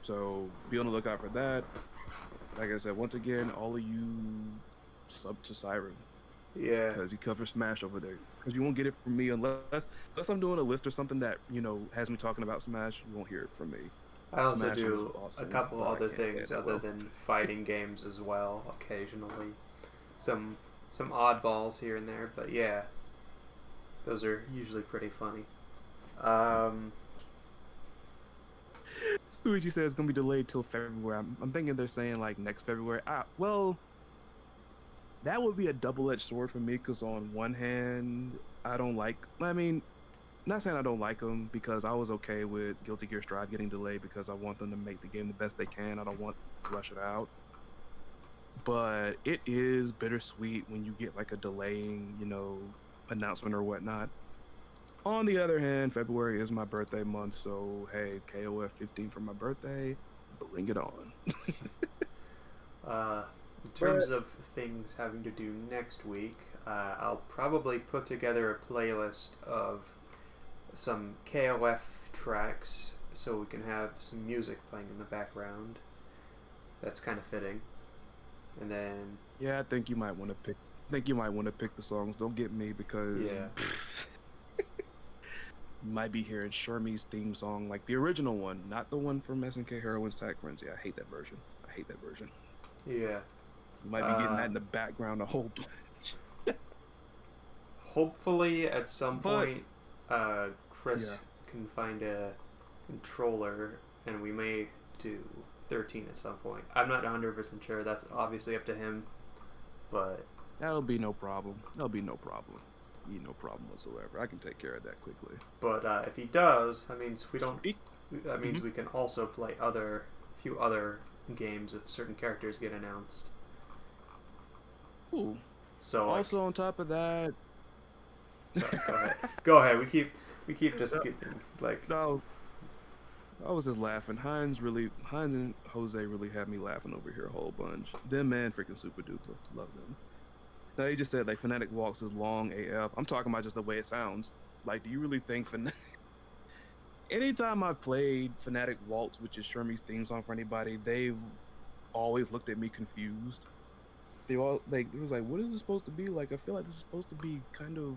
So be on the lookout for that. Like I said, once again, all of you sub to Siren. Yeah. Because he covers Smash over there. Because you won't get it from me unless I'm doing a list or something that, you know, has me talking about Smash, you won't hear it from me. I also Smash do awesome, a couple other things other well. than fighting games as well, occasionally. Some oddballs here and there, but yeah. Those are usually pretty funny. Luigi says it's gonna be delayed till February. I'm thinking they're saying like next February. Well, that would be a double-edged sword for me because on one hand, not saying I don't like them because I was okay with Guilty Gear Strive getting delayed because I want them to make the game the best they can. I don't want to rush it out. But it is bittersweet when you get like a delaying, you know, announcement or whatnot. On the other hand, February is my birthday month, so hey, KOF 15 for my birthday, bring it on. In terms of things having to do next week, I'll probably put together a playlist of some KOF tracks so we can have some music playing in the background. That's kind of fitting. And then yeah, I think you might want to pick the songs. Don't get me because yeah. You might be hearing Shermie's theme song, like the original one, not the one from SNK Heroines Tag Frenzy. I hate that version. Yeah. You might be getting that in the background a whole bunch. Hopefully at some point Chris can find a controller and we may do 13 at some point. I'm not 100% sure. That's obviously up to him, but that'll be no problem. No problem whatsoever. I can take care of that quickly. But if he does, that means we can also play a few other games if certain characters get announced. Ooh. So also on top of that, sorry, go ahead. Go ahead. We keep just getting like no. I was just laughing. Heinz and Jose really had me laughing over here a whole bunch. Them man freaking super duper. Love them. Now he just said like Fnatic Walks is long AF. I'm talking about just the way it sounds. Like, do you really think Fnatic? Anytime I've played Fnatic Waltz, which is Shermie's theme song for anybody, they've always looked at me confused. They all like it was like, what is this supposed to be? Like, I feel like this is supposed to be kind of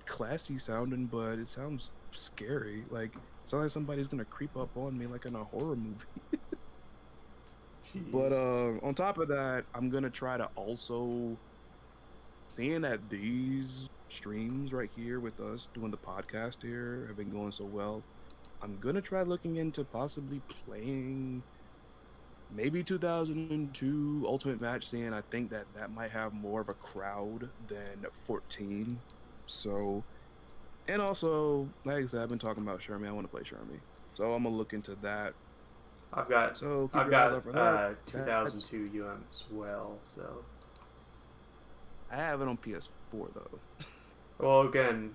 classy sounding, but it sounds scary. Like, it sounds like somebody's gonna creep up on me like in a horror movie. But on top of that, I'm gonna try to also, seeing that these streams right here with us doing the podcast here have been going so well, I'm gonna try looking into possibly playing maybe 2002 Ultimate Match Scene. I think that might have more of a crowd than 14. So, and also, like I said, I've been talking about Shermie. I want to play Shermie, so I'm gonna look into that. I've got 2002 UM as well, so I have it on PS4 though. Well, again,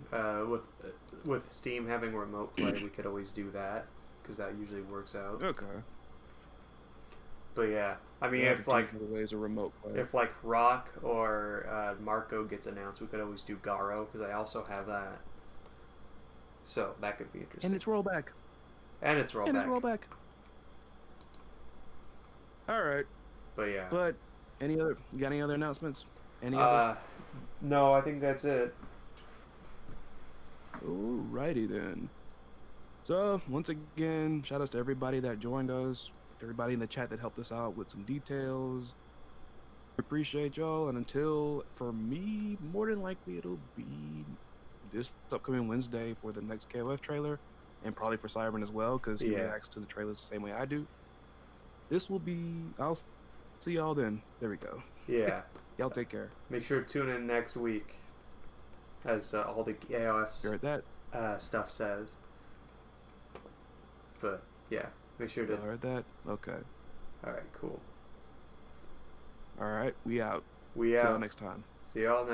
with Steam having remote play, we could always do that because that usually works out. Okay. But yeah, I mean, They have if to like change the ways a remote play. if like Rock or Marco gets announced, we could always do Garo because I also have that. So that could be interesting. And it's rollback. And it's rollback. And it's rollback. All right. But yeah. But you got any other announcements? Any other? No, I think that's it. Alrighty then. So once again, shout outs to everybody that joined us, everybody in the chat that helped us out with some details. Appreciate y'all, and until, for me, more than likely it'll be this upcoming Wednesday for the next KOF trailer, and probably for Cyberman as well, because he reacts to the trailers the same way I do. This will be, I'll see y'all then. There we go. Yeah. Y'all take care. Make sure to tune in next week, as all the AOF You heard that? Stuff says. But yeah, make sure to. Y'all heard that? Okay. All right, cool. All right, we out. We See out. y'all next time. See y'all next.